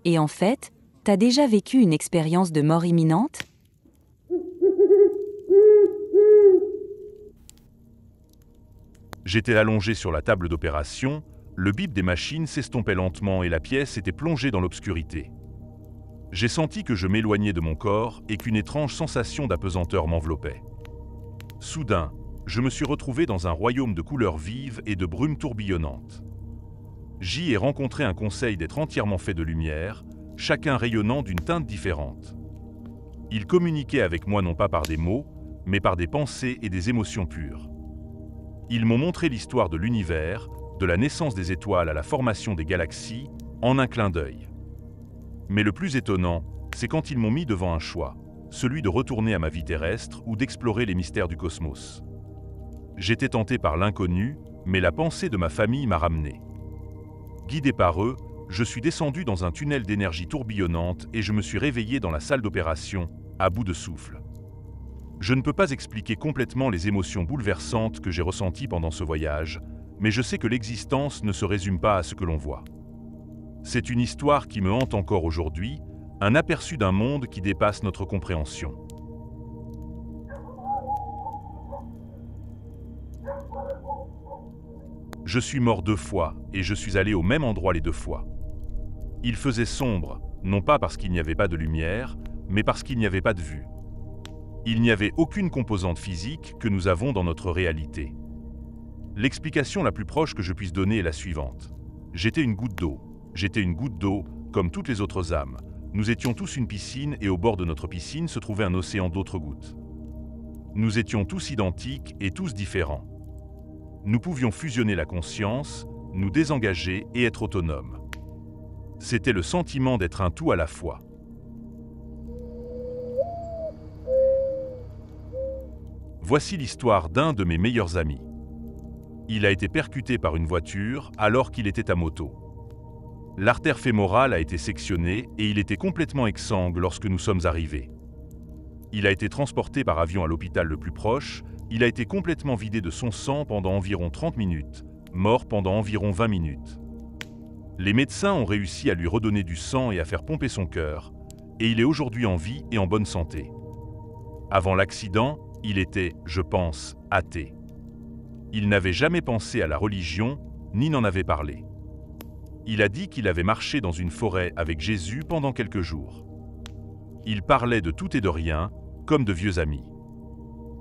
Et en fait, t'as déjà vécu une expérience de mort imminente? J'étais allongé sur la table d'opération, le bip des machines s'estompait lentement et la pièce était plongée dans l'obscurité. J'ai senti que je m'éloignais de mon corps et qu'une étrange sensation d'apesanteur m'enveloppait. Soudain, je me suis retrouvé dans un royaume de couleurs vives et de brumes tourbillonnantes. J'y ai rencontré un conseil d'être entièrement fait de lumière, chacun rayonnant d'une teinte différente. Ils communiquaient avec moi non pas par des mots, mais par des pensées et des émotions pures. Ils m'ont montré l'histoire de l'univers, de la naissance des étoiles à la formation des galaxies, en un clin d'œil. Mais le plus étonnant, c'est quand ils m'ont mis devant un choix, celui de retourner à ma vie terrestre ou d'explorer les mystères du cosmos. J'étais tenté par l'inconnu, mais la pensée de ma famille m'a ramené. Guidé par eux, je suis descendu dans un tunnel d'énergie tourbillonnante et je me suis réveillé dans la salle d'opération, à bout de souffle. Je ne peux pas expliquer complètement les émotions bouleversantes que j'ai ressenties pendant ce voyage, mais je sais que l'existence ne se résume pas à ce que l'on voit. C'est une histoire qui me hante encore aujourd'hui, un aperçu d'un monde qui dépasse notre compréhension. Je suis mort 2 fois et je suis allé au même endroit les 2 fois. Il faisait sombre, non pas parce qu'il n'y avait pas de lumière, mais parce qu'il n'y avait pas de vue. Il n'y avait aucune composante physique que nous avons dans notre réalité. L'explication la plus proche que je puisse donner est la suivante. J'étais une goutte d'eau. J'étais une goutte d'eau, comme toutes les autres âmes. Nous étions tous une piscine et au bord de notre piscine se trouvait un océan d'autres gouttes. Nous étions tous identiques et tous différents. Nous pouvions fusionner la conscience, nous désengager et être autonomes. C'était le sentiment d'être un tout à la fois. Voici l'histoire d'un de mes meilleurs amis. Il a été percuté par une voiture alors qu'il était à moto. L'artère fémorale a été sectionnée et il était complètement exsangue lorsque nous sommes arrivés. Il a été transporté par avion à l'hôpital le plus proche, il a été complètement vidé de son sang pendant environ 30 minutes, mort pendant environ 20 minutes. Les médecins ont réussi à lui redonner du sang et à faire pomper son cœur, et il est aujourd'hui en vie et en bonne santé. Avant l'accident, il était, je pense, athée. Il n'avait jamais pensé à la religion, ni n'en avait parlé. Il a dit qu'il avait marché dans une forêt avec Jésus pendant quelques jours. Il parlait de tout et de rien, comme de vieux amis.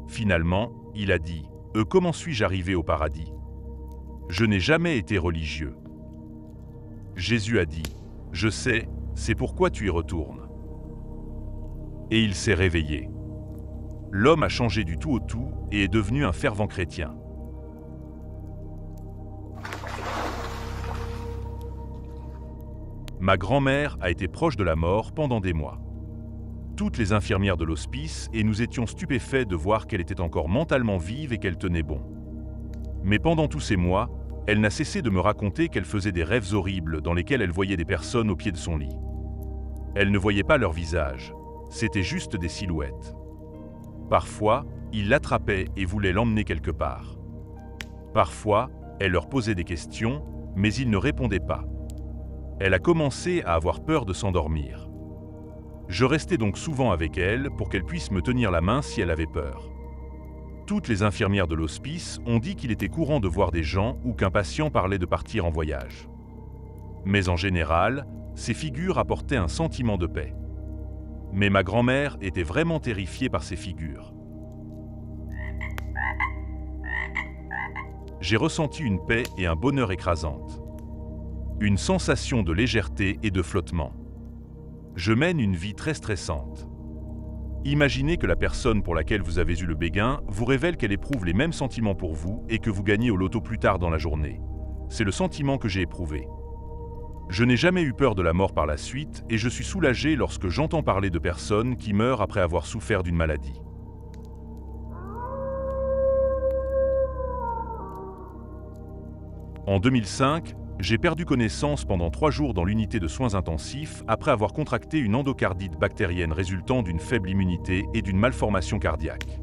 Finalement, il a dit « Comment suis-je arrivé au paradis ? Je n'ai jamais été religieux. » Jésus a dit « Je sais, c'est pourquoi tu y retournes. » Et il s'est réveillé. L'homme a changé du tout au tout et est devenu un fervent chrétien. Ma grand-mère a été proche de la mort pendant des mois. Toutes les infirmières de l'hospice et nous étions stupéfaits de voir qu'elle était encore mentalement vive et qu'elle tenait bon. Mais pendant tous ces mois, elle n'a cessé de me raconter qu'elle faisait des rêves horribles dans lesquels elle voyait des personnes au pied de son lit. Elle ne voyait pas leur visage, c'était juste des silhouettes. Parfois, ils l'attrapaient et voulaient l'emmener quelque part. Parfois, elle leur posait des questions, mais ils ne répondaient pas. Elle a commencé à avoir peur de s'endormir. Je restais donc souvent avec elle pour qu'elle puisse me tenir la main si elle avait peur. Toutes les infirmières de l'hospice ont dit qu'il était courant de voir des gens ou qu'un patient parlait de partir en voyage. Mais en général, ces figures apportaient un sentiment de paix. Mais ma grand-mère était vraiment terrifiée par ces figures. J'ai ressenti une paix et un bonheur écrasante. Une sensation de légèreté et de flottement. Je mène une vie très stressante. Imaginez que la personne pour laquelle vous avez eu le béguin vous révèle qu'elle éprouve les mêmes sentiments pour vous et que vous gagnez au loto plus tard dans la journée. C'est le sentiment que j'ai éprouvé. Je n'ai jamais eu peur de la mort par la suite et je suis soulagé lorsque j'entends parler de personnes qui meurent après avoir souffert d'une maladie. En 2005, j'ai perdu connaissance pendant 3 jours dans l'unité de soins intensifs après avoir contracté une endocardite bactérienne résultant d'une faible immunité et d'une malformation cardiaque.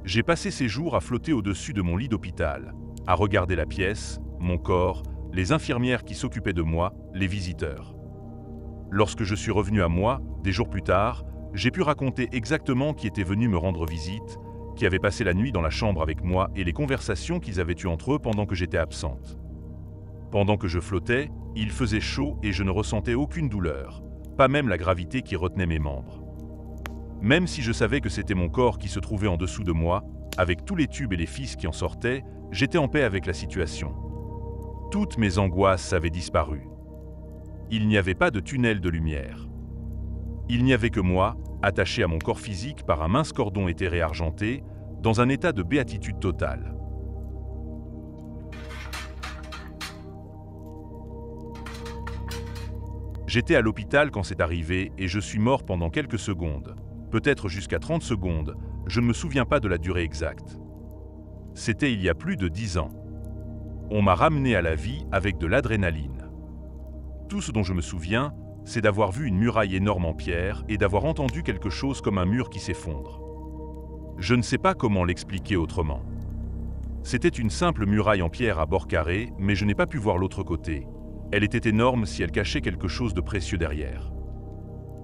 J'ai passé ces jours à flotter au-dessus de mon lit d'hôpital, à regarder la pièce, mon corps, les infirmières qui s'occupaient de moi, les visiteurs. Lorsque je suis revenu à moi, des jours plus tard, j'ai pu raconter exactement qui était venu me rendre visite, qui avait passé la nuit dans la chambre avec moi et les conversations qu'ils avaient eues entre eux pendant que j'étais absente. Pendant que je flottais, il faisait chaud et je ne ressentais aucune douleur, pas même la gravité qui retenait mes membres. Même si je savais que c'était mon corps qui se trouvait en dessous de moi, avec tous les tubes et les fils qui en sortaient, j'étais en paix avec la situation. Toutes mes angoisses avaient disparu. Il n'y avait pas de tunnel de lumière. Il n'y avait que moi, attaché à mon corps physique par un mince cordon éthéré argenté, dans un état de béatitude totale. J'étais à l'hôpital quand c'est arrivé et je suis mort pendant quelques secondes, peut-être jusqu'à 30 secondes, je ne me souviens pas de la durée exacte. C'était il y a plus de 10 ans. On m'a ramené à la vie avec de l'adrénaline. Tout ce dont je me souviens, c'est d'avoir vu une muraille énorme en pierre et d'avoir entendu quelque chose comme un mur qui s'effondre. Je ne sais pas comment l'expliquer autrement. C'était une simple muraille en pierre à bord carré, mais je n'ai pas pu voir l'autre côté. Elle était énorme si elle cachait quelque chose de précieux derrière.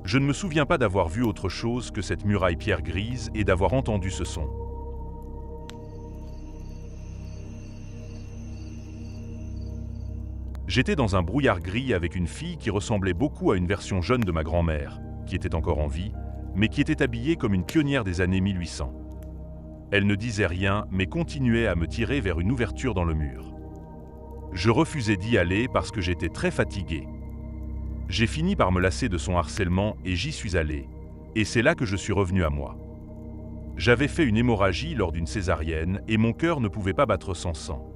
Je ne me souviens pas d'avoir vu autre chose que cette muraille pierre grise et d'avoir entendu ce son. J'étais dans un brouillard gris avec une fille qui ressemblait beaucoup à une version jeune de ma grand-mère, qui était encore en vie, mais qui était habillée comme une pionnière des années 1800. Elle ne disait rien, mais continuait à me tirer vers une ouverture dans le mur. Je refusais d'y aller parce que j'étais très fatigué. J'ai fini par me lasser de son harcèlement et j'y suis allé, et c'est là que je suis revenu à moi. J'avais fait une hémorragie lors d'une césarienne et mon cœur ne pouvait pas battre sans sang.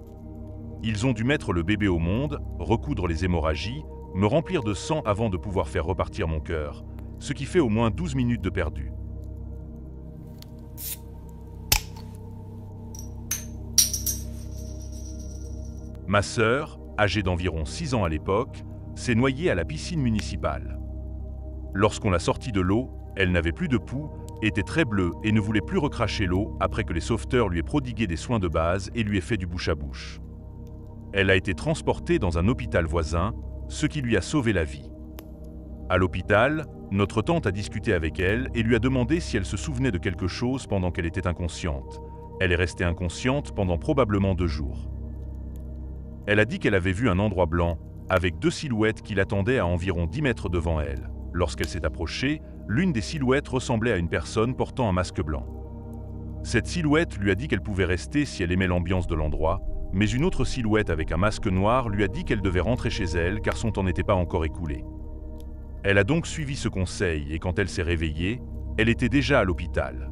Ils ont dû mettre le bébé au monde, recoudre les hémorragies, me remplir de sang avant de pouvoir faire repartir mon cœur, ce qui fait au moins 12 minutes de perdu. Ma sœur, âgée d'environ 6 ans à l'époque, s'est noyée à la piscine municipale. Lorsqu'on l'a sortie de l'eau, elle n'avait plus de pouls, était très bleue et ne voulait plus recracher l'eau après que les sauveteurs lui aient prodigué des soins de base et lui aient fait du bouche à bouche. Elle a été transportée dans un hôpital voisin, ce qui lui a sauvé la vie. À l'hôpital, notre tante a discuté avec elle et lui a demandé si elle se souvenait de quelque chose pendant qu'elle était inconsciente. Elle est restée inconsciente pendant probablement 2 jours. Elle a dit qu'elle avait vu un endroit blanc, avec 2 silhouettes qui l'attendaient à environ 10 mètres devant elle. Lorsqu'elle s'est approchée, l'une des silhouettes ressemblait à une personne portant un masque blanc. Cette silhouette lui a dit qu'elle pouvait rester si elle aimait l'ambiance de l'endroit, mais une autre silhouette avec un masque noir lui a dit qu'elle devait rentrer chez elle car son temps n'était pas encore écoulé. Elle a donc suivi ce conseil et quand elle s'est réveillée, elle était déjà à l'hôpital.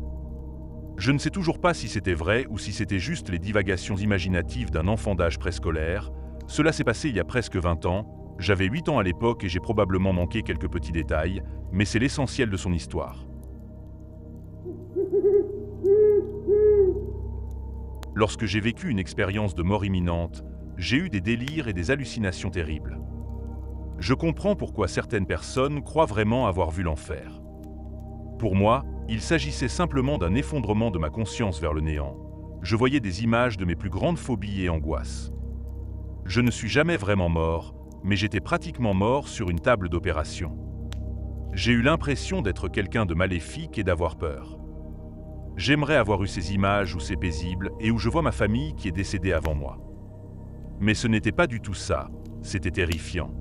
Je ne sais toujours pas si c'était vrai ou si c'était juste les divagations imaginatives d'un enfant d'âge préscolaire. Cela s'est passé il y a presque 20 ans, j'avais 8 ans à l'époque et j'ai probablement manqué quelques petits détails, mais c'est l'essentiel de son histoire. Lorsque j'ai vécu une expérience de mort imminente, j'ai eu des délires et des hallucinations terribles. Je comprends pourquoi certaines personnes croient vraiment avoir vu l'enfer. Pour moi, il s'agissait simplement d'un effondrement de ma conscience vers le néant. Je voyais des images de mes plus grandes phobies et angoisses. Je ne suis jamais vraiment mort, mais j'étais pratiquement mort sur une table d'opération. J'ai eu l'impression d'être quelqu'un de maléfique et d'avoir peur. J'aimerais avoir eu ces images où c'est paisible et où je vois ma famille qui est décédée avant moi. Mais ce n'était pas du tout ça, c'était terrifiant.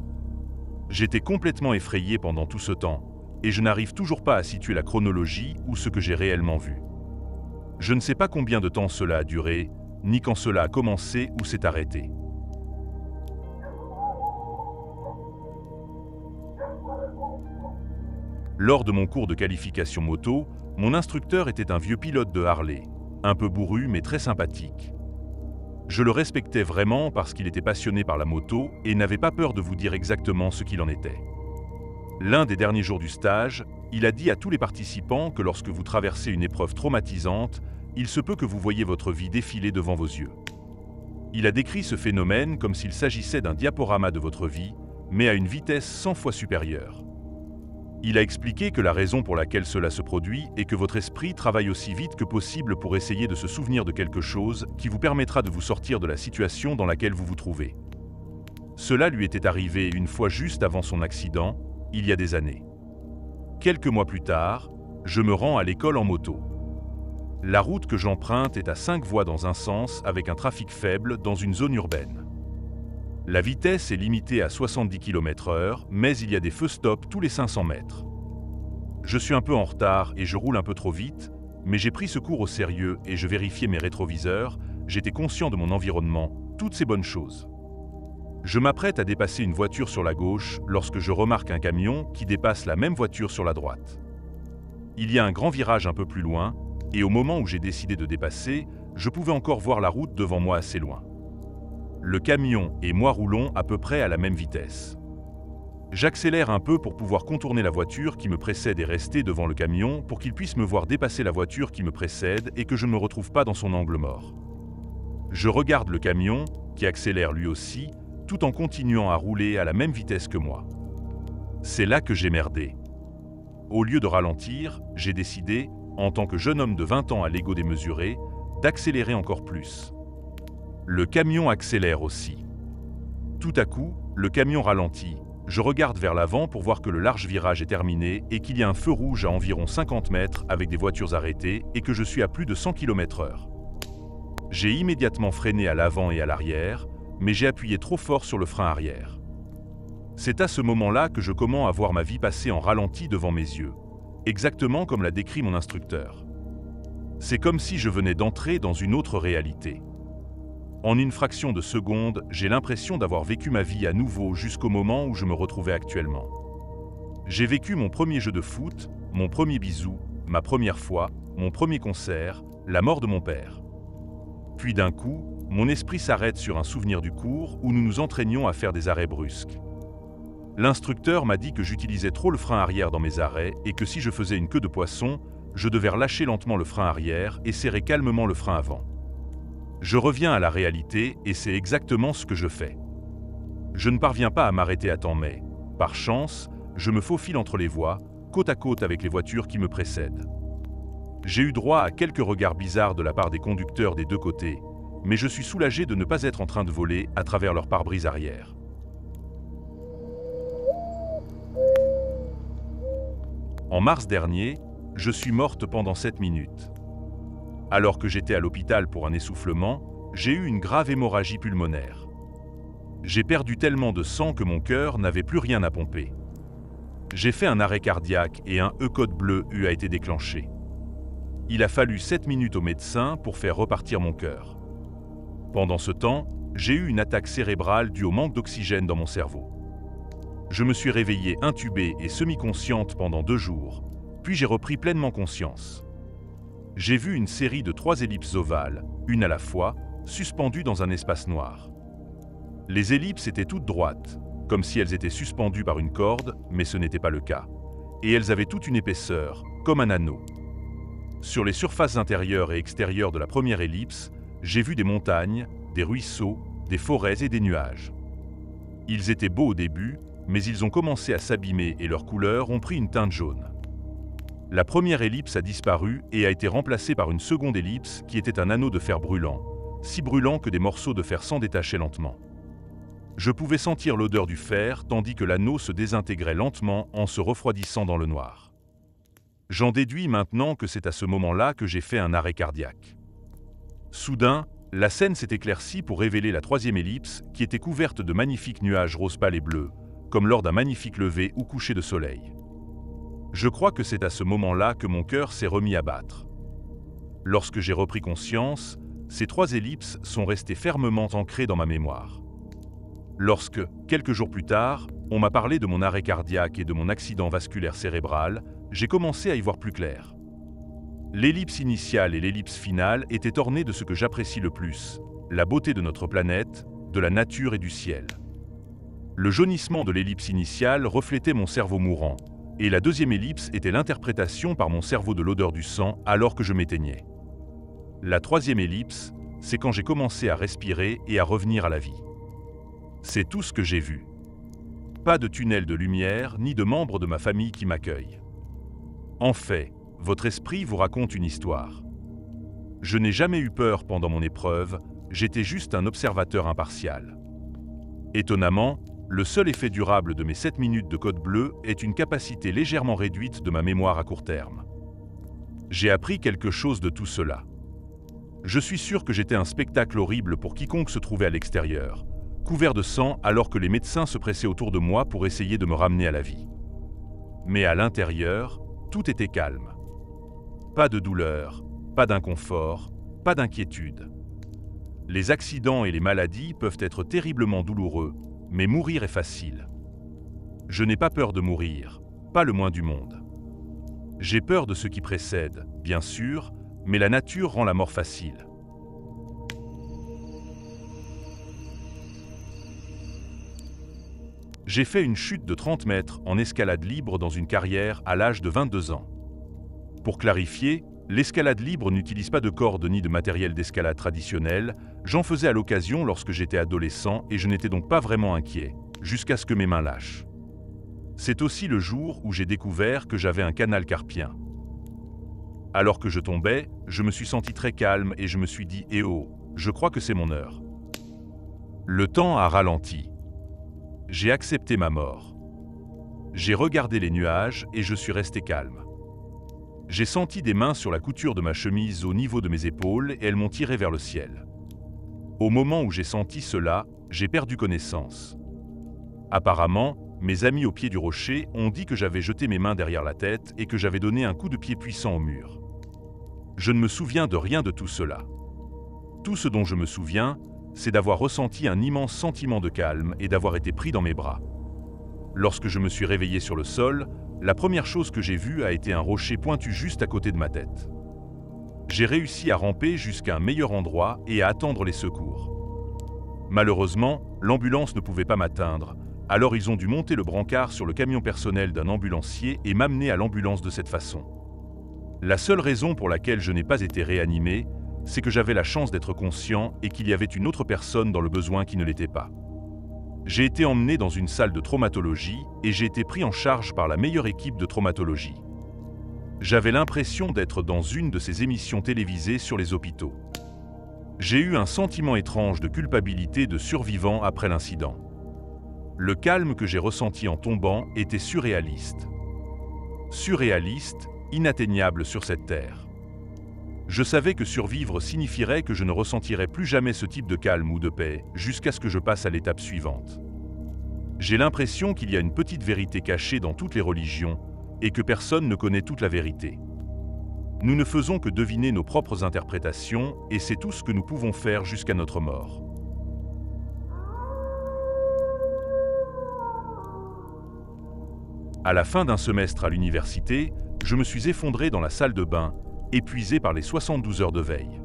J'étais complètement effrayé pendant tout ce temps, et je n'arrive toujours pas à situer la chronologie ou ce que j'ai réellement vu. Je ne sais pas combien de temps cela a duré, ni quand cela a commencé ou s'est arrêté. Lors de mon cours de qualification moto, mon instructeur était un vieux pilote de Harley, un peu bourru mais très sympathique. Je le respectais vraiment parce qu'il était passionné par la moto et n'avait pas peur de vous dire exactement ce qu'il en était. L'un des derniers jours du stage, il a dit à tous les participants que lorsque vous traversez une épreuve traumatisante, il se peut que vous voyez votre vie défiler devant vos yeux. Il a décrit ce phénomène comme s'il s'agissait d'un diaporama de votre vie, mais à une vitesse 100 fois supérieure. Il a expliqué que la raison pour laquelle cela se produit est que votre esprit travaille aussi vite que possible pour essayer de se souvenir de quelque chose qui vous permettra de vous sortir de la situation dans laquelle vous vous trouvez. Cela lui était arrivé une fois juste avant son accident, il y a des années. Quelques mois plus tard, je me rends à l'école en moto. La route que j'emprunte est à 5 voies dans un sens avec un trafic faible dans une zone urbaine. La vitesse est limitée à 70 km/h, mais il y a des feux stop tous les 500 mètres. Je suis un peu en retard et je roule un peu trop vite, mais j'ai pris ce cours au sérieux et je vérifiais mes rétroviseurs, j'étais conscient de mon environnement, toutes ces bonnes choses. Je m'apprête à dépasser une voiture sur la gauche lorsque je remarque un camion qui dépasse la même voiture sur la droite. Il y a un grand virage un peu plus loin, et au moment où j'ai décidé de dépasser, je pouvais encore voir la route devant moi assez loin. Le camion et moi roulons à peu près à la même vitesse. J'accélère un peu pour pouvoir contourner la voiture qui me précède et rester devant le camion pour qu'il puisse me voir dépasser la voiture qui me précède et que je ne me retrouve pas dans son angle mort. Je regarde le camion, qui accélère lui aussi, tout en continuant à rouler à la même vitesse que moi. C'est là que j'ai merdé. Au lieu de ralentir, j'ai décidé, en tant que jeune homme de 20 ans à l'ego démesuré, d'accélérer encore plus. Le camion accélère aussi. Tout à coup, le camion ralentit. Je regarde vers l'avant pour voir que le large virage est terminé et qu'il y a un feu rouge à environ 50 mètres avec des voitures arrêtées et que je suis à plus de 100 km/h. J'ai immédiatement freiné à l'avant et à l'arrière, mais j'ai appuyé trop fort sur le frein arrière. C'est à ce moment-là que je commence à voir ma vie passer en ralenti devant mes yeux, exactement comme l'a décrit mon instructeur. C'est comme si je venais d'entrer dans une autre réalité. En une fraction de seconde, j'ai l'impression d'avoir vécu ma vie à nouveau jusqu'au moment où je me retrouvais actuellement. J'ai vécu mon premier jeu de foot, mon premier bisou, ma première fois, mon premier concert, la mort de mon père. Puis d'un coup, mon esprit s'arrête sur un souvenir du cours où nous nous entraînions à faire des arrêts brusques. L'instructeur m'a dit que j'utilisais trop le frein arrière dans mes arrêts et que si je faisais une queue de poisson, je devais relâcher lentement le frein arrière et serrer calmement le frein avant. Je reviens à la réalité et c'est exactement ce que je fais. Je ne parviens pas à m'arrêter à temps mais, par chance, je me faufile entre les voies, côte à côte avec les voitures qui me précèdent. J'ai eu droit à quelques regards bizarres de la part des conducteurs des deux côtés, mais je suis soulagé de ne pas être en train de voler à travers leur pare-brise arrière. En mars dernier, je suis morte pendant 7 minutes. Alors que j'étais à l'hôpital pour un essoufflement, j'ai eu une grave hémorragie pulmonaire. J'ai perdu tellement de sang que mon cœur n'avait plus rien à pomper. J'ai fait un arrêt cardiaque et un E-code bleu a été déclenché. Il a fallu 7 minutes au médecin pour faire repartir mon cœur. Pendant ce temps, j'ai eu une attaque cérébrale due au manque d'oxygène dans mon cerveau. Je me suis réveillée intubée et semi-consciente pendant 2 jours, puis j'ai repris pleinement conscience. J'ai vu une série de 3 ellipses ovales, une à la fois, suspendues dans un espace noir. Les ellipses étaient toutes droites, comme si elles étaient suspendues par une corde, mais ce n'était pas le cas. Et elles avaient toute une épaisseur, comme un anneau. Sur les surfaces intérieures et extérieures de la première ellipse, j'ai vu des montagnes, des ruisseaux, des forêts et des nuages. Ils étaient beaux au début, mais ils ont commencé à s'abîmer et leurs couleurs ont pris une teinte jaune. La première ellipse a disparu et a été remplacée par une seconde ellipse qui était un anneau de fer brûlant, si brûlant que des morceaux de fer s'en détachaient lentement. Je pouvais sentir l'odeur du fer tandis que l'anneau se désintégrait lentement en se refroidissant dans le noir. J'en déduis maintenant que c'est à ce moment-là que j'ai fait un arrêt cardiaque. Soudain, la scène s'est éclaircie pour révéler la troisième ellipse qui était couverte de magnifiques nuages rose pâle et bleus, comme lors d'un magnifique lever ou coucher de soleil. Je crois que c'est à ce moment-là que mon cœur s'est remis à battre. Lorsque j'ai repris conscience, ces 3 ellipses sont restées fermement ancrées dans ma mémoire. Lorsque, quelques jours plus tard, on m'a parlé de mon arrêt cardiaque et de mon accident vasculaire cérébral, j'ai commencé à y voir plus clair. L'ellipse initiale et l'ellipse finale étaient ornées de ce que j'apprécie le plus, la beauté de notre planète, de la nature et du ciel. Le jaunissement de l'ellipse initiale reflétait mon cerveau mourant, et la deuxième ellipse était l'interprétation par mon cerveau de l'odeur du sang alors que je m'éteignais. La troisième ellipse, c'est quand j'ai commencé à respirer et à revenir à la vie. C'est tout ce que j'ai vu. Pas de tunnel de lumière, ni de membres de ma famille qui m'accueillent. En fait, votre esprit vous raconte une histoire. Je n'ai jamais eu peur pendant mon épreuve, j'étais juste un observateur impartial. Étonnamment, Le seul effet durable de mes 7 minutes de code bleu est une capacité légèrement réduite de ma mémoire à court terme. J'ai appris quelque chose de tout cela. Je suis sûr que j'étais un spectacle horrible pour quiconque se trouvait à l'extérieur, couvert de sang alors que les médecins se pressaient autour de moi pour essayer de me ramener à la vie. Mais à l'intérieur, tout était calme. Pas de douleur, pas d'inconfort, pas d'inquiétude. Les accidents et les maladies peuvent être terriblement douloureux, mais mourir est facile. Je n'ai pas peur de mourir, pas le moins du monde. J'ai peur de ce qui précède, bien sûr, mais la nature rend la mort facile. J'ai fait une chute de 30 mètres en escalade libre dans une carrière à l'âge de 22 ans. Pour clarifier, l'escalade libre n'utilise pas de corde ni de matériel d'escalade traditionnel, j'en faisais à l'occasion lorsque j'étais adolescent et je n'étais donc pas vraiment inquiet, jusqu'à ce que mes mains lâchent. C'est aussi le jour où j'ai découvert que j'avais un canal carpien. Alors que je tombais, je me suis senti très calme et je me suis dit « Eh oh, je crois que c'est mon heure ». Le temps a ralenti. J'ai accepté ma mort. J'ai regardé les nuages et je suis resté calme. J'ai senti des mains sur la couture de ma chemise au niveau de mes épaules et elles m'ont tiré vers le ciel. Au moment où j'ai senti cela, j'ai perdu connaissance. Apparemment, mes amis au pied du rocher ont dit que j'avais jeté mes mains derrière la tête et que j'avais donné un coup de pied puissant au mur. Je ne me souviens de rien de tout cela. Tout ce dont je me souviens, c'est d'avoir ressenti un immense sentiment de calme et d'avoir été pris dans mes bras. Lorsque je me suis réveillé sur le sol, la première chose que j'ai vue a été un rocher pointu juste à côté de ma tête. J'ai réussi à ramper jusqu'à un meilleur endroit et à attendre les secours. Malheureusement, l'ambulance ne pouvait pas m'atteindre, alors ils ont dû monter le brancard sur le camion personnel d'un ambulancier et m'amener à l'ambulance de cette façon. La seule raison pour laquelle je n'ai pas été réanimé, c'est que j'avais la chance d'être conscient et qu'il y avait une autre personne dans le besoin qui ne l'était pas. J'ai été emmené dans une salle de traumatologie et j'ai été pris en charge par la meilleure équipe de traumatologie. J'avais l'impression d'être dans une de ces émissions télévisées sur les hôpitaux. J'ai eu un sentiment étrange de culpabilité de survivant après l'incident. Le calme que j'ai ressenti en tombant était surréaliste. Surréaliste, inatteignable sur cette terre. Je savais que survivre signifierait que je ne ressentirais plus jamais ce type de calme ou de paix, jusqu'à ce que je passe à l'étape suivante. J'ai l'impression qu'il y a une petite vérité cachée dans toutes les religions, et que personne ne connaît toute la vérité. Nous ne faisons que deviner nos propres interprétations, et c'est tout ce que nous pouvons faire jusqu'à notre mort. À la fin d'un semestre à l'université, je me suis effondré dans la salle de bain, épuisé par les 72 heures de veille.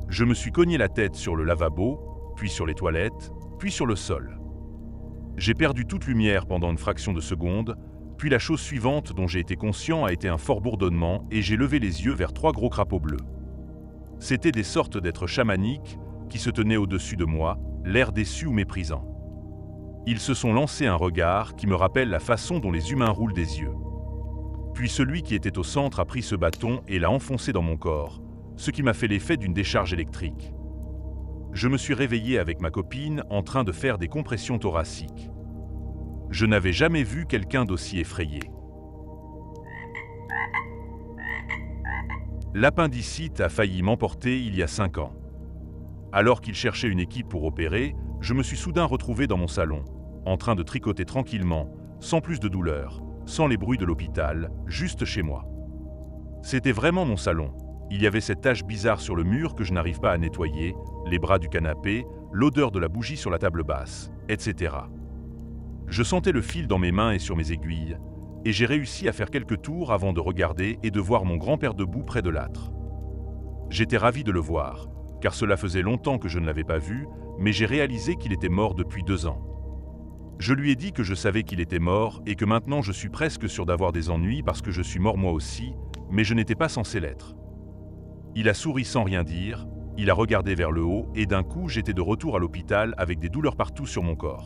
Je me suis cogné la tête sur le lavabo, puis sur les toilettes, puis sur le sol. J'ai perdu toute lumière pendant une fraction de seconde, puis la chose suivante dont j'ai été conscient a été un fort bourdonnement et j'ai levé les yeux vers 3 gros crapauds bleus. C'étaient des sortes d'êtres chamaniques qui se tenaient au-dessus de moi, l'air déçu ou méprisant. Ils se sont lancés un regard qui me rappelle la façon dont les humains roulent des yeux. Puis celui qui était au centre a pris ce bâton et l'a enfoncé dans mon corps, ce qui m'a fait l'effet d'une décharge électrique. Je me suis réveillé avec ma copine en train de faire des compressions thoraciques. Je n'avais jamais vu quelqu'un d'aussi effrayé. L'appendicite a failli m'emporter il y a 5 ans. Alors qu'il cherchait une équipe pour opérer, je me suis soudain retrouvé dans mon salon, en train de tricoter tranquillement, sans plus de douleur, sans les bruits de l'hôpital, juste chez moi. C'était vraiment mon salon. Il y avait cette tache bizarre sur le mur que je n'arrive pas à nettoyer, les bras du canapé, l'odeur de la bougie sur la table basse, etc. Je sentais le fil dans mes mains et sur mes aiguilles, et j'ai réussi à faire quelques tours avant de regarder et de voir mon grand-père debout près de l'âtre. J'étais ravi de le voir, car cela faisait longtemps que je ne l'avais pas vu, mais j'ai réalisé qu'il était mort depuis 2 ans. Je lui ai dit que je savais qu'il était mort et que maintenant je suis presque sûr d'avoir des ennuis parce que je suis mort moi aussi, mais je n'étais pas censé l'être. Il a souri sans rien dire, il a regardé vers le haut et d'un coup j'étais de retour à l'hôpital avec des douleurs partout sur mon corps.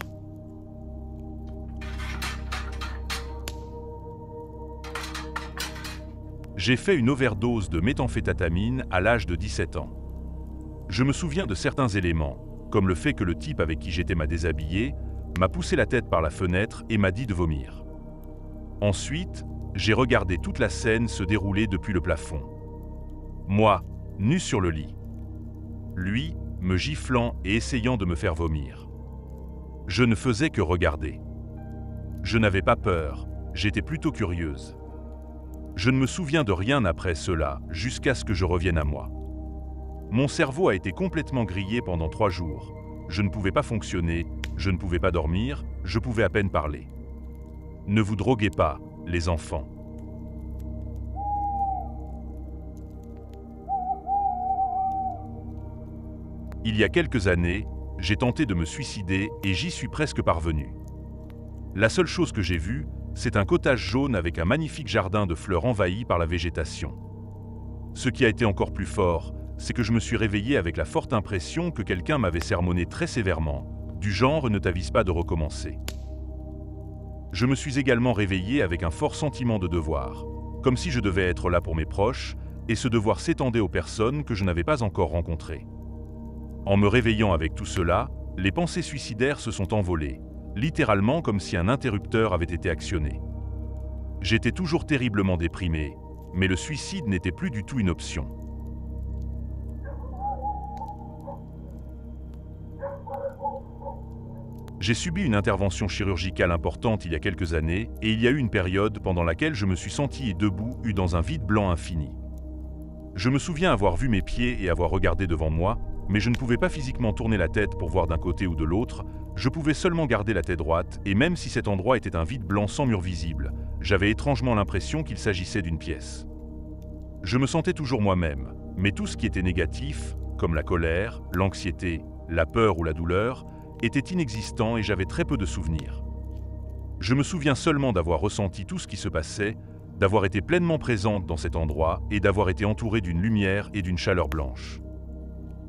J'ai fait une overdose de méthamphétamine à l'âge de 17 ans. Je me souviens de certains éléments, comme le fait que le type avec qui j'étais m'a déshabillé, m'a poussé la tête par la fenêtre et m'a dit de vomir. Ensuite, j'ai regardé toute la scène se dérouler depuis le plafond. Moi, nu sur le lit. Lui, me giflant et essayant de me faire vomir. Je ne faisais que regarder. Je n'avais pas peur, j'étais plutôt curieuse. Je ne me souviens de rien après cela, jusqu'à ce que je revienne à moi. Mon cerveau a été complètement grillé pendant 3 jours. Je ne pouvais pas fonctionner, je ne pouvais pas dormir, je pouvais à peine parler. Ne vous droguez pas, les enfants. Il y a quelques années, j'ai tenté de me suicider et j'y suis presque parvenu. La seule chose que j'ai vue, c'est un cottage jaune avec un magnifique jardin de fleurs envahi par la végétation. Ce qui a été encore plus fort, c'est que je me suis réveillé avec la forte impression que quelqu'un m'avait sermonné très sévèrement, du genre « ne t'avise pas de recommencer ». Je me suis également réveillé avec un fort sentiment de devoir, comme si je devais être là pour mes proches, et ce devoir s'étendait aux personnes que je n'avais pas encore rencontrées. En me réveillant avec tout cela, les pensées suicidaires se sont envolées, littéralement comme si un interrupteur avait été actionné. J'étais toujours terriblement déprimé, mais le suicide n'était plus du tout une option. J'ai subi une intervention chirurgicale importante il y a quelques années et il y a eu une période pendant laquelle je me suis senti debout dans un vide blanc infini. Je me souviens avoir vu mes pieds et avoir regardé devant moi, mais je ne pouvais pas physiquement tourner la tête pour voir d'un côté ou de l'autre, je pouvais seulement garder la tête droite et même si cet endroit était un vide blanc sans mur visible, j'avais étrangement l'impression qu'il s'agissait d'une pièce. Je me sentais toujours moi-même, mais tout ce qui était négatif, comme la colère, l'anxiété, la peur ou la douleur, était inexistant et j'avais très peu de souvenirs. Je me souviens seulement d'avoir ressenti tout ce qui se passait, d'avoir été pleinement présente dans cet endroit et d'avoir été entourée d'une lumière et d'une chaleur blanche.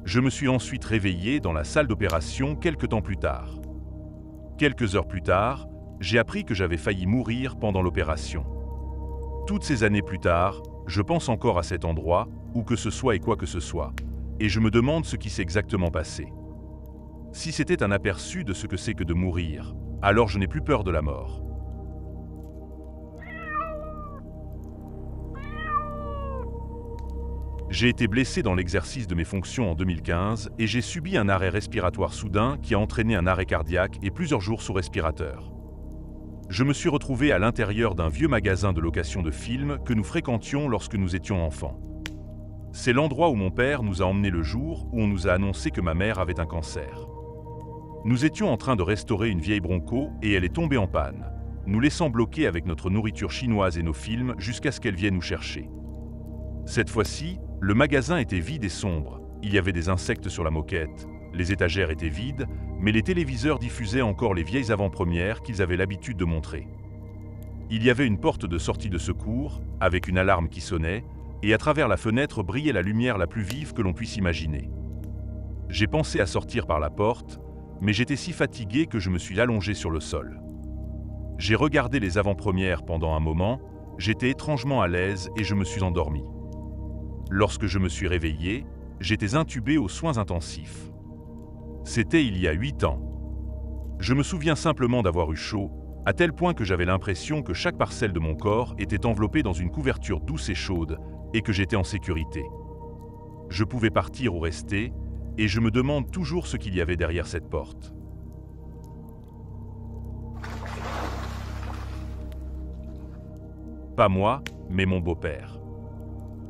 Je me suis ensuite réveillé dans la salle d'opération quelque temps plus tard. Quelques heures plus tard, j'ai appris que j'avais failli mourir pendant l'opération. Toutes ces années plus tard, je pense encore à cet endroit, où que ce soit et quoi que ce soit, et je me demande ce qui s'est exactement passé. Si c'était un aperçu de ce que c'est que de mourir, alors je n'ai plus peur de la mort. J'ai été blessé dans l'exercice de mes fonctions en 2015 et j'ai subi un arrêt respiratoire soudain qui a entraîné un arrêt cardiaque et plusieurs jours sous respirateur. Je me suis retrouvé à l'intérieur d'un vieux magasin de location de films que nous fréquentions lorsque nous étions enfants. C'est l'endroit où mon père nous a emmenés le jour où on nous a annoncé que ma mère avait un cancer. Nous étions en train de restaurer une vieille Bronco et elle est tombée en panne, nous laissant bloqués avec notre nourriture chinoise et nos films jusqu'à ce qu'elle vienne nous chercher. Cette fois-ci, le magasin était vide et sombre, il y avait des insectes sur la moquette, les étagères étaient vides, mais les téléviseurs diffusaient encore les vieilles avant-premières qu'ils avaient l'habitude de montrer. Il y avait une porte de sortie de secours, avec une alarme qui sonnait, et à travers la fenêtre brillait la lumière la plus vive que l'on puisse imaginer. J'ai pensé à sortir par la porte, mais j'étais si fatigué que je me suis allongé sur le sol. J'ai regardé les avant-premières pendant un moment, j'étais étrangement à l'aise et je me suis endormi. Lorsque je me suis réveillé, j'étais intubé aux soins intensifs. C'était il y a 8 ans. Je me souviens simplement d'avoir eu chaud, à tel point que j'avais l'impression que chaque parcelle de mon corps était enveloppée dans une couverture douce et chaude et que j'étais en sécurité. Je pouvais partir ou rester, et je me demande toujours ce qu'il y avait derrière cette porte. Pas moi, mais mon beau-père.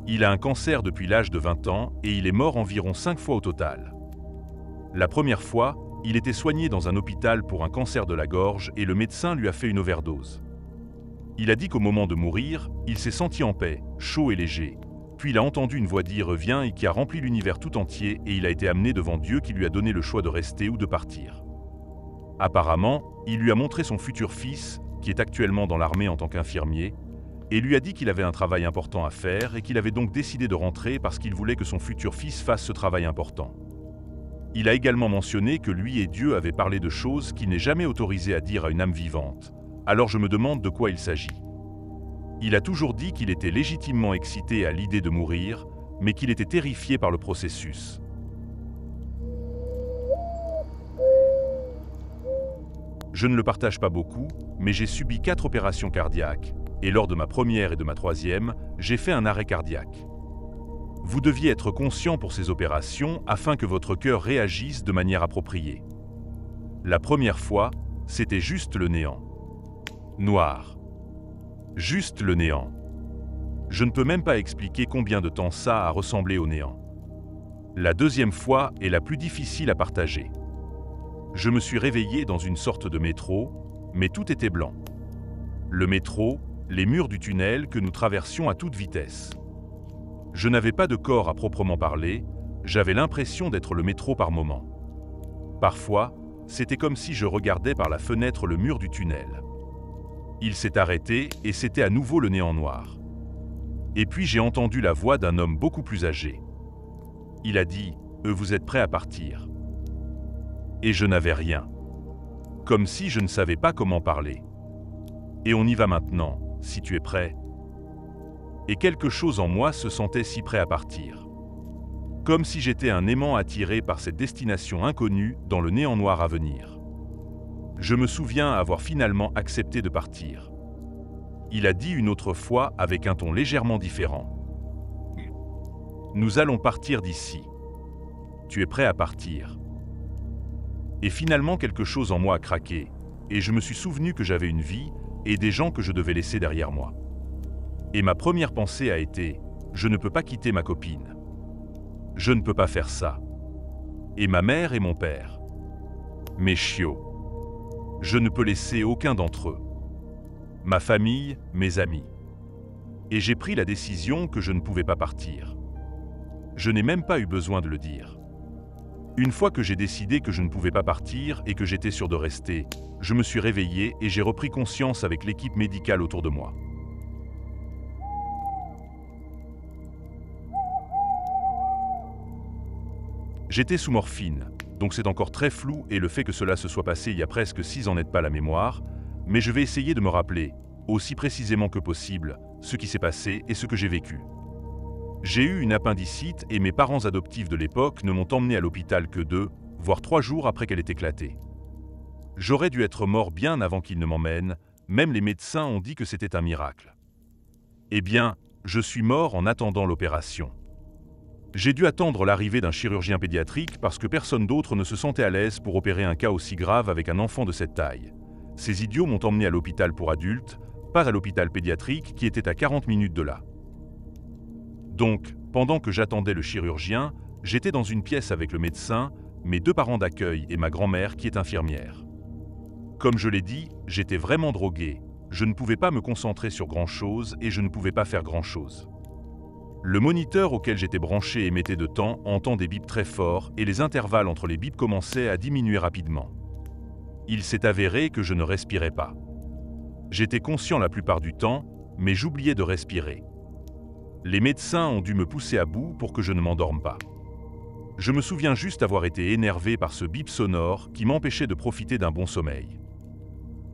Il a un cancer depuis l'âge de 20 ans et il est mort environ 5 fois au total. La première fois, il était soigné dans un hôpital pour un cancer de la gorge et le médecin lui a fait une overdose. Il a dit qu'au moment de mourir, il s'est senti en paix, chaud et léger. Puis il a entendu une voix dire « Reviens » et qui a rempli l'univers tout entier et il a été amené devant Dieu qui lui a donné le choix de rester ou de partir. Apparemment, il lui a montré son futur fils, qui est actuellement dans l'armée en tant qu'infirmier, et lui a dit qu'il avait un travail important à faire et qu'il avait donc décidé de rentrer parce qu'il voulait que son futur fils fasse ce travail important. Il a également mentionné que lui et Dieu avaient parlé de choses qu'il n'est jamais autorisé à dire à une âme vivante. Alors je me demande de quoi il s'agit. Il a toujours dit qu'il était légitimement excité à l'idée de mourir, mais qu'il était terrifié par le processus. Je ne le partage pas beaucoup, mais j'ai subi 4 opérations cardiaques, et lors de ma première et de ma troisième, j'ai fait un arrêt cardiaque. Vous deviez être conscient pour ces opérations afin que votre cœur réagisse de manière appropriée. La première fois, c'était juste le néant. Noir. Juste le néant. Je ne peux même pas expliquer combien de temps ça a ressemblé au néant. La deuxième fois est la plus difficile à partager. Je me suis réveillé dans une sorte de métro, mais tout était blanc. Le métro, les murs du tunnel que nous traversions à toute vitesse. Je n'avais pas de corps à proprement parler, j'avais l'impression d'être le métro par moment. Parfois, c'était comme si je regardais par la fenêtre le mur du tunnel. Il s'est arrêté et c'était à nouveau le néant noir. Et puis j'ai entendu la voix d'un homme beaucoup plus âgé. Il a dit « Vous êtes prêts à partir ?» Et je n'avais rien. Comme si je ne savais pas comment parler. « Et on y va maintenant, si tu es prêt. » Et quelque chose en moi se sentait si prêt à partir. Comme si j'étais un aimant attiré par cette destination inconnue dans le néant noir à venir. Je me souviens avoir finalement accepté de partir. Il a dit une autre fois avec un ton légèrement différent. « Nous allons partir d'ici. Tu es prêt à partir. » Et finalement quelque chose en moi a craqué, et je me suis souvenu que j'avais une vie et des gens que je devais laisser derrière moi. Et ma première pensée a été « Je ne peux pas quitter ma copine. Je ne peux pas faire ça. Et ma mère et mon père. Mes chiots. Je ne peux laisser aucun d'entre eux. Ma famille, mes amis. » Et j'ai pris la décision que je ne pouvais pas partir. Je n'ai même pas eu besoin de le dire. Une fois que j'ai décidé que je ne pouvais pas partir et que j'étais sûr de rester, je me suis réveillé et j'ai repris conscience avec l'équipe médicale autour de moi. J'étais sous morphine, donc c'est encore très flou et le fait que cela se soit passé il y a presque 6 ans n'aide pas la mémoire, mais je vais essayer de me rappeler, aussi précisément que possible, ce qui s'est passé et ce que j'ai vécu. J'ai eu une appendicite et mes parents adoptifs de l'époque ne m'ont emmené à l'hôpital que 2, voire 3 jours après qu'elle ait éclaté. J'aurais dû être mort bien avant qu'ils ne m'emmènent, même les médecins ont dit que c'était un miracle. Eh bien, je suis mort en attendant l'opération. J'ai dû attendre l'arrivée d'un chirurgien pédiatrique parce que personne d'autre ne se sentait à l'aise pour opérer un cas aussi grave avec un enfant de cette taille. Ces idiots m'ont emmené à l'hôpital pour adultes, pas à l'hôpital pédiatrique qui était à 40 minutes de là. Donc, pendant que j'attendais le chirurgien, j'étais dans une pièce avec le médecin, mes 2 parents d'accueil et ma grand-mère qui est infirmière. Comme je l'ai dit, j'étais vraiment drogué. Je ne pouvais pas me concentrer sur grand-chose et je ne pouvais pas faire grand-chose. Le moniteur auquel j'étais branché émettait de temps en temps des bips très forts et les intervalles entre les bips commençaient à diminuer rapidement. Il s'est avéré que je ne respirais pas. J'étais conscient la plupart du temps, mais j'oubliais de respirer. Les médecins ont dû me pousser à bout pour que je ne m'endorme pas. Je me souviens juste avoir été énervé par ce bip sonore qui m'empêchait de profiter d'un bon sommeil.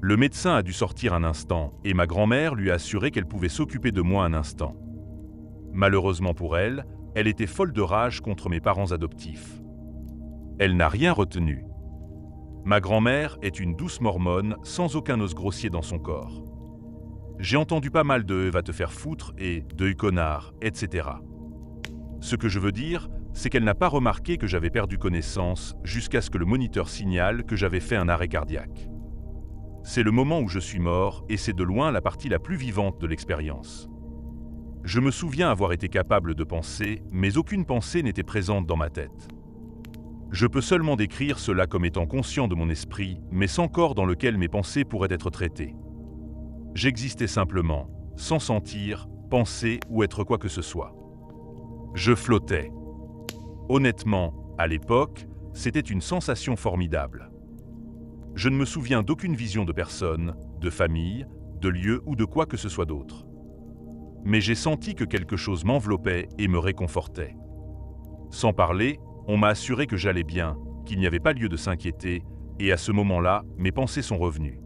Le médecin a dû sortir un instant et ma grand-mère lui a assuré qu'elle pouvait s'occuper de moi un instant. Malheureusement pour elle, elle était folle de rage contre mes parents adoptifs. Elle n'a rien retenu. Ma grand-mère est une douce mormone sans aucun os grossier dans son corps. J'ai entendu pas mal de « va te faire foutre » et de « connard », etc. Ce que je veux dire, c'est qu'elle n'a pas remarqué que j'avais perdu connaissance jusqu'à ce que le moniteur signale que j'avais fait un arrêt cardiaque. C'est le moment où je suis mort et c'est de loin la partie la plus vivante de l'expérience. Je me souviens avoir été capable de penser, mais aucune pensée n'était présente dans ma tête. Je peux seulement décrire cela comme étant conscient de mon esprit, mais sans corps dans lequel mes pensées pourraient être traitées. J'existais simplement, sans sentir, penser ou être quoi que ce soit. Je flottais. Honnêtement, à l'époque, c'était une sensation formidable. Je ne me souviens d'aucune vision de personne, de famille, de lieu ou de quoi que ce soit d'autre. Mais j'ai senti que quelque chose m'enveloppait et me réconfortait. Sans parler, on m'a assuré que j'allais bien, qu'il n'y avait pas lieu de s'inquiéter, et à ce moment-là, mes pensées sont revenues.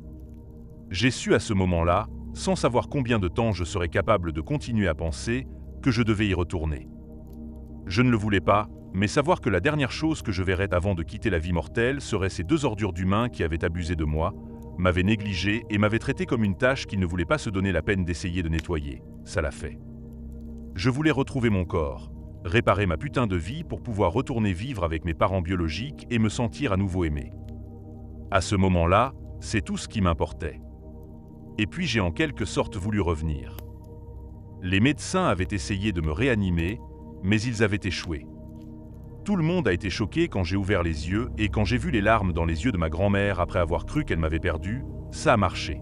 J'ai su à ce moment-là, sans savoir combien de temps je serais capable de continuer à penser, que je devais y retourner. Je ne le voulais pas, mais savoir que la dernière chose que je verrais avant de quitter la vie mortelle serait ces 2 ordures d'humains qui avaient abusé de moi, m'avait négligé et m'avait traité comme une tâche qu'il ne voulait pas se donner la peine d'essayer de nettoyer. Ça l'a fait. Je voulais retrouver mon corps, réparer ma putain de vie pour pouvoir retourner vivre avec mes parents biologiques et me sentir à nouveau aimé. À ce moment-là, c'est tout ce qui m'importait. Et puis j'ai en quelque sorte voulu revenir. Les médecins avaient essayé de me réanimer, mais ils avaient échoué. Tout le monde a été choqué quand j'ai ouvert les yeux et quand j'ai vu les larmes dans les yeux de ma grand-mère après avoir cru qu'elle m'avait perdu, ça a marché.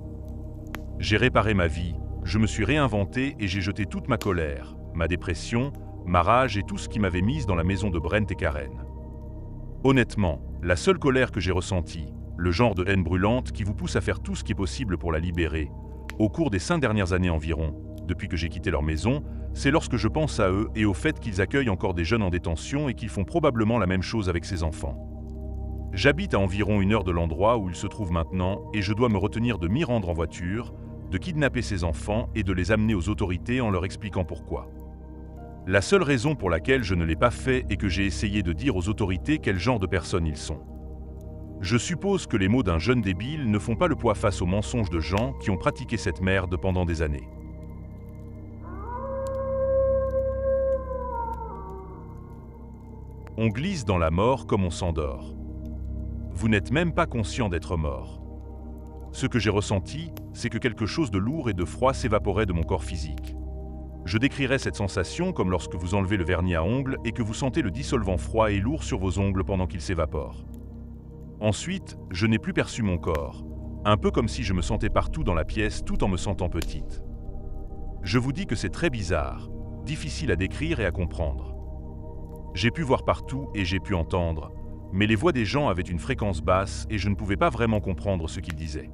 J'ai réparé ma vie, je me suis réinventé et j'ai jeté toute ma colère, ma dépression, ma rage et tout ce qui m'avait mise dans la maison de Brent et Karen. Honnêtement, la seule colère que j'ai ressentie, le genre de haine brûlante qui vous pousse à faire tout ce qui est possible pour la libérer, au cours des 5 dernières années environ, depuis que j'ai quitté leur maison, c'est lorsque je pense à eux et au fait qu'ils accueillent encore des jeunes en détention et qu'ils font probablement la même chose avec ces enfants. J'habite à environ 1 heure de l'endroit où ils se trouvent maintenant et je dois me retenir de m'y rendre en voiture, de kidnapper ces enfants et de les amener aux autorités en leur expliquant pourquoi. La seule raison pour laquelle je ne l'ai pas fait est que j'ai essayé de dire aux autorités quel genre de personnes ils sont. Je suppose que les mots d'un jeune débile ne font pas le poids face aux mensonges de gens qui ont pratiqué cette merde pendant des années. On glisse dans la mort comme on s'endort. Vous n'êtes même pas conscient d'être mort. Ce que j'ai ressenti, c'est que quelque chose de lourd et de froid s'évaporait de mon corps physique. Je décrirais cette sensation comme lorsque vous enlevez le vernis à ongles et que vous sentez le dissolvant froid et lourd sur vos ongles pendant qu'il s'évapore. Ensuite, je n'ai plus perçu mon corps, un peu comme si je me sentais partout dans la pièce tout en me sentant petite. Je vous dis que c'est très bizarre, difficile à décrire et à comprendre. J'ai pu voir partout et j'ai pu entendre, mais les voix des gens avaient une fréquence basse et je ne pouvais pas vraiment comprendre ce qu'ils disaient.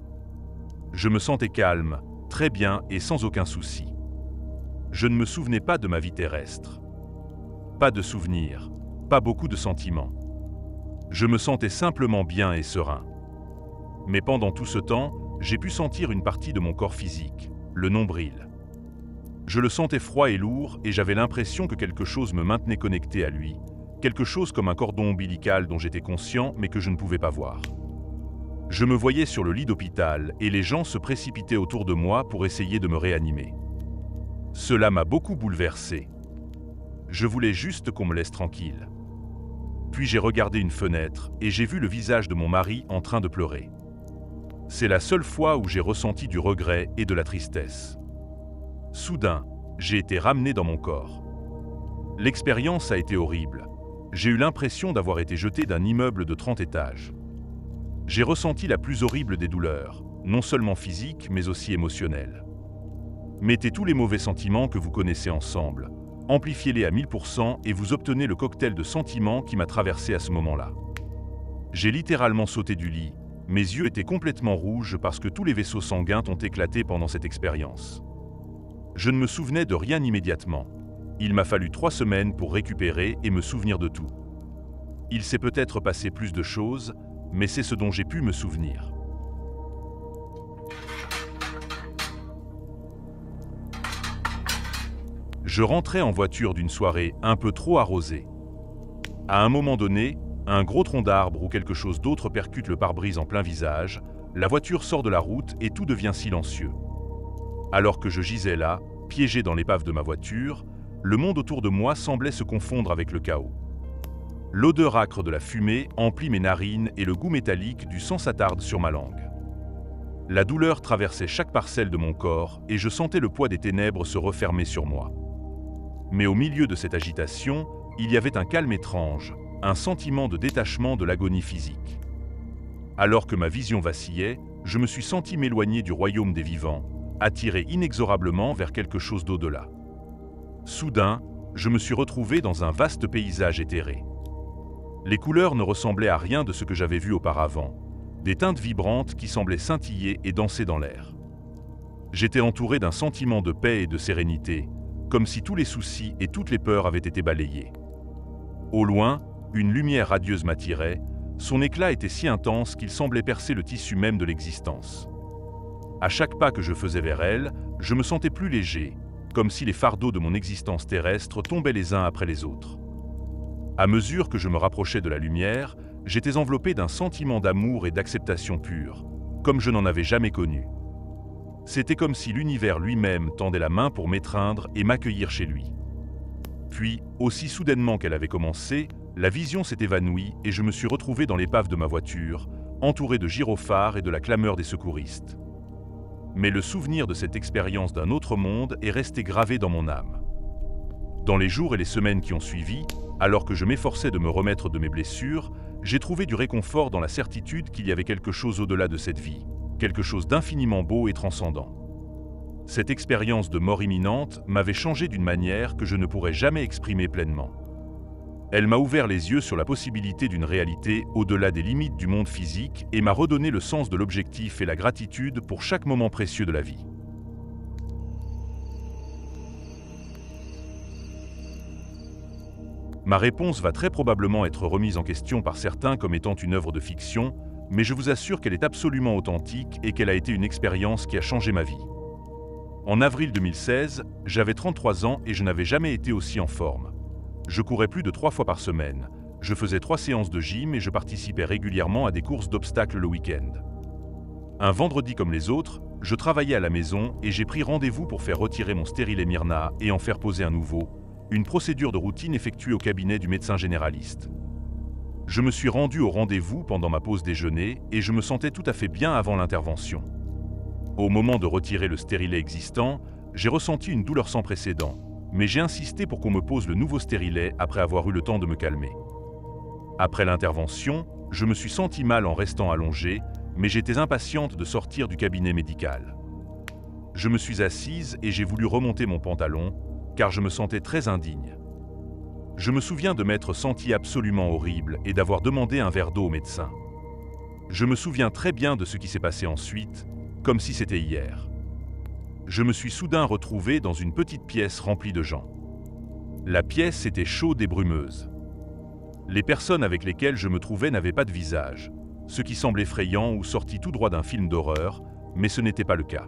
Je me sentais calme, très bien et sans aucun souci. Je ne me souvenais pas de ma vie terrestre. Pas de souvenirs, pas beaucoup de sentiments. Je me sentais simplement bien et serein. Mais pendant tout ce temps, j'ai pu sentir une partie de mon corps physique, le nombril. Je le sentais froid et lourd et j'avais l'impression que quelque chose me maintenait connecté à lui, quelque chose comme un cordon ombilical dont j'étais conscient mais que je ne pouvais pas voir. Je me voyais sur le lit d'hôpital et les gens se précipitaient autour de moi pour essayer de me réanimer. Cela m'a beaucoup bouleversé. Je voulais juste qu'on me laisse tranquille. Puis j'ai regardé une fenêtre et j'ai vu le visage de mon mari en train de pleurer. C'est la seule fois où j'ai ressenti du regret et de la tristesse. Soudain, j'ai été ramené dans mon corps. L'expérience a été horrible. J'ai eu l'impression d'avoir été jeté d'un immeuble de 30 étages. J'ai ressenti la plus horrible des douleurs, non seulement physiques mais aussi émotionnelles. Mettez tous les mauvais sentiments que vous connaissez ensemble, amplifiez-les à 1000% et vous obtenez le cocktail de sentiments qui m'a traversé à ce moment-là. J'ai littéralement sauté du lit, mes yeux étaient complètement rouges parce que tous les vaisseaux sanguins ont éclaté pendant cette expérience. Je ne me souvenais de rien immédiatement. Il m'a fallu 3 semaines pour récupérer et me souvenir de tout. Il s'est peut-être passé plus de choses, mais c'est ce dont j'ai pu me souvenir. Je rentrais en voiture d'une soirée un peu trop arrosée. À un moment donné, un gros tronc d'arbre ou quelque chose d'autre percute le pare-brise en plein visage, la voiture sort de la route et tout devient silencieux. Alors que je gisais là, piégé dans l'épave de ma voiture, le monde autour de moi semblait se confondre avec le chaos. L'odeur âcre de la fumée emplit mes narines et le goût métallique du sang s'attarde sur ma langue. La douleur traversait chaque parcelle de mon corps et je sentais le poids des ténèbres se refermer sur moi. Mais au milieu de cette agitation, il y avait un calme étrange, un sentiment de détachement de l'agonie physique. Alors que ma vision vacillait, je me suis senti m'éloigner du royaume des vivants, attiré inexorablement vers quelque chose d'au-delà. Soudain, je me suis retrouvé dans un vaste paysage éthéré. Les couleurs ne ressemblaient à rien de ce que j'avais vu auparavant, des teintes vibrantes qui semblaient scintiller et danser dans l'air. J'étais entouré d'un sentiment de paix et de sérénité, comme si tous les soucis et toutes les peurs avaient été balayés. Au loin, une lumière radieuse m'attirait, son éclat était si intense qu'il semblait percer le tissu même de l'existence. À chaque pas que je faisais vers elle, je me sentais plus léger, comme si les fardeaux de mon existence terrestre tombaient les uns après les autres. À mesure que je me rapprochais de la lumière, j'étais enveloppé d'un sentiment d'amour et d'acceptation pure, comme je n'en avais jamais connu. C'était comme si l'univers lui-même tendait la main pour m'étreindre et m'accueillir chez lui. Puis, aussi soudainement qu'elle avait commencé, la vision s'est évanouie et je me suis retrouvé dans l'épave de ma voiture, entouré de gyrophares et de la clameur des secouristes. Mais le souvenir de cette expérience d'un autre monde est resté gravé dans mon âme. Dans les jours et les semaines qui ont suivi, alors que je m'efforçais de me remettre de mes blessures, j'ai trouvé du réconfort dans la certitude qu'il y avait quelque chose au-delà de cette vie, quelque chose d'infiniment beau et transcendant. Cette expérience de mort imminente m'avait changé d'une manière que je ne pourrais jamais exprimer pleinement. Elle m'a ouvert les yeux sur la possibilité d'une réalité au-delà des limites du monde physique et m'a redonné le sens de l'objectif et la gratitude pour chaque moment précieux de la vie. Ma réponse va très probablement être remise en question par certains comme étant une œuvre de fiction, mais je vous assure qu'elle est absolument authentique et qu'elle a été une expérience qui a changé ma vie. En avril 2016, j'avais 33 ans et je n'avais jamais été aussi en forme. Je courais plus de 3 fois par semaine, je faisais 3 séances de gym et je participais régulièrement à des courses d'obstacles le week-end. Un vendredi comme les autres, je travaillais à la maison et j'ai pris rendez-vous pour faire retirer mon stérilet Myrna et en faire poser un nouveau, une procédure de routine effectuée au cabinet du médecin généraliste. Je me suis rendu au rendez-vous pendant ma pause déjeuner et je me sentais tout à fait bien avant l'intervention. Au moment de retirer le stérilet existant, j'ai ressenti une douleur sans précédent, mais j'ai insisté pour qu'on me pose le nouveau stérilet après avoir eu le temps de me calmer. Après l'intervention, je me suis senti mal en restant allongé, mais j'étais impatiente de sortir du cabinet médical. Je me suis assise et j'ai voulu remonter mon pantalon, car je me sentais très indigne. Je me souviens de m'être senti absolument horrible et d'avoir demandé un verre d'eau au médecin. Je me souviens très bien de ce qui s'est passé ensuite, comme si c'était hier. Je me suis soudain retrouvé dans une petite pièce remplie de gens. La pièce était chaude et brumeuse. Les personnes avec lesquelles je me trouvais n'avaient pas de visage, ce qui semble effrayant ou sorti tout droit d'un film d'horreur, mais ce n'était pas le cas.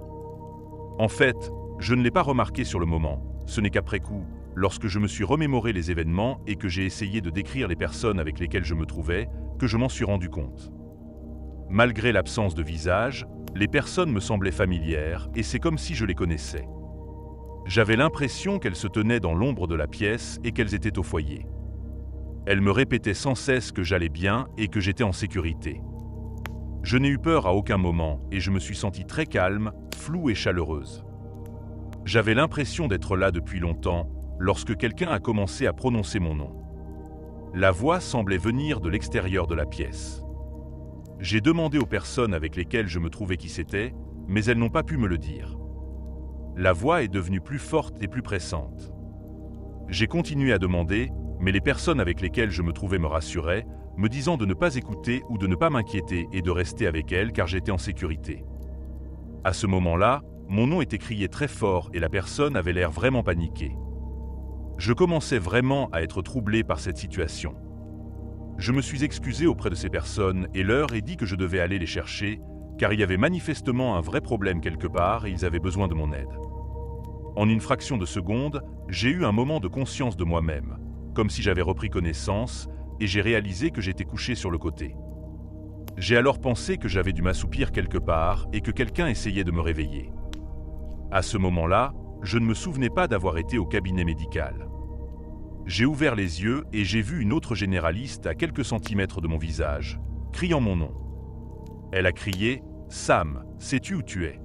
En fait, je ne l'ai pas remarqué sur le moment, ce n'est qu'après coup, lorsque je me suis remémoré les événements et que j'ai essayé de décrire les personnes avec lesquelles je me trouvais, que je m'en suis rendu compte. Malgré l'absence de visage, les personnes me semblaient familières et c'est comme si je les connaissais. J'avais l'impression qu'elles se tenaient dans l'ombre de la pièce et qu'elles étaient au foyer. Elles me répétaient sans cesse que j'allais bien et que j'étais en sécurité. Je n'ai eu peur à aucun moment et je me suis sentie très calme, floue et chaleureuse. J'avais l'impression d'être là depuis longtemps lorsque quelqu'un a commencé à prononcer mon nom. La voix semblait venir de l'extérieur de la pièce. J'ai demandé aux personnes avec lesquelles je me trouvais qui c'était, mais elles n'ont pas pu me le dire. La voix est devenue plus forte et plus pressante. J'ai continué à demander, mais les personnes avec lesquelles je me trouvais me rassuraient, me disant de ne pas écouter ou de ne pas m'inquiéter et de rester avec elles car j'étais en sécurité. À ce moment-là, mon nom était crié très fort et la personne avait l'air vraiment paniquée. Je commençais vraiment à être troublé par cette situation. Je me suis excusé auprès de ces personnes et leur ai dit que je devais aller les chercher, car il y avait manifestement un vrai problème quelque part et ils avaient besoin de mon aide. En une fraction de seconde, j'ai eu un moment de conscience de moi-même, comme si j'avais repris connaissance, et j'ai réalisé que j'étais couché sur le côté. J'ai alors pensé que j'avais dû m'assoupir quelque part et que quelqu'un essayait de me réveiller. À ce moment-là, je ne me souvenais pas d'avoir été au cabinet médical. J'ai ouvert les yeux et j'ai vu une autre généraliste à quelques centimètres de mon visage, criant mon nom. Elle a crié « Sam, sais-tu où tu es ?»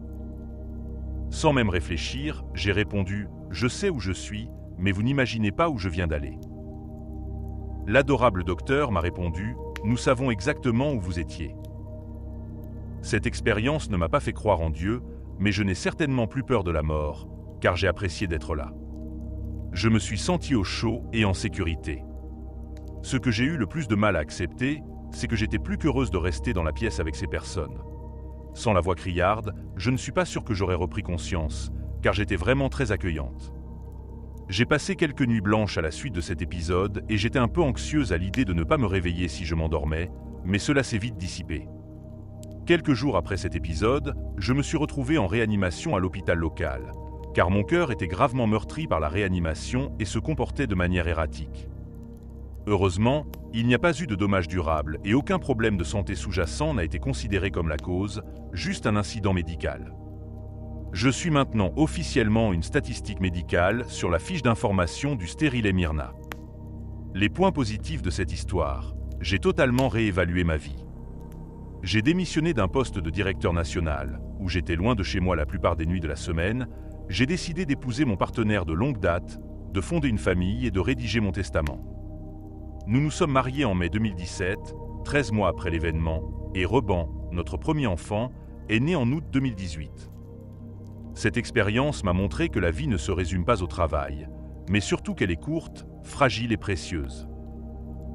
Sans même réfléchir, j'ai répondu « Je sais où je suis, mais vous n'imaginez pas où je viens d'aller. » L'adorable docteur m'a répondu « Nous savons exactement où vous étiez. » Cette expérience ne m'a pas fait croire en Dieu, mais je n'ai certainement plus peur de la mort, car j'ai apprécié d'être là. Je me suis senti au chaud et en sécurité. Ce que j'ai eu le plus de mal à accepter, c'est que j'étais plus qu'heureuse de rester dans la pièce avec ces personnes. Sans la voix criarde, je ne suis pas sûr que j'aurais repris conscience, car j'étais vraiment très accueillante. J'ai passé quelques nuits blanches à la suite de cet épisode et j'étais un peu anxieuse à l'idée de ne pas me réveiller si je m'endormais, mais cela s'est vite dissipé. Quelques jours après cet épisode, je me suis retrouvé en réanimation à l'hôpital local, car mon cœur était gravement meurtri par la réanimation et se comportait de manière erratique. Heureusement, il n'y a pas eu de dommages durables et aucun problème de santé sous-jacent n'a été considéré comme la cause, juste un incident médical. Je suis maintenant officiellement une statistique médicale sur la fiche d'information du stérilet Myrna. Les points positifs de cette histoire: j'ai totalement réévalué ma vie. J'ai démissionné d'un poste de directeur national, où j'étais loin de chez moi la plupart des nuits de la semaine. J'ai décidé d'épouser mon partenaire de longue date, de fonder une famille et de rédiger mon testament. Nous nous sommes mariés en mai 2017, 13 mois après l'événement, et Reban, notre premier enfant, est né en août 2018. Cette expérience m'a montré que la vie ne se résume pas au travail, mais surtout qu'elle est courte, fragile et précieuse.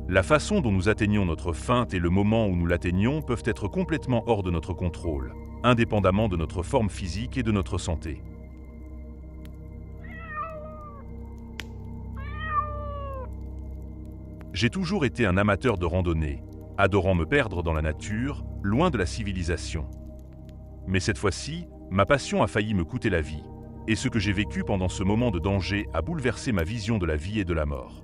La façon dont nous atteignons notre fin et le moment où nous l'atteignons peuvent être complètement hors de notre contrôle, indépendamment de notre forme physique et de notre santé. J'ai toujours été un amateur de randonnée, adorant me perdre dans la nature, loin de la civilisation. Mais cette fois-ci, ma passion a failli me coûter la vie, et ce que j'ai vécu pendant ce moment de danger a bouleversé ma vision de la vie et de la mort.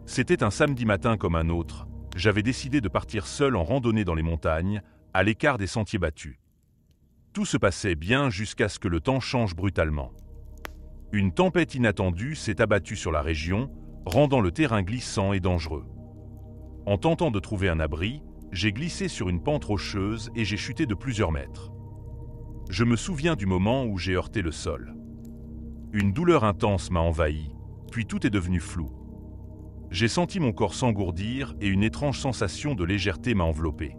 C'était un samedi matin comme un autre, j'avais décidé de partir seul en randonnée dans les montagnes, à l'écart des sentiers battus. Tout se passait bien jusqu'à ce que le temps change brutalement. Une tempête inattendue s'est abattue sur la région, rendant le terrain glissant et dangereux. En tentant de trouver un abri, j'ai glissé sur une pente rocheuse et j'ai chuté de plusieurs mètres. Je me souviens du moment où j'ai heurté le sol. Une douleur intense m'a envahi, puis tout est devenu flou. J'ai senti mon corps s'engourdir et une étrange sensation de légèreté m'a enveloppé.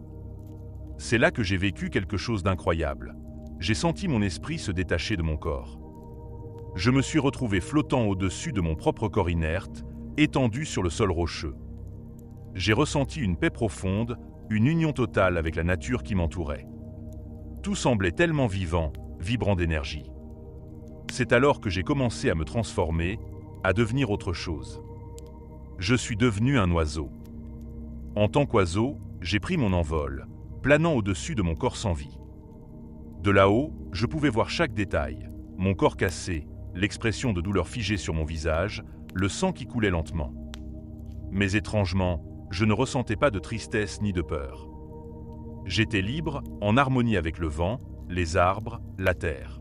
C'est là que j'ai vécu quelque chose d'incroyable. J'ai senti mon esprit se détacher de mon corps. Je me suis retrouvé flottant au-dessus de mon propre corps inerte, étendu sur le sol rocheux. J'ai ressenti une paix profonde, une union totale avec la nature qui m'entourait. Tout semblait tellement vivant, vibrant d'énergie. C'est alors que j'ai commencé à me transformer, à devenir autre chose. Je suis devenu un oiseau. En tant qu'oiseau, j'ai pris mon envol, planant au-dessus de mon corps sans vie. De là-haut, je pouvais voir chaque détail, mon corps cassé, l'expression de douleur figée sur mon visage, le sang qui coulait lentement. Mais étrangement, je ne ressentais pas de tristesse ni de peur. J'étais libre, en harmonie avec le vent, les arbres, la terre.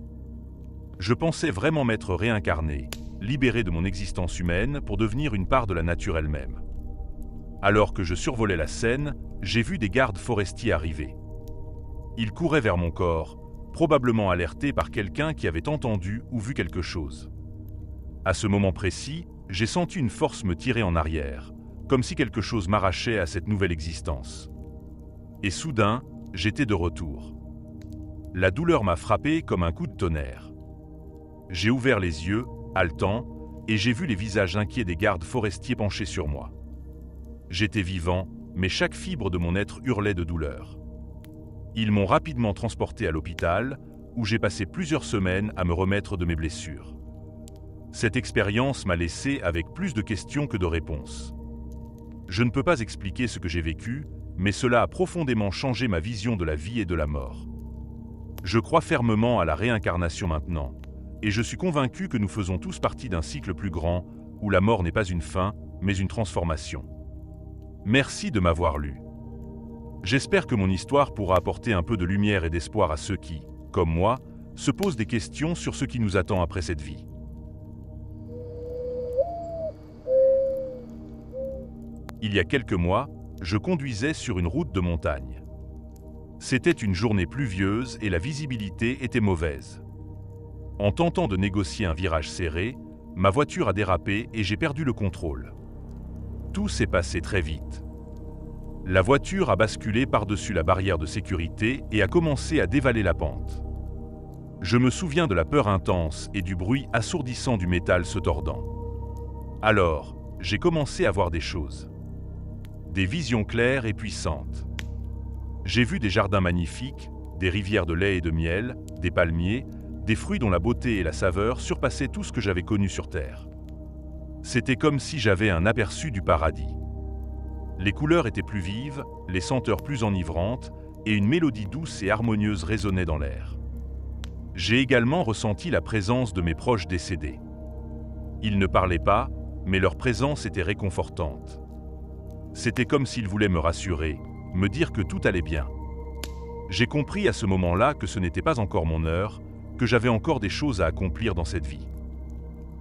Je pensais vraiment m'être réincarné, libéré de mon existence humaine pour devenir une part de la nature elle-même. Alors que je survolais la scène, j'ai vu des gardes forestiers arriver. Ils couraient vers mon corps, probablement alertés par quelqu'un qui avait entendu ou vu quelque chose. À ce moment précis, j'ai senti une force me tirer en arrière, comme si quelque chose m'arrachait à cette nouvelle existence. Et soudain, j'étais de retour. La douleur m'a frappé comme un coup de tonnerre. J'ai ouvert les yeux, haletant, et j'ai vu les visages inquiets des gardes forestiers penchés sur moi. J'étais vivant, mais chaque fibre de mon être hurlait de douleur. Ils m'ont rapidement transporté à l'hôpital, où j'ai passé plusieurs semaines à me remettre de mes blessures. Cette expérience m'a laissé avec plus de questions que de réponses. Je ne peux pas expliquer ce que j'ai vécu, mais cela a profondément changé ma vision de la vie et de la mort. Je crois fermement à la réincarnation maintenant, et je suis convaincu que nous faisons tous partie d'un cycle plus grand, où la mort n'est pas une fin, mais une transformation. Merci de m'avoir lu. J'espère que mon histoire pourra apporter un peu de lumière et d'espoir à ceux qui, comme moi, se posent des questions sur ce qui nous attend après cette vie. Il y a quelques mois, je conduisais sur une route de montagne. C'était une journée pluvieuse et la visibilité était mauvaise. En tentant de négocier un virage serré, ma voiture a dérapé et j'ai perdu le contrôle. Tout s'est passé très vite. La voiture a basculé par-dessus la barrière de sécurité et a commencé à dévaler la pente. Je me souviens de la peur intense et du bruit assourdissant du métal se tordant. Alors, j'ai commencé à voir des choses. Des visions claires et puissantes. J'ai vu des jardins magnifiques, des rivières de lait et de miel, des palmiers, des fruits dont la beauté et la saveur surpassaient tout ce que j'avais connu sur Terre. C'était comme si j'avais un aperçu du paradis. Les couleurs étaient plus vives, les senteurs plus enivrantes, et une mélodie douce et harmonieuse résonnait dans l'air. J'ai également ressenti la présence de mes proches décédés. Ils ne parlaient pas, mais leur présence était réconfortante. C'était comme s'il voulait me rassurer, me dire que tout allait bien. J'ai compris à ce moment-là que ce n'était pas encore mon heure, que j'avais encore des choses à accomplir dans cette vie.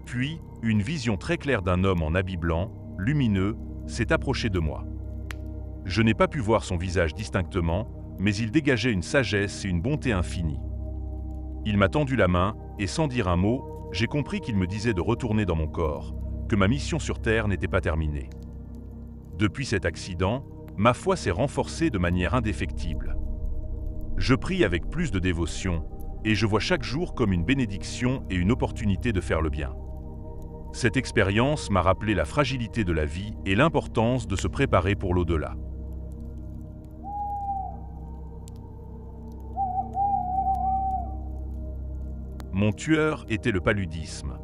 Puis, une vision très claire d'un homme en habit blanc, lumineux, s'est approchée de moi. Je n'ai pas pu voir son visage distinctement, mais il dégageait une sagesse et une bonté infinie. Il m'a tendu la main, et sans dire un mot, j'ai compris qu'il me disait de retourner dans mon corps, que ma mission sur Terre n'était pas terminée. Depuis cet accident, ma foi s'est renforcée de manière indéfectible. Je prie avec plus de dévotion, et je vois chaque jour comme une bénédiction et une opportunité de faire le bien. Cette expérience m'a rappelé la fragilité de la vie et l'importance de se préparer pour l'au-delà. Mon tueur était le paludisme.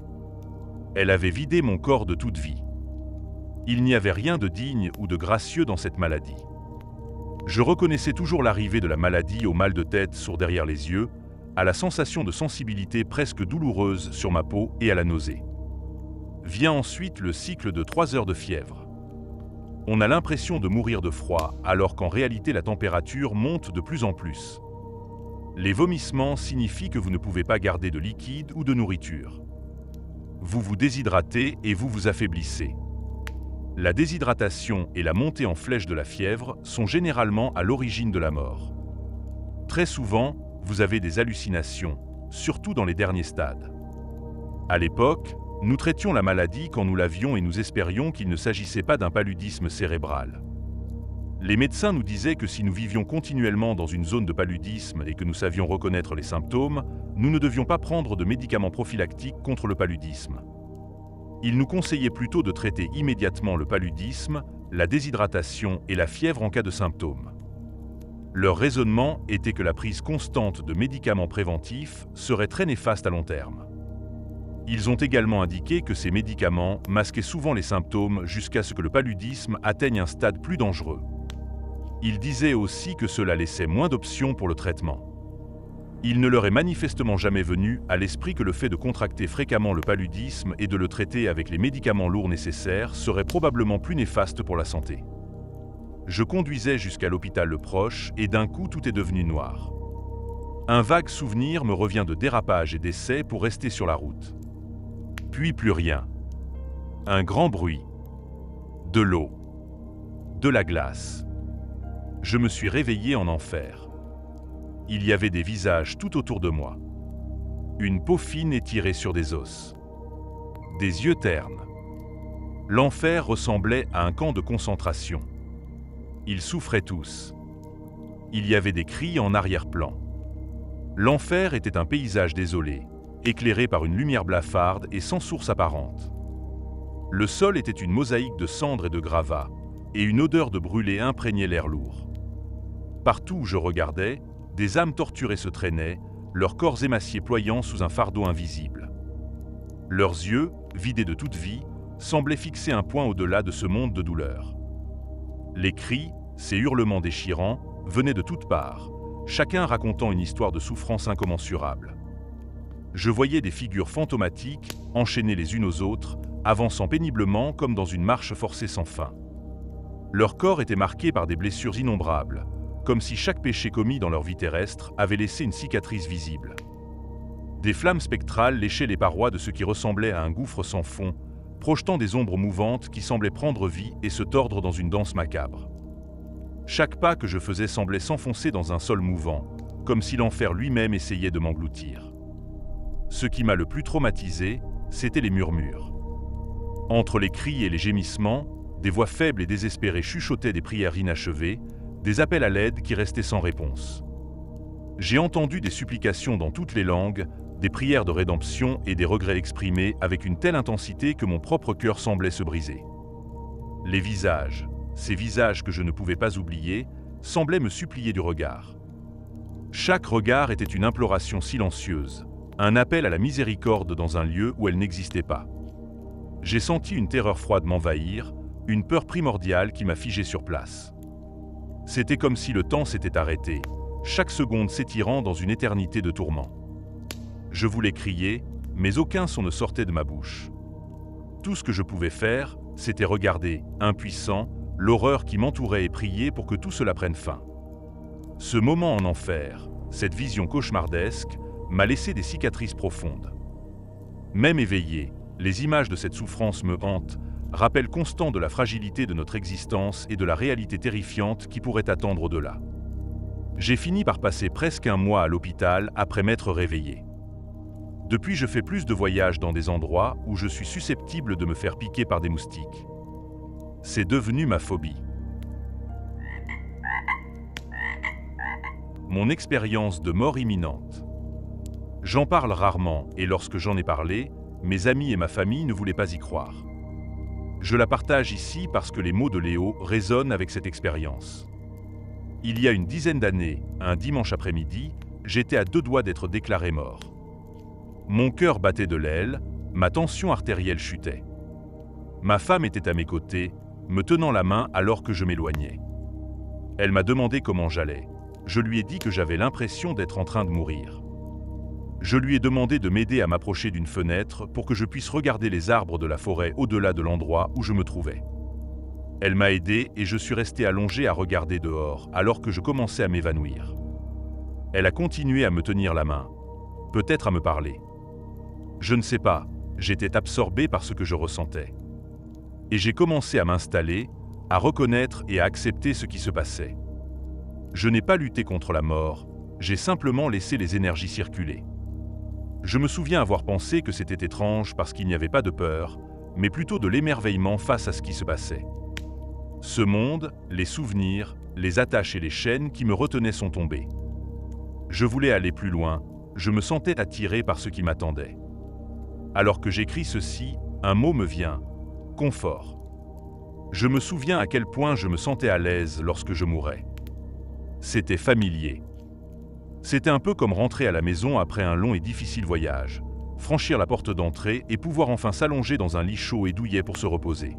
Elle avait vidé mon corps de toute vie. Il n'y avait rien de digne ou de gracieux dans cette maladie. Je reconnaissais toujours l'arrivée de la maladie au mal de tête sourd derrière les yeux, à la sensation de sensibilité presque douloureuse sur ma peau et à la nausée. Vient ensuite le cycle de 3 heures de fièvre. On a l'impression de mourir de froid, alors qu'en réalité la température monte de plus en plus. Les vomissements signifient que vous ne pouvez pas garder de liquide ou de nourriture. Vous vous déshydratez et vous vous affaiblissez. La déshydratation et la montée en flèche de la fièvre sont généralement à l'origine de la mort. Très souvent, vous avez des hallucinations, surtout dans les derniers stades. À l'époque, nous traitions la maladie quand nous l'avions et nous espérions qu'il ne s'agissait pas d'un paludisme cérébral. Les médecins nous disaient que si nous vivions continuellement dans une zone de paludisme et que nous savions reconnaître les symptômes, nous ne devions pas prendre de médicaments prophylactiques contre le paludisme. Ils nous conseillaient plutôt de traiter immédiatement le paludisme, la déshydratation et la fièvre en cas de symptômes. Leur raisonnement était que la prise constante de médicaments préventifs serait très néfaste à long terme. Ils ont également indiqué que ces médicaments masquaient souvent les symptômes jusqu'à ce que le paludisme atteigne un stade plus dangereux. Ils disaient aussi que cela laissait moins d'options pour le traitement. Il ne leur est manifestement jamais venu à l'esprit que le fait de contracter fréquemment le paludisme et de le traiter avec les médicaments lourds nécessaires serait probablement plus néfaste pour la santé. Je conduisais jusqu'à l'hôpital le proche et d'un coup tout est devenu noir. Un vague souvenir me revient de dérapages et d'essais pour rester sur la route. Puis plus rien. Un grand bruit. De l'eau. De la glace. Je me suis réveillé en enfer. Il y avait des visages tout autour de moi. Une peau fine étirée sur des os. Des yeux ternes. L'enfer ressemblait à un camp de concentration. Ils souffraient tous. Il y avait des cris en arrière-plan. L'enfer était un paysage désolé, éclairé par une lumière blafarde et sans source apparente. Le sol était une mosaïque de cendres et de gravats, et une odeur de brûlé imprégnait l'air lourd. Partout où je regardais, des âmes torturées se traînaient, leurs corps émaciés ployant sous un fardeau invisible. Leurs yeux, vidés de toute vie, semblaient fixer un point au-delà de ce monde de douleur. Les cris, ces hurlements déchirants, venaient de toutes parts, chacun racontant une histoire de souffrance incommensurable. Je voyais des figures fantomatiques, enchaînées les unes aux autres, avançant péniblement comme dans une marche forcée sans fin. Leur corps était marqué par des blessures innombrables, comme si chaque péché commis dans leur vie terrestre avait laissé une cicatrice visible. Des flammes spectrales léchaient les parois de ce qui ressemblait à un gouffre sans fond, projetant des ombres mouvantes qui semblaient prendre vie et se tordre dans une danse macabre. Chaque pas que je faisais semblait s'enfoncer dans un sol mouvant, comme si l'enfer lui-même essayait de m'engloutir. Ce qui m'a le plus traumatisé, c'étaient les murmures. Entre les cris et les gémissements, des voix faibles et désespérées chuchotaient des prières inachevées, des appels à l'aide qui restaient sans réponse. J'ai entendu des supplications dans toutes les langues, des prières de rédemption et des regrets exprimés avec une telle intensité que mon propre cœur semblait se briser. Les visages, ces visages que je ne pouvais pas oublier, semblaient me supplier du regard. Chaque regard était une imploration silencieuse, un appel à la miséricorde dans un lieu où elle n'existait pas. J'ai senti une terreur froide m'envahir, une peur primordiale qui m'a figé sur place. C'était comme si le temps s'était arrêté, chaque seconde s'étirant dans une éternité de tourments. Je voulais crier, mais aucun son ne sortait de ma bouche. Tout ce que je pouvais faire, c'était regarder, impuissant, l'horreur qui m'entourait et priait pour que tout cela prenne fin. Ce moment en enfer, cette vision cauchemardesque, m'a laissé des cicatrices profondes. Même éveillé, les images de cette souffrance me hantent, rappel constant de la fragilité de notre existence et de la réalité terrifiante qui pourrait attendre au-delà. J'ai fini par passer presque un mois à l'hôpital après m'être réveillé. Depuis, je fais plus de voyages dans des endroits où je suis susceptible de me faire piquer par des moustiques. C'est devenu ma phobie. Mon expérience de mort imminente. J'en parle rarement et lorsque j'en ai parlé, mes amis et ma famille ne voulaient pas y croire. Je la partage ici parce que les mots de Léo résonnent avec cette expérience. Il y a une dizaine d'années, un dimanche après-midi, j'étais à 2 doigts d'être déclaré mort. Mon cœur battait de l'aile, ma tension artérielle chutait. Ma femme était à mes côtés, me tenant la main alors que je m'éloignais. Elle m'a demandé comment j'allais. Je lui ai dit que j'avais l'impression d'être en train de mourir. Je lui ai demandé de m'aider à m'approcher d'une fenêtre pour que je puisse regarder les arbres de la forêt au-delà de l'endroit où je me trouvais. Elle m'a aidé et je suis resté allongé à regarder dehors alors que je commençais à m'évanouir. Elle a continué à me tenir la main, peut-être à me parler. Je ne sais pas, j'étais absorbé par ce que je ressentais. Et j'ai commencé à m'installer, à reconnaître et à accepter ce qui se passait. Je n'ai pas lutté contre la mort, j'ai simplement laissé les énergies circuler. Je me souviens avoir pensé que c'était étrange parce qu'il n'y avait pas de peur, mais plutôt de l'émerveillement face à ce qui se passait. Ce monde, les souvenirs, les attaches et les chaînes qui me retenaient sont tombés. Je voulais aller plus loin, je me sentais attiré par ce qui m'attendait. Alors que j'écris ceci, un mot me vient, confort. Je me souviens à quel point je me sentais à l'aise lorsque je mourais. C'était familier. C'était un peu comme rentrer à la maison après un long et difficile voyage, franchir la porte d'entrée et pouvoir enfin s'allonger dans un lit chaud et douillet pour se reposer.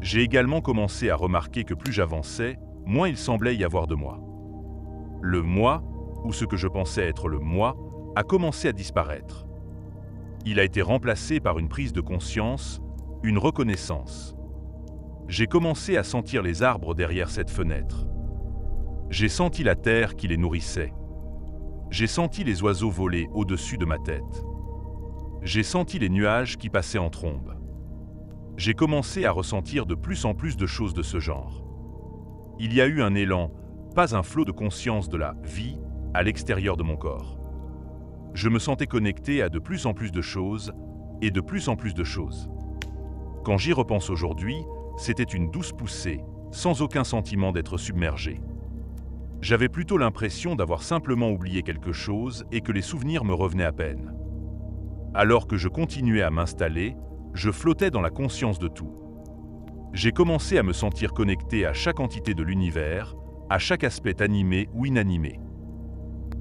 J'ai également commencé à remarquer que plus j'avançais, moins il semblait y avoir de moi. Le moi, ou ce que je pensais être le moi, a commencé à disparaître. Il a été remplacé par une prise de conscience, une reconnaissance. J'ai commencé à sentir les arbres derrière cette fenêtre. J'ai senti la terre qui les nourrissait. J'ai senti les oiseaux voler au-dessus de ma tête. J'ai senti les nuages qui passaient en trombe. J'ai commencé à ressentir de plus en plus de choses de ce genre. Il y a eu un élan, pas un flot de conscience de la vie à l'extérieur de mon corps. Je me sentais connecté à de plus en plus de choses et de plus en plus de choses. Quand j'y repense aujourd'hui, c'était une douce poussée, sans aucun sentiment d'être submergé. J'avais plutôt l'impression d'avoir simplement oublié quelque chose et que les souvenirs me revenaient à peine. Alors que je continuais à m'installer, je flottais dans la conscience de tout. J'ai commencé à me sentir connecté à chaque entité de l'univers, à chaque aspect animé ou inanimé.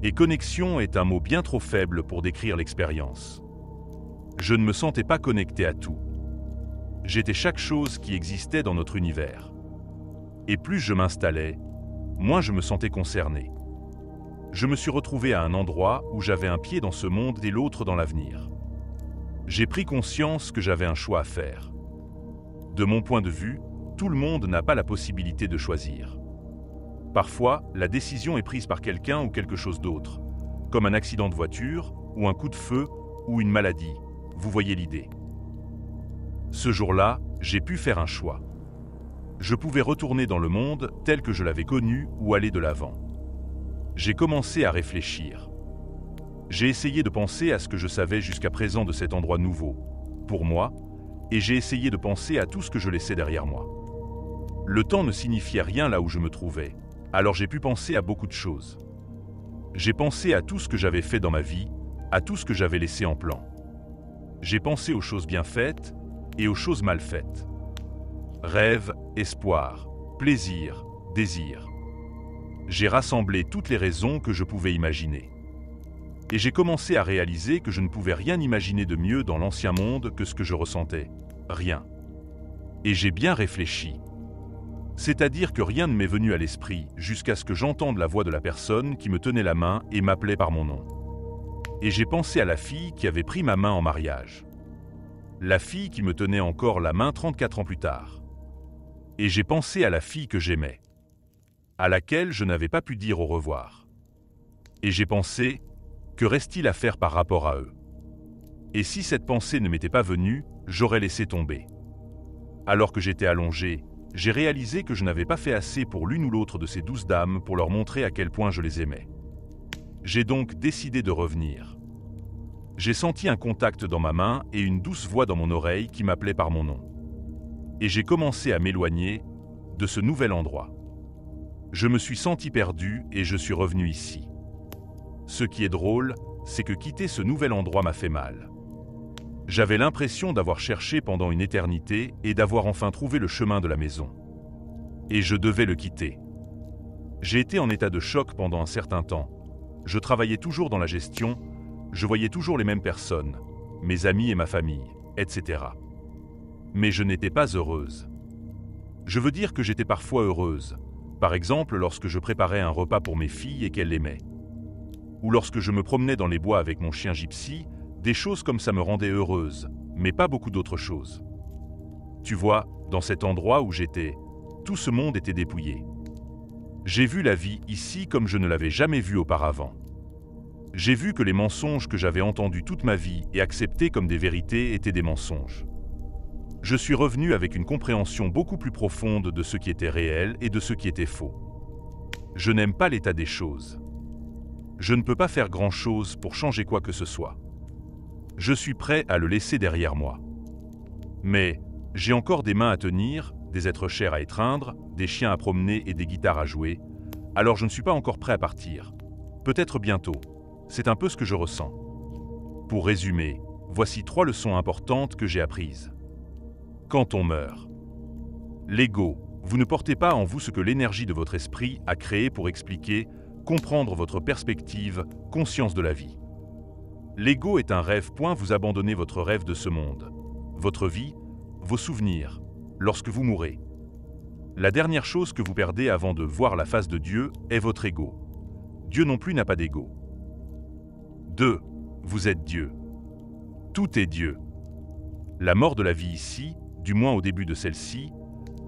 Et connexion est un mot bien trop faible pour décrire l'expérience. Je ne me sentais pas connecté à tout. J'étais chaque chose qui existait dans notre univers. Et plus je m'installais, moins je me sentais concerné. Je me suis retrouvé à un endroit où j'avais un pied dans ce monde et l'autre dans l'avenir. J'ai pris conscience que j'avais un choix à faire. De mon point de vue, tout le monde n'a pas la possibilité de choisir. Parfois, la décision est prise par quelqu'un ou quelque chose d'autre, comme un accident de voiture, ou un coup de feu, ou une maladie. Vous voyez l'idée. Ce jour-là, j'ai pu faire un choix. Je pouvais retourner dans le monde tel que je l'avais connu ou aller de l'avant. J'ai commencé à réfléchir. J'ai essayé de penser à ce que je savais jusqu'à présent de cet endroit nouveau, pour moi, et j'ai essayé de penser à tout ce que je laissais derrière moi. Le temps ne signifiait rien là où je me trouvais, alors j'ai pu penser à beaucoup de choses. J'ai pensé à tout ce que j'avais fait dans ma vie, à tout ce que j'avais laissé en plan. J'ai pensé aux choses bien faites et aux choses mal faites. Rêve, espoir, plaisir, désir. J'ai rassemblé toutes les raisons que je pouvais imaginer. Et j'ai commencé à réaliser que je ne pouvais rien imaginer de mieux dans l'ancien monde que ce que je ressentais. Rien. Et j'ai bien réfléchi. C'est-à-dire que rien ne m'est venu à l'esprit jusqu'à ce que j'entende la voix de la personne qui me tenait la main et m'appelait par mon nom. Et j'ai pensé à la fille qui avait pris ma main en mariage. La fille qui me tenait encore la main 34 ans plus tard. Et j'ai pensé à la fille que j'aimais, à laquelle je n'avais pas pu dire au revoir. Et j'ai pensé, que reste-t-il à faire par rapport à eux? Et si cette pensée ne m'était pas venue, j'aurais laissé tomber. Alors que j'étais allongé, j'ai réalisé que je n'avais pas fait assez pour l'une ou l'autre de ces 12 dames pour leur montrer à quel point je les aimais. J'ai donc décidé de revenir. J'ai senti un contact dans ma main et une douce voix dans mon oreille qui m'appelait par mon nom. Et j'ai commencé à m'éloigner de ce nouvel endroit. Je me suis senti perdu et je suis revenu ici. Ce qui est drôle, c'est que quitter ce nouvel endroit m'a fait mal. J'avais l'impression d'avoir cherché pendant une éternité et d'avoir enfin trouvé le chemin de la maison. Et je devais le quitter. J'ai été en état de choc pendant un certain temps. Je travaillais toujours dans la gestion, je voyais toujours les mêmes personnes, mes amis et ma famille, etc. Mais je n'étais pas heureuse. Je veux dire que j'étais parfois heureuse, par exemple lorsque je préparais un repas pour mes filles et qu'elles l'aimaient. Ou lorsque je me promenais dans les bois avec mon chien gypsy, des choses comme ça me rendaient heureuse, mais pas beaucoup d'autres choses. Tu vois, dans cet endroit où j'étais, tout ce monde était dépouillé. J'ai vu la vie ici comme je ne l'avais jamais vue auparavant. J'ai vu que les mensonges que j'avais entendus toute ma vie et acceptés comme des vérités étaient des mensonges. Je suis revenu avec une compréhension beaucoup plus profonde de ce qui était réel et de ce qui était faux. Je n'aime pas l'état des choses. Je ne peux pas faire grand-chose pour changer quoi que ce soit. Je suis prêt à le laisser derrière moi. Mais j'ai encore des mains à tenir, des êtres chers à étreindre, des chiens à promener et des guitares à jouer, alors je ne suis pas encore prêt à partir. Peut-être bientôt. C'est un peu ce que je ressens. Pour résumer, voici 3 leçons importantes que j'ai apprises. Quand on meurt. L'ego. Vous ne portez pas en vous ce que l'énergie de votre esprit a créé pour expliquer, comprendre votre perspective, conscience de la vie. L'ego est un rêve. Vous abandonnez votre rêve de ce monde. Votre vie, vos souvenirs, lorsque vous mourrez. La dernière chose que vous perdez avant de voir la face de Dieu est votre ego. Dieu non plus n'a pas d'ego. 2. Vous êtes Dieu. Tout est Dieu. La mort de la vie ici, du moins au début de celle-ci,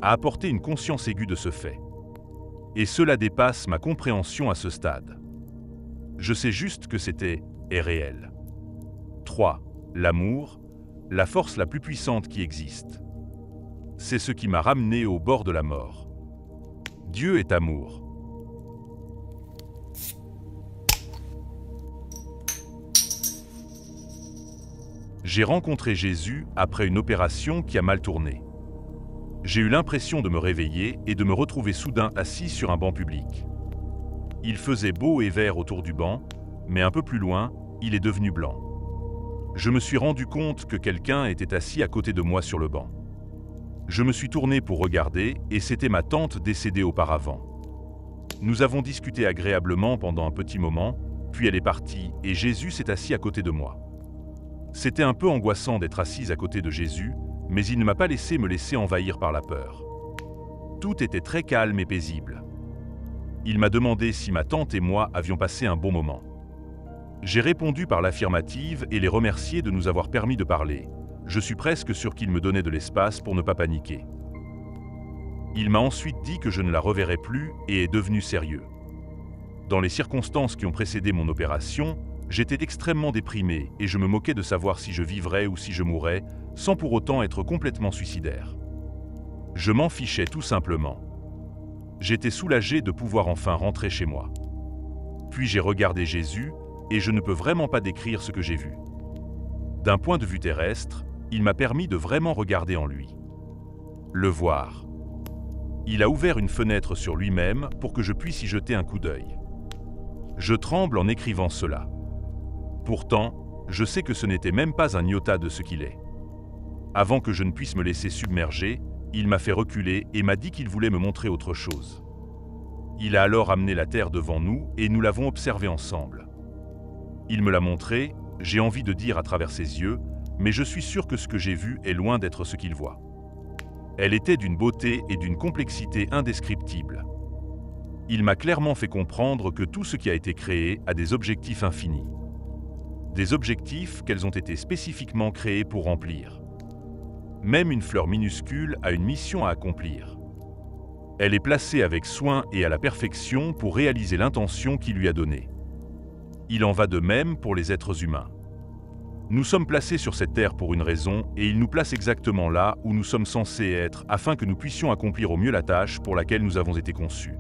a apporté une conscience aiguë de ce fait. Et cela dépasse ma compréhension à ce stade. Je sais juste que c'était est réel. 3. L'amour, la force la plus puissante qui existe. C'est ce qui m'a ramené au bord de la mort. Dieu est amour. J'ai rencontré Jésus après une opération qui a mal tourné. J'ai eu l'impression de me réveiller et de me retrouver soudain assis sur un banc public. Il faisait beau et vert autour du banc, mais un peu plus loin, il est devenu blanc. Je me suis rendu compte que quelqu'un était assis à côté de moi sur le banc. Je me suis tourné pour regarder et c'était ma tante décédée auparavant. Nous avons discuté agréablement pendant un petit moment, puis elle est partie et Jésus s'est assis à côté de moi. C'était un peu angoissant d'être assise à côté de Jésus, mais il ne m'a pas laissé me laisser envahir par la peur. Tout était très calme et paisible. Il m'a demandé si ma tante et moi avions passé un bon moment. J'ai répondu par l'affirmative et les remercié de nous avoir permis de parler. Je suis presque sûr qu'il me donnait de l'espace pour ne pas paniquer. Il m'a ensuite dit que je ne la reverrais plus et est devenu sérieux. Dans les circonstances qui ont précédé mon opération, j'étais extrêmement déprimé et je me moquais de savoir si je vivrais ou si je mourrais, sans pour autant être complètement suicidaire. Je m'en fichais tout simplement. J'étais soulagé de pouvoir enfin rentrer chez moi. Puis j'ai regardé Jésus et je ne peux vraiment pas décrire ce que j'ai vu. D'un point de vue terrestre, il m'a permis de vraiment regarder en lui. Le voir. Il a ouvert une fenêtre sur lui-même pour que je puisse y jeter un coup d'œil. Je tremble en écrivant cela. Pourtant, je sais que ce n'était même pas un iota de ce qu'il est. Avant que je ne puisse me laisser submerger, il m'a fait reculer et m'a dit qu'il voulait me montrer autre chose. Il a alors amené la terre devant nous et nous l'avons observée ensemble. Il me l'a montré, j'ai envie de dire à travers ses yeux, mais je suis sûr que ce que j'ai vu est loin d'être ce qu'il voit. Elle était d'une beauté et d'une complexité indescriptibles. Il m'a clairement fait comprendre que tout ce qui a été créé a des objectifs infinis. Des objectifs qu'elles ont été spécifiquement créés pour remplir. Même une fleur minuscule a une mission à accomplir. Elle est placée avec soin et à la perfection pour réaliser l'intention qu'il lui a donnée. Il en va de même pour les êtres humains. Nous sommes placés sur cette terre pour une raison et il nous place exactement là où nous sommes censés être afin que nous puissions accomplir au mieux la tâche pour laquelle nous avons été conçus.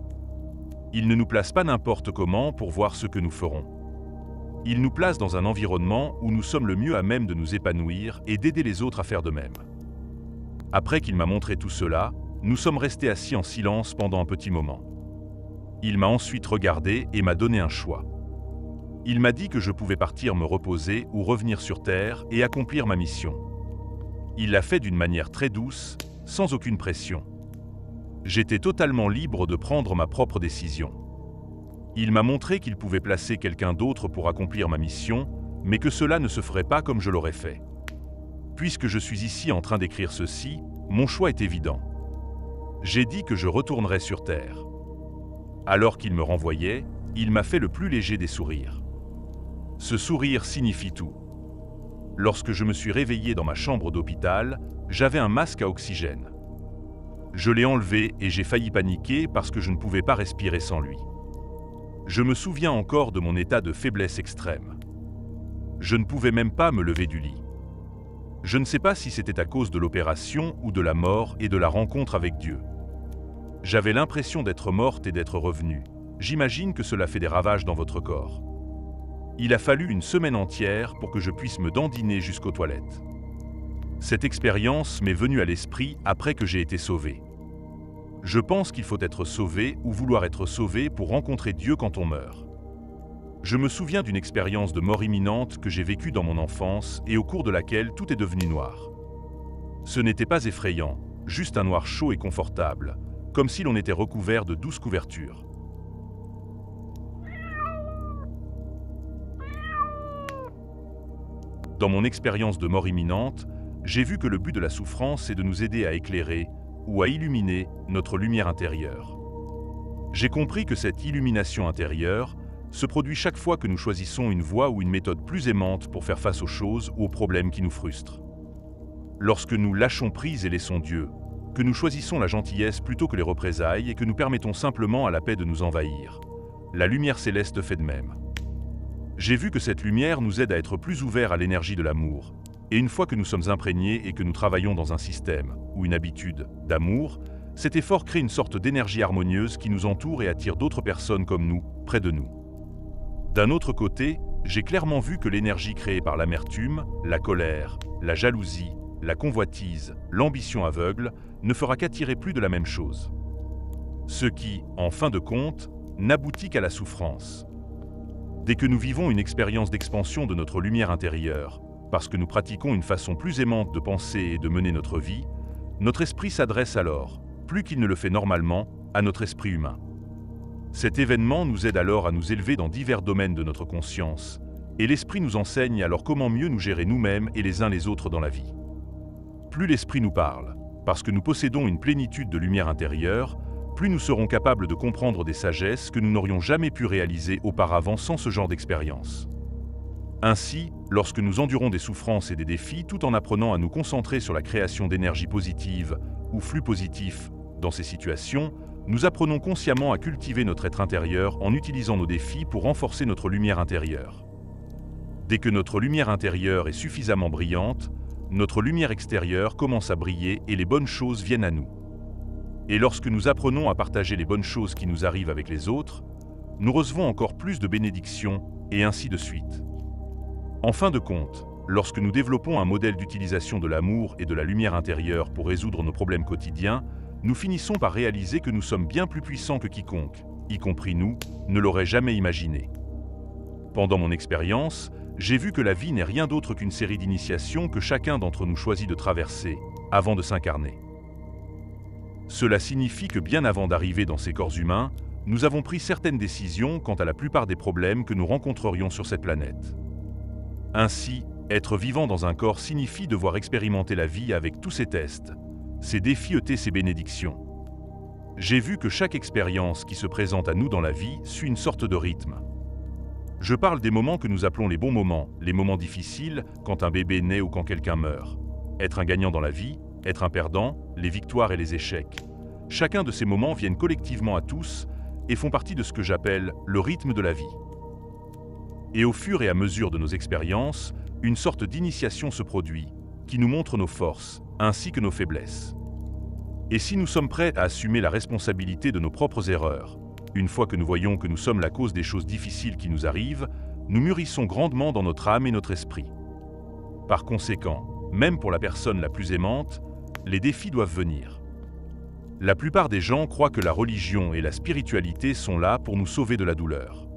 Il ne nous place pas n'importe comment pour voir ce que nous ferons. Il nous place dans un environnement où nous sommes le mieux à même de nous épanouir et d'aider les autres à faire de même. Après qu'il m'a montré tout cela, nous sommes restés assis en silence pendant un petit moment. Il m'a ensuite regardé et m'a donné un choix. Il m'a dit que je pouvais partir me reposer ou revenir sur Terre et accomplir ma mission. Il l'a fait d'une manière très douce, sans aucune pression. J'étais totalement libre de prendre ma propre décision. Il m'a montré qu'il pouvait placer quelqu'un d'autre pour accomplir ma mission, mais que cela ne se ferait pas comme je l'aurais fait. Puisque je suis ici en train d'écrire ceci, mon choix est évident. J'ai dit que je retournerais sur Terre. Alors qu'il me renvoyait, il m'a fait le plus léger des sourires. Ce sourire signifie tout. Lorsque je me suis réveillé dans ma chambre d'hôpital, j'avais un masque à oxygène. Je l'ai enlevé et j'ai failli paniquer parce que je ne pouvais pas respirer sans lui. Je me souviens encore de mon état de faiblesse extrême. Je ne pouvais même pas me lever du lit. Je ne sais pas si c'était à cause de l'opération ou de la mort et de la rencontre avec Dieu. J'avais l'impression d'être morte et d'être revenue. J'imagine que cela fait des ravages dans votre corps. Il a fallu une semaine entière pour que je puisse me dandiner jusqu'aux toilettes. Cette expérience m'est venue à l'esprit après que j'ai été sauvé. Je pense qu'il faut être sauvé ou vouloir être sauvé pour rencontrer Dieu quand on meurt. Je me souviens d'une expérience de mort imminente que j'ai vécue dans mon enfance et au cours de laquelle tout est devenu noir. Ce n'était pas effrayant, juste un noir chaud et confortable, comme si l'on était recouvert de douces couvertures. Dans mon expérience de mort imminente, j'ai vu que le but de la souffrance est de nous aider à éclairer ou à illuminer notre lumière intérieure. J'ai compris que cette illumination intérieure se produit chaque fois que nous choisissons une voie ou une méthode plus aimante pour faire face aux choses ou aux problèmes qui nous frustrent. Lorsque nous lâchons prise et laissons Dieu, que nous choisissons la gentillesse plutôt que les représailles et que nous permettons simplement à la paix de nous envahir, la lumière céleste fait de même. J'ai vu que cette lumière nous aide à être plus ouverts à l'énergie de l'amour, et une fois que nous sommes imprégnés et que nous travaillons dans un système ou une habitude d'amour, cet effort crée une sorte d'énergie harmonieuse qui nous entoure et attire d'autres personnes comme nous, près de nous. D'un autre côté, j'ai clairement vu que l'énergie créée par l'amertume, la colère, la jalousie, la convoitise, l'ambition aveugle ne fera qu'attirer plus de la même chose. Ce qui, en fin de compte, n'aboutit qu'à la souffrance. Dès que nous vivons une expérience d'expansion de notre lumière intérieure, parce que nous pratiquons une façon plus aimante de penser et de mener notre vie, notre esprit s'adresse alors, plus qu'il ne le fait normalement, à notre esprit humain. Cet événement nous aide alors à nous élever dans divers domaines de notre conscience, et l'esprit nous enseigne alors comment mieux nous gérer nous-mêmes et les uns les autres dans la vie. Plus l'esprit nous parle, parce que nous possédons une plénitude de lumière intérieure, plus nous serons capables de comprendre des sagesses que nous n'aurions jamais pu réaliser auparavant sans ce genre d'expérience. Ainsi, lorsque nous endurons des souffrances et des défis tout en apprenant à nous concentrer sur la création d'énergie positive ou flux positifs dans ces situations, nous apprenons consciemment à cultiver notre être intérieur en utilisant nos défis pour renforcer notre lumière intérieure. Dès que notre lumière intérieure est suffisamment brillante, notre lumière extérieure commence à briller et les bonnes choses viennent à nous. Et lorsque nous apprenons à partager les bonnes choses qui nous arrivent avec les autres, nous recevons encore plus de bénédictions et ainsi de suite. En fin de compte, lorsque nous développons un modèle d'utilisation de l'amour et de la lumière intérieure pour résoudre nos problèmes quotidiens, nous finissons par réaliser que nous sommes bien plus puissants que quiconque, y compris nous, ne l'aurait jamais imaginé. Pendant mon expérience, j'ai vu que la vie n'est rien d'autre qu'une série d'initiations que chacun d'entre nous choisit de traverser, avant de s'incarner. Cela signifie que bien avant d'arriver dans ces corps humains, nous avons pris certaines décisions quant à la plupart des problèmes que nous rencontrerions sur cette planète. Ainsi, être vivant dans un corps signifie devoir expérimenter la vie avec tous ses tests, ses défis et ses bénédictions. J'ai vu que chaque expérience qui se présente à nous dans la vie suit une sorte de rythme. Je parle des moments que nous appelons les bons moments, les moments difficiles, quand un bébé naît ou quand quelqu'un meurt. Être un gagnant dans la vie, être un perdant, les victoires et les échecs. Chacun de ces moments viennent collectivement à tous et font partie de ce que j'appelle le rythme de la vie. Et au fur et à mesure de nos expériences, une sorte d'initiation se produit, qui nous montre nos forces, ainsi que nos faiblesses. Et si nous sommes prêts à assumer la responsabilité de nos propres erreurs, une fois que nous voyons que nous sommes la cause des choses difficiles qui nous arrivent, nous mûrissons grandement dans notre âme et notre esprit. Par conséquent, même pour la personne la plus aimante, les défis doivent venir. La plupart des gens croient que la religion et la spiritualité sont là pour nous sauver de la douleur.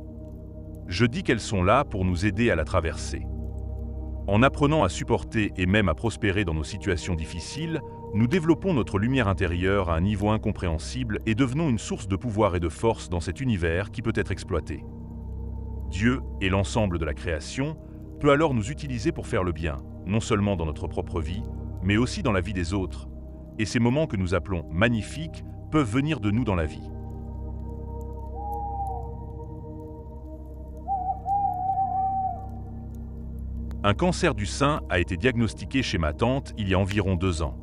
Je dis qu'elles sont là pour nous aider à la traverser. En apprenant à supporter et même à prospérer dans nos situations difficiles, nous développons notre lumière intérieure à un niveau incompréhensible et devenons une source de pouvoir et de force dans cet univers qui peut être exploité. Dieu et l'ensemble de la création peut alors nous utiliser pour faire le bien, non seulement dans notre propre vie, mais aussi dans la vie des autres. Et ces moments que nous appelons magnifiques peuvent venir de nous dans la vie. Un cancer du sein a été diagnostiqué chez ma tante il y a environ 2 ans.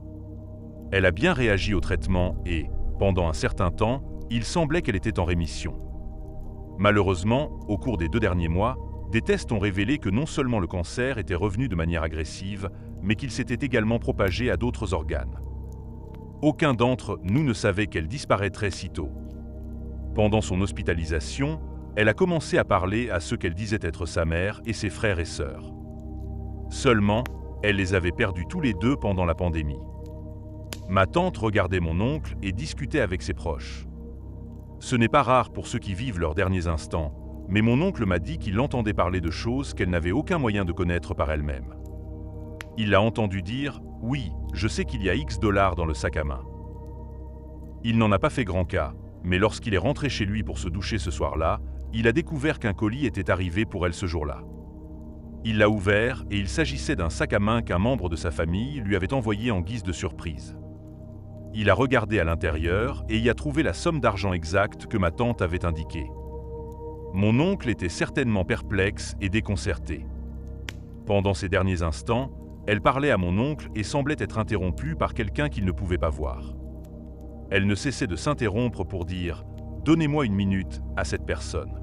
Elle a bien réagi au traitement et, pendant un certain temps, il semblait qu'elle était en rémission. Malheureusement, au cours des 2 derniers mois, des tests ont révélé que non seulement le cancer était revenu de manière agressive, mais qu'il s'était également propagé à d'autres organes. Aucun d'entre nous ne savait qu'elle disparaîtrait si tôt. Pendant son hospitalisation, elle a commencé à parler à ceux qu'elle disait être sa mère et ses frères et sœurs. Seulement, elle les avait perdus tous les deux pendant la pandémie. Ma tante regardait mon oncle et discutait avec ses proches. Ce n'est pas rare pour ceux qui vivent leurs derniers instants, mais mon oncle m'a dit qu'il entendait parler de choses qu'elle n'avait aucun moyen de connaître par elle-même. Il l'a entendu dire « Oui, je sais qu'il y a X dollars dans le sac à main ». Il n'en a pas fait grand cas, mais lorsqu'il est rentré chez lui pour se doucher ce soir-là, il a découvert qu'un colis était arrivé pour elle ce jour-là. Il l'a ouvert et il s'agissait d'un sac à main qu'un membre de sa famille lui avait envoyé en guise de surprise. Il a regardé à l'intérieur et y a trouvé la somme d'argent exacte que ma tante avait indiquée. Mon oncle était certainement perplexe et déconcerté. Pendant ces derniers instants, elle parlait à mon oncle et semblait être interrompue par quelqu'un qu'il ne pouvait pas voir. Elle ne cessait de s'interrompre pour dire « Donnez-moi 1 minute » à cette personne.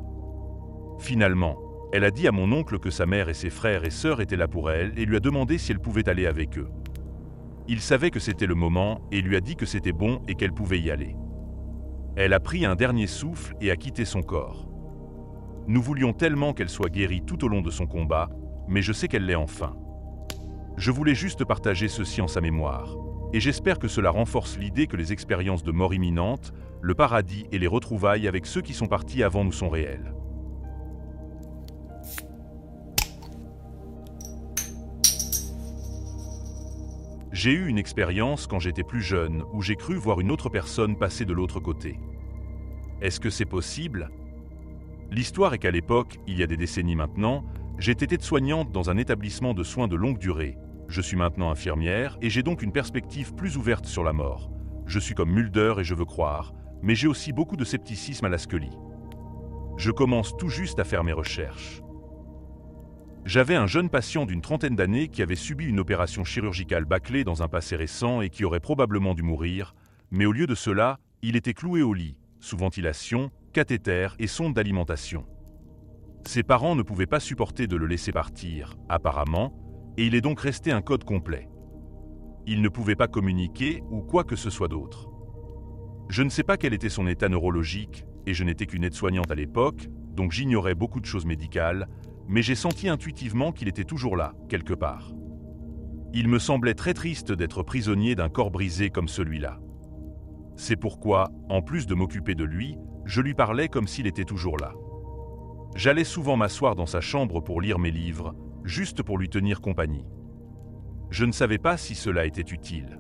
Finalement, elle a dit à mon oncle que sa mère et ses frères et sœurs étaient là pour elle et lui a demandé si elle pouvait aller avec eux. Il savait que c'était le moment et lui a dit que c'était bon et qu'elle pouvait y aller. Elle a pris un dernier souffle et a quitté son corps. Nous voulions tellement qu'elle soit guérie tout au long de son combat, mais je sais qu'elle l'est enfin. Je voulais juste partager ceci en sa mémoire, et j'espère que cela renforce l'idée que les expériences de mort imminente, le paradis et les retrouvailles avec ceux qui sont partis avant nous sont réelles. J'ai eu une expérience quand j'étais plus jeune où j'ai cru voir une autre personne passer de l'autre côté. Est-ce que c'est possible ? L'histoire est qu'à l'époque, il y a des décennies maintenant, j'étais aide-soignante dans un établissement de soins de longue durée. Je suis maintenant infirmière et j'ai donc une perspective plus ouverte sur la mort. Je suis comme Mulder et je veux croire, mais j'ai aussi beaucoup de scepticisme à la Scully. Je commence tout juste à faire mes recherches. J'avais un jeune patient d'une 30aine d'années qui avait subi une opération chirurgicale bâclée dans un passé récent et qui aurait probablement dû mourir, mais au lieu de cela, il était cloué au lit, sous ventilation, cathéter et sonde d'alimentation. Ses parents ne pouvaient pas supporter de le laisser partir, apparemment, et il est donc resté un code complet. Il ne pouvait pas communiquer ou quoi que ce soit d'autre. Je ne sais pas quel était son état neurologique, et je n'étais qu'une aide-soignante à l'époque, donc j'ignorais beaucoup de choses médicales, mais j'ai senti intuitivement qu'il était toujours là, quelque part. Il me semblait très triste d'être prisonnier d'un corps brisé comme celui-là. C'est pourquoi, en plus de m'occuper de lui, je lui parlais comme s'il était toujours là. J'allais souvent m'asseoir dans sa chambre pour lire mes livres, juste pour lui tenir compagnie. Je ne savais pas si cela était utile.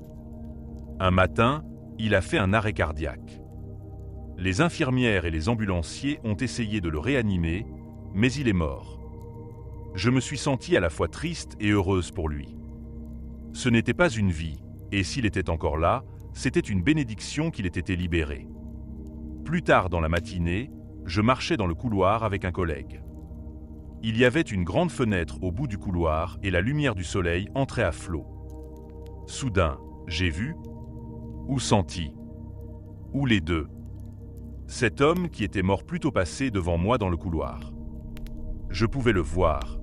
Un matin, il a fait un arrêt cardiaque. Les infirmières et les ambulanciers ont essayé de le réanimer, mais il est mort. Je me suis sentie à la fois triste et heureuse pour lui. Ce n'était pas une vie, et s'il était encore là, c'était une bénédiction qu'il ait été libéré. Plus tard dans la matinée, je marchais dans le couloir avec un collègue. Il y avait une grande fenêtre au bout du couloir et la lumière du soleil entrait à flot. Soudain, j'ai vu ou senti Ou les deux. Cet homme qui était mort plutôt passé devant moi dans le couloir. Je pouvais le voir.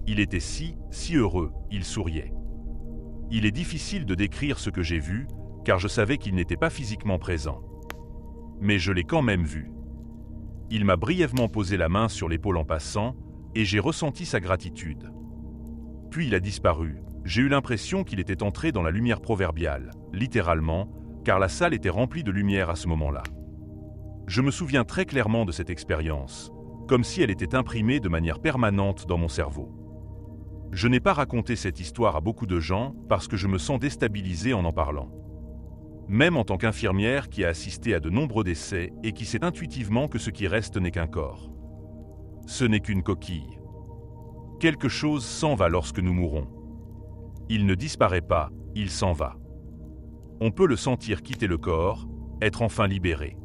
Il était si heureux, il souriait. Il est difficile de décrire ce que j'ai vu, car je savais qu'il n'était pas physiquement présent. Mais je l'ai quand même vu. Il m'a brièvement posé la main sur l'épaule en passant, et j'ai ressenti sa gratitude. Puis il a disparu. J'ai eu l'impression qu'il était entré dans la lumière proverbiale, littéralement, car la salle était remplie de lumière à ce moment-là. Je me souviens très clairement de cette expérience, comme si elle était imprimée de manière permanente dans mon cerveau. Je n'ai pas raconté cette histoire à beaucoup de gens parce que je me sens déstabilisé en parlant. Même en tant qu'infirmière qui a assisté à de nombreux décès et qui sait intuitivement que ce qui reste n'est qu'un corps. Ce n'est qu'une coquille. Quelque chose s'en va lorsque nous mourons. Il ne disparaît pas, il s'en va. On peut le sentir quitter le corps, être enfin libéré.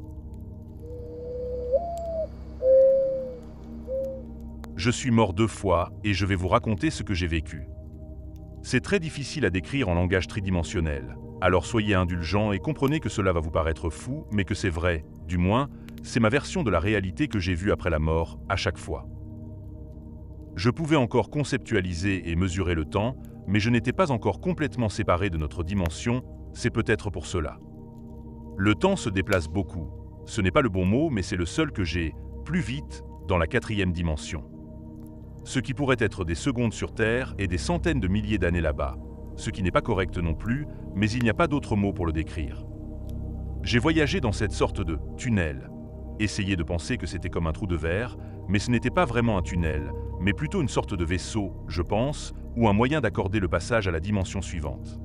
Je suis mort 2 fois et je vais vous raconter ce que j'ai vécu. C'est très difficile à décrire en langage tridimensionnel, alors soyez indulgents et comprenez que cela va vous paraître fou, mais que c'est vrai, du moins, c'est ma version de la réalité que j'ai vue après la mort, à chaque fois. Je pouvais encore conceptualiser et mesurer le temps, mais je n'étais pas encore complètement séparé de notre dimension, c'est peut-être pour cela. Le temps se déplace beaucoup. Ce n'est pas le bon mot, mais c'est le seul que j'ai, plus vite, dans la 4e dimension. Ce qui pourrait être des secondes sur Terre et des centaines de milliers d'années là-bas. Ce qui n'est pas correct non plus, mais il n'y a pas d'autre mot pour le décrire. J'ai voyagé dans cette sorte de tunnel. Essayez de penser que c'était comme un trou de verre, mais ce n'était pas vraiment un tunnel, mais plutôt une sorte de vaisseau, je pense, ou un moyen d'accorder le passage à la dimension suivante.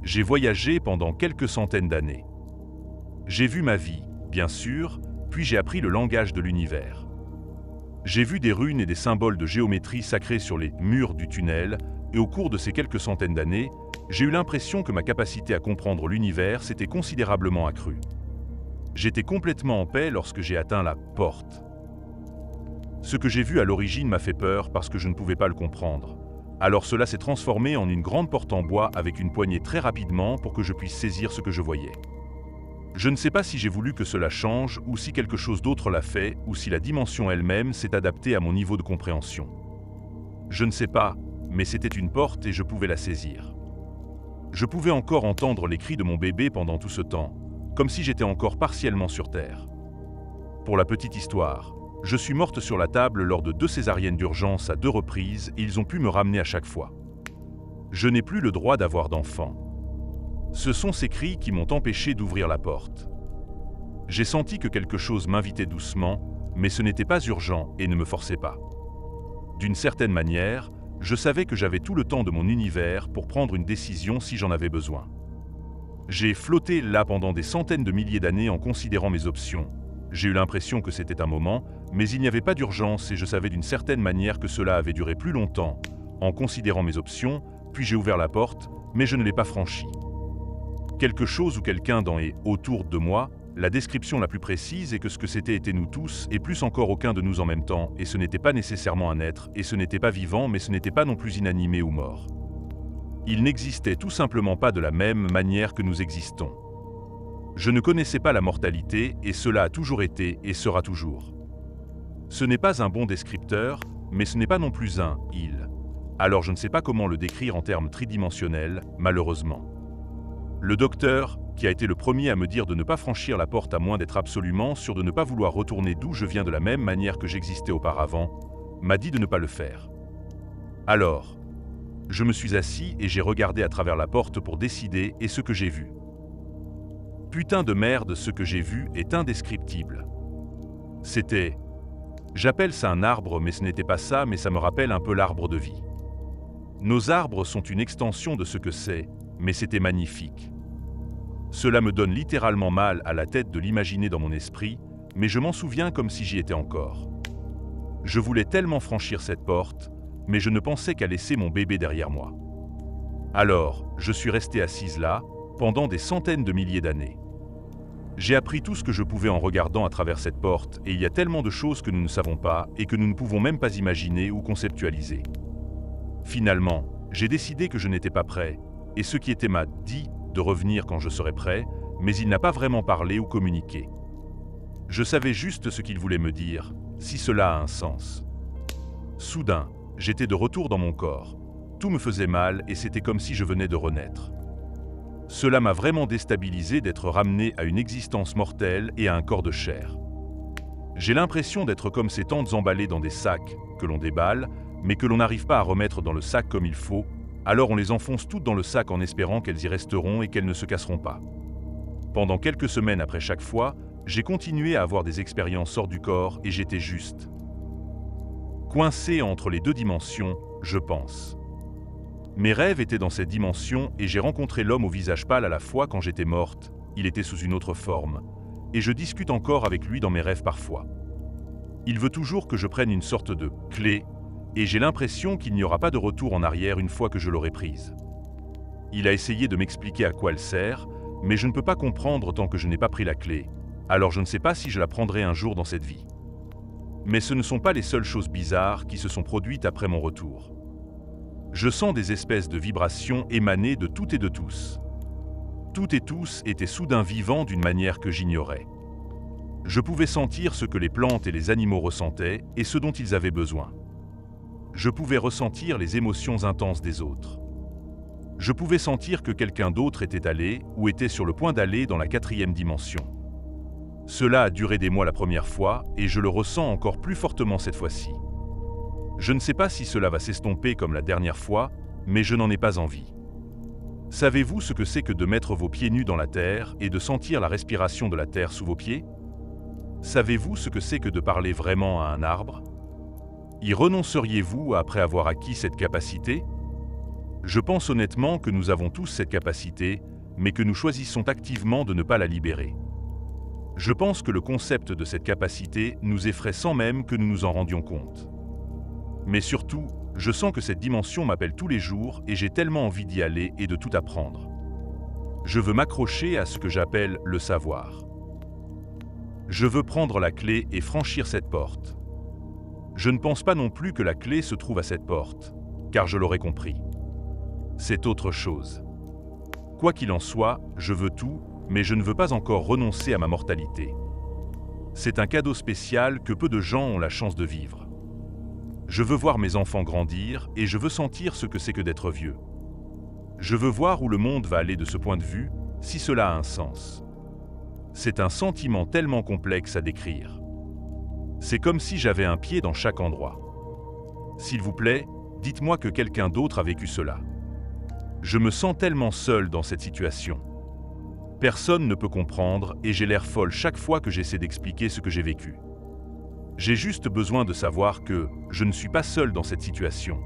J'ai voyagé pendant quelques centaines d'années. J'ai vu ma vie, bien sûr, puis j'ai appris le langage de l'univers. J'ai vu des runes et des symboles de géométrie sacrés sur les murs du tunnel, et au cours de ces quelques centaines d'années, j'ai eu l'impression que ma capacité à comprendre l'univers s'était considérablement accrue. J'étais complètement en paix lorsque j'ai atteint la porte. Ce que j'ai vu à l'origine m'a fait peur parce que je ne pouvais pas le comprendre. Alors cela s'est transformé en une grande porte en bois avec une poignée très rapidement pour que je puisse saisir ce que je voyais. Je ne sais pas si j'ai voulu que cela change ou si quelque chose d'autre l'a fait ou si la dimension elle-même s'est adaptée à mon niveau de compréhension. Je ne sais pas, mais c'était une porte et je pouvais la saisir. Je pouvais encore entendre les cris de mon bébé pendant tout ce temps, comme si j'étais encore partiellement sur Terre. Pour la petite histoire, je suis morte sur la table lors de 2 césariennes d'urgence à 2 reprises et ils ont pu me ramener à chaque fois. Je n'ai plus le droit d'avoir d'enfant. Ce sont ces cris qui m'ont empêché d'ouvrir la porte. J'ai senti que quelque chose m'invitait doucement, mais ce n'était pas urgent et ne me forçait pas. D'une certaine manière, je savais que j'avais tout le temps de mon univers pour prendre une décision si j'en avais besoin. J'ai flotté là pendant des centaines de milliers d'années en considérant mes options. J'ai eu l'impression que c'était un moment, mais il n'y avait pas d'urgence et je savais d'une certaine manière que cela avait duré plus longtemps, en considérant mes options, puis j'ai ouvert la porte, mais je ne l'ai pas franchie. Quelque chose ou quelqu'un dans et autour de moi, la description la plus précise est que ce que c'était était nous tous, et plus encore aucun de nous en même temps, et ce n'était pas nécessairement un être, et ce n'était pas vivant, mais ce n'était pas non plus inanimé ou mort. Il n'existait tout simplement pas de la même manière que nous existons. Je ne connaissais pas la mortalité, et cela a toujours été et sera toujours. Ce n'est pas un bon descripteur, mais ce n'est pas non plus un « il ». Alors je ne sais pas comment le décrire en termes tridimensionnels, malheureusement. Le docteur, qui a été le premier à me dire de ne pas franchir la porte à moins d'être absolument sûr de ne pas vouloir retourner d'où je viens de la même manière que j'existais auparavant, m'a dit de ne pas le faire. Alors, je me suis assis et j'ai regardé à travers la porte pour décider et ce que j'ai vu. Putain de merde, ce que j'ai vu est indescriptible. C'était... J'appelle ça un arbre, mais ce n'était pas ça, mais ça me rappelle un peu l'arbre de vie. Nos arbres sont une extension de ce que c'est, mais c'était magnifique. Cela me donne littéralement mal à la tête de l'imaginer dans mon esprit, mais je m'en souviens comme si j'y étais encore. Je voulais tellement franchir cette porte, mais je ne pensais qu'à laisser mon bébé derrière moi. Alors, je suis restée assise là, pendant des centaines de milliers d'années. J'ai appris tout ce que je pouvais en regardant à travers cette porte, et il y a tellement de choses que nous ne savons pas et que nous ne pouvons même pas imaginer ou conceptualiser. Finalement, j'ai décidé que je n'étais pas prêt, et ce qui était m'a dit de revenir quand je serais prêt, mais il n'a pas vraiment parlé ou communiqué. Je savais juste ce qu'il voulait me dire, si cela a un sens. Soudain, j'étais de retour dans mon corps. Tout me faisait mal et c'était comme si je venais de renaître. Cela m'a vraiment déstabilisé d'être ramené à une existence mortelle et à un corps de chair. J'ai l'impression d'être comme ces tentes emballées dans des sacs, que l'on déballe, mais que l'on n'arrive pas à remettre dans le sac comme il faut, alors on les enfonce toutes dans le sac en espérant qu'elles y resteront et qu'elles ne se casseront pas. Pendant quelques semaines après chaque fois, j'ai continué à avoir des expériences hors du corps et j'étais juste coincé entre les deux dimensions, je pense. Mes rêves étaient dans cette dimension et j'ai rencontré l'homme au visage pâle à la fois quand j'étais morte, il était sous une autre forme, et je discute encore avec lui dans mes rêves parfois. Il veut toujours que je prenne une sorte de clé, et j'ai l'impression qu'il n'y aura pas de retour en arrière une fois que je l'aurai prise. Il a essayé de m'expliquer à quoi elle sert, mais je ne peux pas comprendre tant que je n'ai pas pris la clé, alors je ne sais pas si je la prendrai un jour dans cette vie. Mais ce ne sont pas les seules choses bizarres qui se sont produites après mon retour. Je sens des espèces de vibrations émanées de tout et de tous. Tout et tous étaient soudain vivants d'une manière que j'ignorais. Je pouvais sentir ce que les plantes et les animaux ressentaient et ce dont ils avaient besoin. Je pouvais ressentir les émotions intenses des autres. Je pouvais sentir que quelqu'un d'autre était allé ou était sur le point d'aller dans la 4e dimension. Cela a duré des mois la première fois et je le ressens encore plus fortement cette fois-ci. Je ne sais pas si cela va s'estomper comme la dernière fois, mais je n'en ai pas envie. Savez-vous ce que c'est que de mettre vos pieds nus dans la terre et de sentir la respiration de la terre sous vos pieds? Savez-vous ce que c'est que de parler vraiment à un arbre? Y renonceriez-vous après avoir acquis cette capacité? Je pense honnêtement que nous avons tous cette capacité, mais que nous choisissons activement de ne pas la libérer. Je pense que le concept de cette capacité nous effraie sans même que nous nous en rendions compte. Mais surtout, je sens que cette dimension m'appelle tous les jours et j'ai tellement envie d'y aller et de tout apprendre. Je veux m'accrocher à ce que j'appelle le savoir. Je veux prendre la clé et franchir cette porte. Je ne pense pas non plus que la clé se trouve à cette porte, car je l'aurais compris. C'est autre chose. Quoi qu'il en soit, je veux tout, mais je ne veux pas encore renoncer à ma mortalité. C'est un cadeau spécial que peu de gens ont la chance de vivre. Je veux voir mes enfants grandir et je veux sentir ce que c'est que d'être vieux. Je veux voir où le monde va aller de ce point de vue, si cela a un sens. C'est un sentiment tellement complexe à décrire. C'est comme si j'avais un pied dans chaque endroit. S'il vous plaît, dites-moi que quelqu'un d'autre a vécu cela. Je me sens tellement seul dans cette situation. Personne ne peut comprendre et j'ai l'air folle chaque fois que j'essaie d'expliquer ce que j'ai vécu. J'ai juste besoin de savoir que je ne suis pas seul dans cette situation.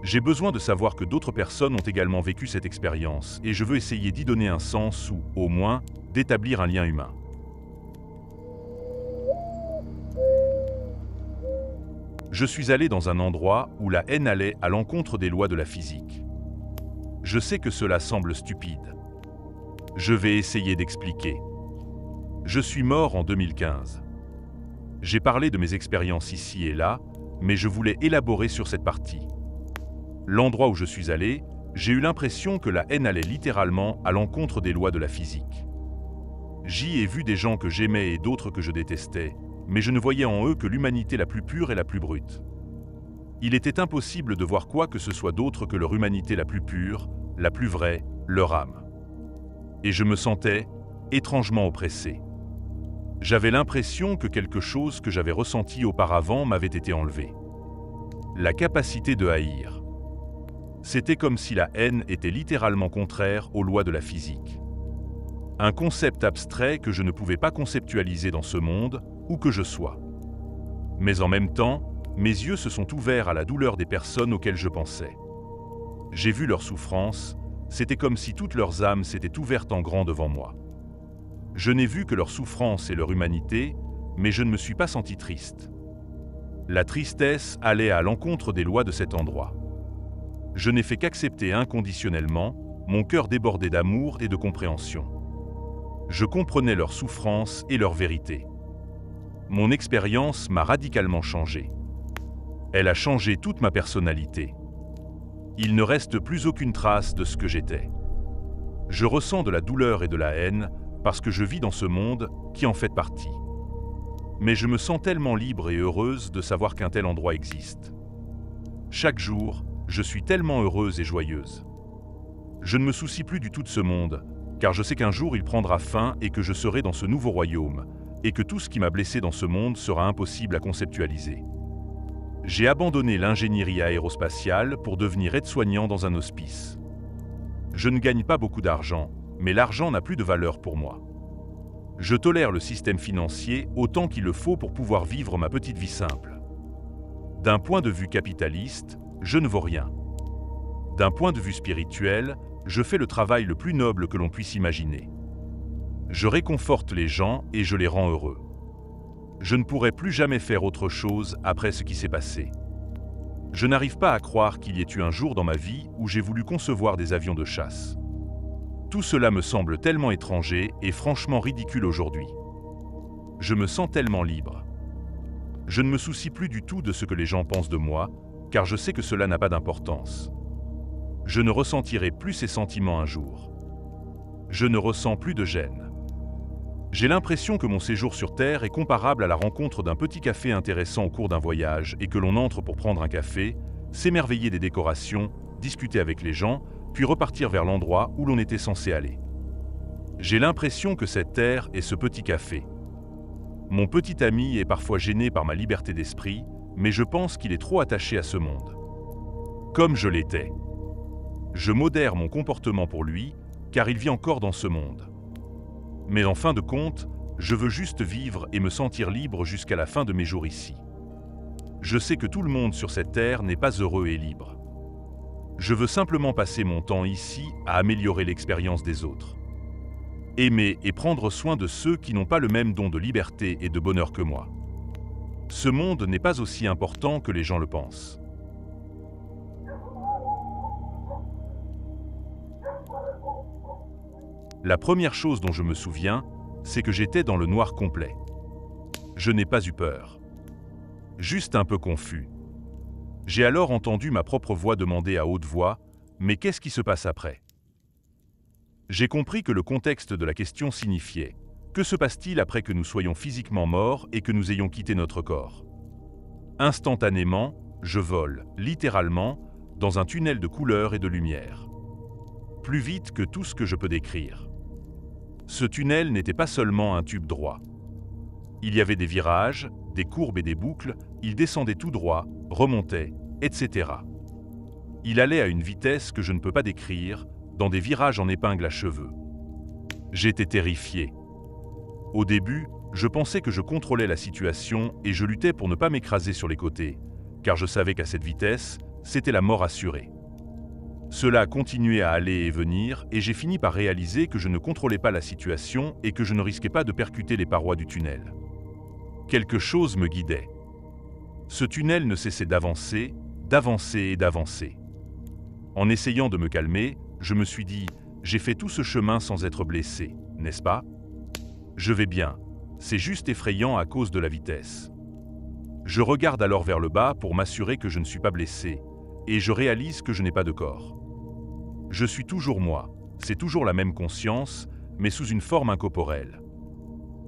J'ai besoin de savoir que d'autres personnes ont également vécu cette expérience et je veux essayer d'y donner un sens ou, au moins, d'établir un lien humain. Je suis allé dans un endroit où la haine allait à l'encontre des lois de la physique. Je sais que cela semble stupide. Je vais essayer d'expliquer. Je suis mort en 2015. J'ai parlé de mes expériences ici et là, mais je voulais élaborer sur cette partie. L'endroit où je suis allé, j'ai eu l'impression que la haine allait littéralement à l'encontre des lois de la physique. J'y ai vu des gens que j'aimais et d'autres que je détestais, mais je ne voyais en eux que l'humanité la plus pure et la plus brute. Il était impossible de voir quoi que ce soit d'autre que leur humanité la plus pure, la plus vraie, leur âme. Et je me sentais étrangement oppressé. J'avais l'impression que quelque chose que j'avais ressenti auparavant m'avait été enlevé. La capacité de haïr. C'était comme si la haine était littéralement contraire aux lois de la physique. Un concept abstrait que je ne pouvais pas conceptualiser dans ce monde, où que je sois. Mais en même temps, mes yeux se sont ouverts à la douleur des personnes auxquelles je pensais. J'ai vu leur souffrance, c'était comme si toutes leurs âmes s'étaient ouvertes en grand devant moi. Je n'ai vu que leur souffrance et leur humanité, mais je ne me suis pas senti triste. La tristesse allait à l'encontre des lois de cet endroit. Je n'ai fait qu'accepter inconditionnellement, mon cœur débordait d'amour et de compréhension. Je comprenais leur souffrance et leur vérité. Mon expérience m'a radicalement changé. Elle a changé toute ma personnalité. Il ne reste plus aucune trace de ce que j'étais. Je ressens de la douleur et de la haine parce que je vis dans ce monde qui en fait partie. Mais je me sens tellement libre et heureuse de savoir qu'un tel endroit existe. Chaque jour, je suis tellement heureuse et joyeuse. Je ne me soucie plus du tout de ce monde, car je sais qu'un jour il prendra fin et que je serai dans ce nouveau royaume, et que tout ce qui m'a blessé dans ce monde sera impossible à conceptualiser. J'ai abandonné l'ingénierie aérospatiale pour devenir aide-soignant dans un hospice. Je ne gagne pas beaucoup d'argent, mais l'argent n'a plus de valeur pour moi. Je tolère le système financier autant qu'il le faut pour pouvoir vivre ma petite vie simple. D'un point de vue capitaliste, je ne vaux rien. D'un point de vue spirituel, je fais le travail le plus noble que l'on puisse imaginer. Je réconforte les gens et je les rends heureux. Je ne pourrai plus jamais faire autre chose après ce qui s'est passé. Je n'arrive pas à croire qu'il y ait eu un jour dans ma vie où j'ai voulu concevoir des avions de chasse. Tout cela me semble tellement étranger et franchement ridicule aujourd'hui. Je me sens tellement libre. Je ne me soucie plus du tout de ce que les gens pensent de moi, car je sais que cela n'a pas d'importance. Je ne ressentirai plus ces sentiments un jour. Je ne ressens plus de gêne. J'ai l'impression que mon séjour sur Terre est comparable à la rencontre d'un petit café intéressant au cours d'un voyage et que l'on entre pour prendre un café, s'émerveiller des décorations, discuter avec les gens, puis repartir vers l'endroit où l'on était censé aller. J'ai l'impression que cette terre est ce petit café. Mon petit ami est parfois gêné par ma liberté d'esprit, mais je pense qu'il est trop attaché à ce monde. Comme je l'étais. Je modère mon comportement pour lui, car il vit encore dans ce monde. Mais en fin de compte, je veux juste vivre et me sentir libre jusqu'à la fin de mes jours ici. Je sais que tout le monde sur cette terre n'est pas heureux et libre. Je veux simplement passer mon temps ici à améliorer l'expérience des autres. Aimer et prendre soin de ceux qui n'ont pas le même don de liberté et de bonheur que moi. Ce monde n'est pas aussi important que les gens le pensent. La première chose dont je me souviens, c'est que j'étais dans le noir complet. Je n'ai pas eu peur. Juste un peu confus. J'ai alors entendu ma propre voix demander à haute voix « Mais qu'est-ce qui se passe après ?» J'ai compris que le contexte de la question signifiait « Que se passe-t-il après que nous soyons physiquement morts et que nous ayons quitté notre corps ?» Instantanément, je vole, littéralement, dans un tunnel de couleurs et de lumière. Plus vite que tout ce que je peux décrire. Ce tunnel n'était pas seulement un tube droit. Il y avait des virages, des courbes et des boucles, il descendait tout droit, remontait, etc. Il allait à une vitesse que je ne peux pas décrire, dans des virages en épingle à cheveux. J'étais terrifié. Au début, je pensais que je contrôlais la situation et je luttais pour ne pas m'écraser sur les côtés, car je savais qu'à cette vitesse, c'était la mort assurée. Cela a continué à aller et venir et j'ai fini par réaliser que je ne contrôlais pas la situation et que je ne risquais pas de percuter les parois du tunnel. Quelque chose me guidait. Ce tunnel ne cessait d'avancer, d'avancer et d'avancer. En essayant de me calmer, je me suis dit « J'ai fait tout ce chemin sans être blessé, n'est-ce pas ? Je vais bien, c'est juste effrayant à cause de la vitesse. » Je regarde alors vers le bas pour m'assurer que je ne suis pas blessé, et je réalise que je n'ai pas de corps. Je suis toujours moi, c'est toujours la même conscience, mais sous une forme incorporelle.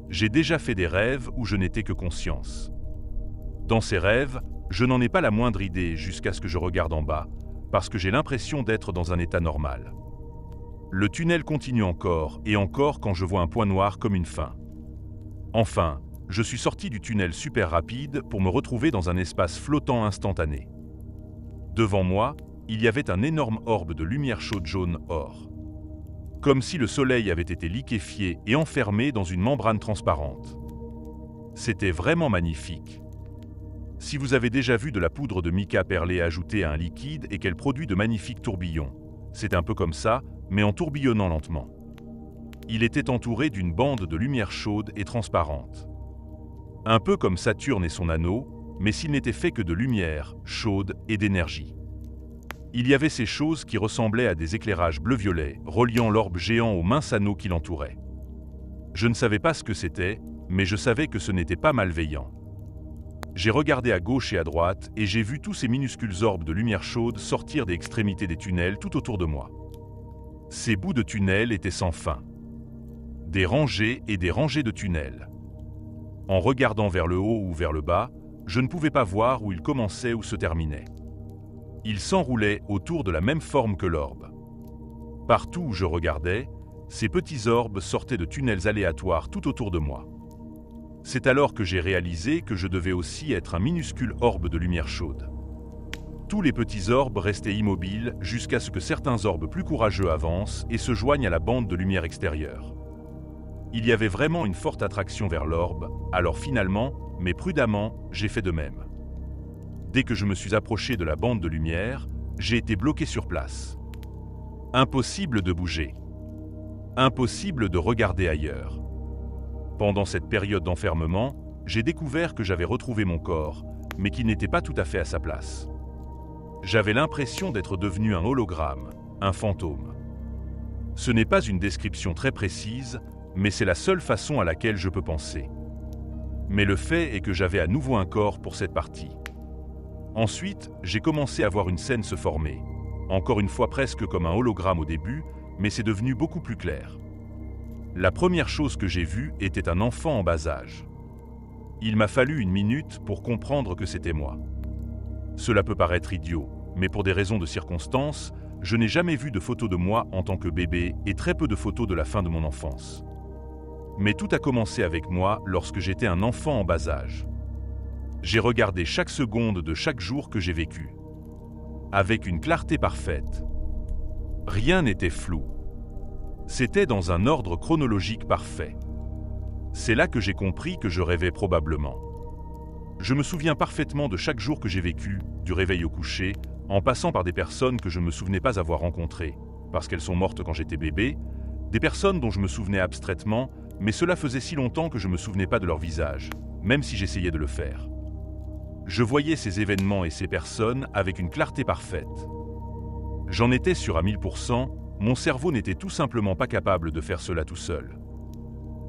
J'ai déjà fait des rêves où je n'étais que conscience. Dans ces rêves, je n'en ai pas la moindre idée jusqu'à ce que je regarde en bas, parce que j'ai l'impression d'être dans un état normal. Le tunnel continue encore et encore quand je vois un point noir comme une fin. Enfin, je suis sorti du tunnel super rapide pour me retrouver dans un espace flottant instantané. Devant moi, il y avait un énorme orbe de lumière chaude jaune or. Comme si le soleil avait été liquéfié et enfermé dans une membrane transparente. C'était vraiment magnifique. Si vous avez déjà vu de la poudre de mica perlée ajoutée à un liquide et qu'elle produit de magnifiques tourbillons, c'est un peu comme ça, mais en tourbillonnant lentement. Il était entouré d'une bande de lumière chaude et transparente. Un peu comme Saturne et son anneau, mais s'il n'était fait que de lumière, chaude et d'énergie. Il y avait ces choses qui ressemblaient à des éclairages bleu-violet, reliant l'orbe géant au mince anneau qui l'entourait. Je ne savais pas ce que c'était, mais je savais que ce n'était pas malveillant. J'ai regardé à gauche et à droite et j'ai vu tous ces minuscules orbes de lumière chaude sortir des extrémités des tunnels tout autour de moi. Ces bouts de tunnels étaient sans fin. Des rangées et des rangées de tunnels. En regardant vers le haut ou vers le bas, je ne pouvais pas voir où ils commençaient ou se terminaient. Ils s'enroulaient autour de la même forme que l'orbe. Partout où je regardais, ces petits orbes sortaient de tunnels aléatoires tout autour de moi. C'est alors que j'ai réalisé que je devais aussi être un minuscule orbe de lumière chaude. Tous les petits orbes restaient immobiles jusqu'à ce que certains orbes plus courageux avancent et se joignent à la bande de lumière extérieure. Il y avait vraiment une forte attraction vers l'orbe, alors finalement, mais prudemment, j'ai fait de même. Dès que je me suis approché de la bande de lumière, j'ai été bloqué sur place. Impossible de bouger. Impossible de regarder ailleurs. Pendant cette période d'enfermement, j'ai découvert que j'avais retrouvé mon corps, mais qu'il n'était pas tout à fait à sa place. J'avais l'impression d'être devenu un hologramme, un fantôme. Ce n'est pas une description très précise, mais c'est la seule façon à laquelle je peux penser. Mais le fait est que j'avais à nouveau un corps pour cette partie. Ensuite, j'ai commencé à voir une scène se former. Encore une fois presque comme un hologramme au début, mais c'est devenu beaucoup plus clair. La première chose que j'ai vue était un enfant en bas âge. Il m'a fallu une minute pour comprendre que c'était moi. Cela peut paraître idiot, mais pour des raisons de circonstances, je n'ai jamais vu de photos de moi en tant que bébé et très peu de photos de la fin de mon enfance. Mais tout a commencé avec moi lorsque j'étais un enfant en bas âge. J'ai regardé chaque seconde de chaque jour que j'ai vécu. Avec une clarté parfaite. Rien n'était flou. C'était dans un ordre chronologique parfait. C'est là que j'ai compris que je rêvais probablement. Je me souviens parfaitement de chaque jour que j'ai vécu, du réveil au coucher, en passant par des personnes que je ne me souvenais pas avoir rencontrées, parce qu'elles sont mortes quand j'étais bébé, des personnes dont je me souvenais abstraitement, mais cela faisait si longtemps que je ne me souvenais pas de leur visage, même si j'essayais de le faire. Je voyais ces événements et ces personnes avec une clarté parfaite. J'en étais sûr à 1000%, mon cerveau n'était tout simplement pas capable de faire cela tout seul.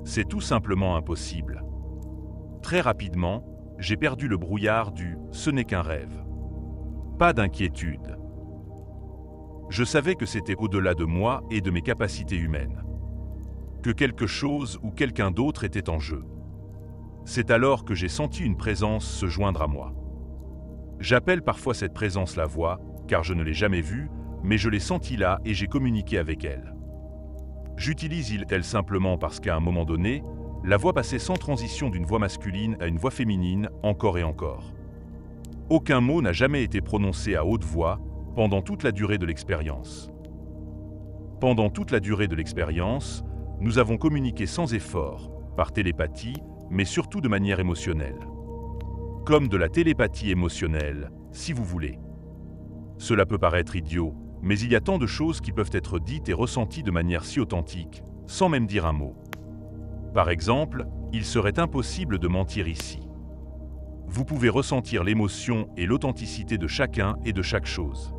C'est tout simplement impossible. Très rapidement, j'ai perdu le brouillard du « ce n'est qu'un rêve ». Pas d'inquiétude. Je savais que c'était au-delà de moi et de mes capacités humaines. Que quelque chose ou quelqu'un d'autre était en jeu. C'est alors que j'ai senti une présence se joindre à moi. J'appelle parfois cette présence la voix, car je ne l'ai jamais vue, mais je l'ai sentie là et j'ai communiqué avec elle. J'utilise elle simplement parce qu'à un moment donné, la voix passait sans transition d'une voix masculine à une voix féminine encore et encore. Aucun mot n'a jamais été prononcé à haute voix pendant toute la durée de l'expérience. Pendant toute la durée de l'expérience, nous avons communiqué sans effort, par télépathie, mais surtout de manière émotionnelle. Comme de la télépathie émotionnelle, si vous voulez. Cela peut paraître idiot, mais il y a tant de choses qui peuvent être dites et ressenties de manière si authentique, sans même dire un mot. Par exemple, il serait impossible de mentir ici. Vous pouvez ressentir l'émotion et l'authenticité de chacun et de chaque chose.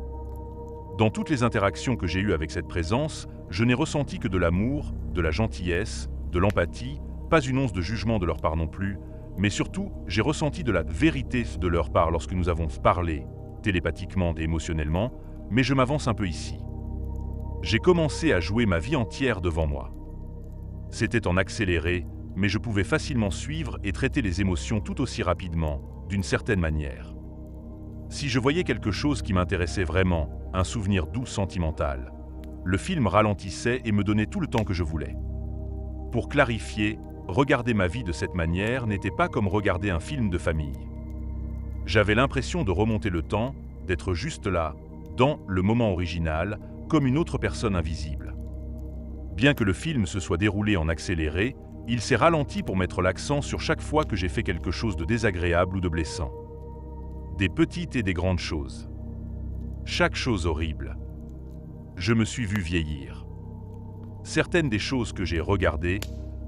Dans toutes les interactions que j'ai eues avec cette présence, je n'ai ressenti que de l'amour, de la gentillesse, de l'empathie, pas une once de jugement de leur part non plus, mais surtout, j'ai ressenti de la vérité de leur part lorsque nous avons parlé, télépathiquement et émotionnellement, mais je m'avance un peu ici. J'ai commencé à jouer ma vie entière devant moi. C'était en accéléré, mais je pouvais facilement suivre et traiter les émotions tout aussi rapidement, d'une certaine manière. Si je voyais quelque chose qui m'intéressait vraiment, un souvenir doux sentimental, le film ralentissait et me donnait tout le temps que je voulais. Pour clarifier, regarder ma vie de cette manière n'était pas comme regarder un film de famille. J'avais l'impression de remonter le temps, d'être juste là, dans le moment original, comme une autre personne invisible. Bien que le film se soit déroulé en accéléré, il s'est ralenti pour mettre l'accent sur chaque fois que j'ai fait quelque chose de désagréable ou de blessant. Des petites et des grandes choses. Chaque chose horrible. Je me suis vu vieillir. Certaines des choses que j'ai regardées,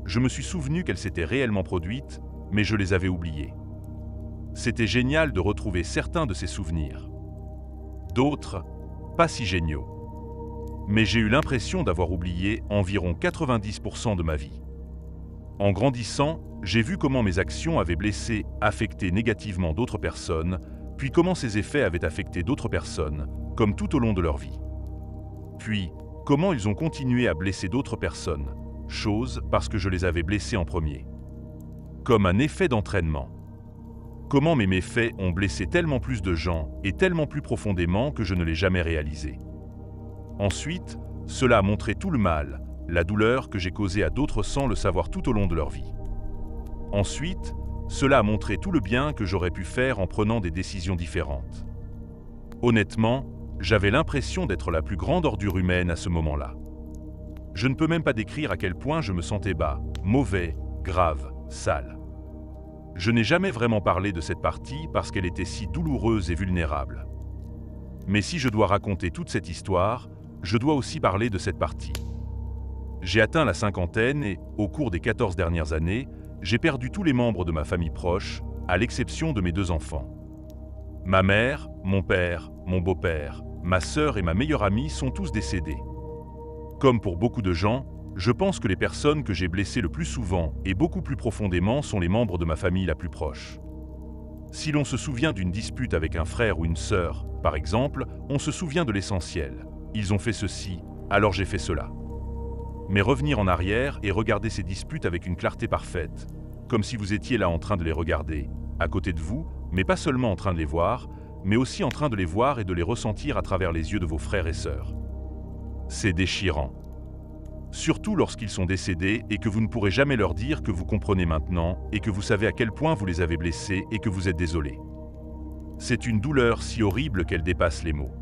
je me suis souvenu qu'elles s'étaient réellement produites, mais je les avais oubliées. C'était génial de retrouver certains de ces souvenirs. D'autres, pas si géniaux. Mais j'ai eu l'impression d'avoir oublié environ 90% de ma vie. En grandissant, j'ai vu comment mes actions avaient blessé, affecté négativement d'autres personnes, puis comment ces effets avaient affecté d'autres personnes, comme tout au long de leur vie. Puis, Comment ils ont continué à blesser d'autres personnes, chose parce que je les avais blessés en premier. Comme un effet d'entraînement. Comment mes méfaits ont blessé tellement plus de gens et tellement plus profondément que je ne l'ai jamais réalisé. Ensuite, cela a montré tout le mal, la douleur que j'ai causée à d'autres sans le savoir tout au long de leur vie. Ensuite, cela a montré tout le bien que j'aurais pu faire en prenant des décisions différentes. Honnêtement, j'avais l'impression d'être la plus grande ordure humaine à ce moment-là. Je ne peux même pas décrire à quel point je me sentais bas, mauvais, grave, sale. Je n'ai jamais vraiment parlé de cette partie parce qu'elle était si douloureuse et vulnérable. Mais si je dois raconter toute cette histoire, je dois aussi parler de cette partie. J'ai atteint la cinquantaine et, au cours des 14 dernières années, j'ai perdu tous les membres de ma famille proche, à l'exception de mes 2 enfants. Ma mère, mon père, mon beau-père, ma sœur et ma meilleure amie sont tous décédés. Comme pour beaucoup de gens, je pense que les personnes que j'ai blessées le plus souvent et beaucoup plus profondément sont les membres de ma famille la plus proche. Si l'on se souvient d'une dispute avec un frère ou une sœur, par exemple, on se souvient de l'essentiel. Ils ont fait ceci, alors j'ai fait cela. Mais revenir en arrière et regarder ces disputes avec une clarté parfaite, comme si vous étiez là en train de les regarder, à côté de vous, mais pas seulement en train de les voir, mais aussi en train de les voir et de les ressentir à travers les yeux de vos frères et sœurs. C'est déchirant. Surtout lorsqu'ils sont décédés et que vous ne pourrez jamais leur dire que vous comprenez maintenant et que vous savez à quel point vous les avez blessés et que vous êtes désolé. C'est une douleur si horrible qu'elle dépasse les mots.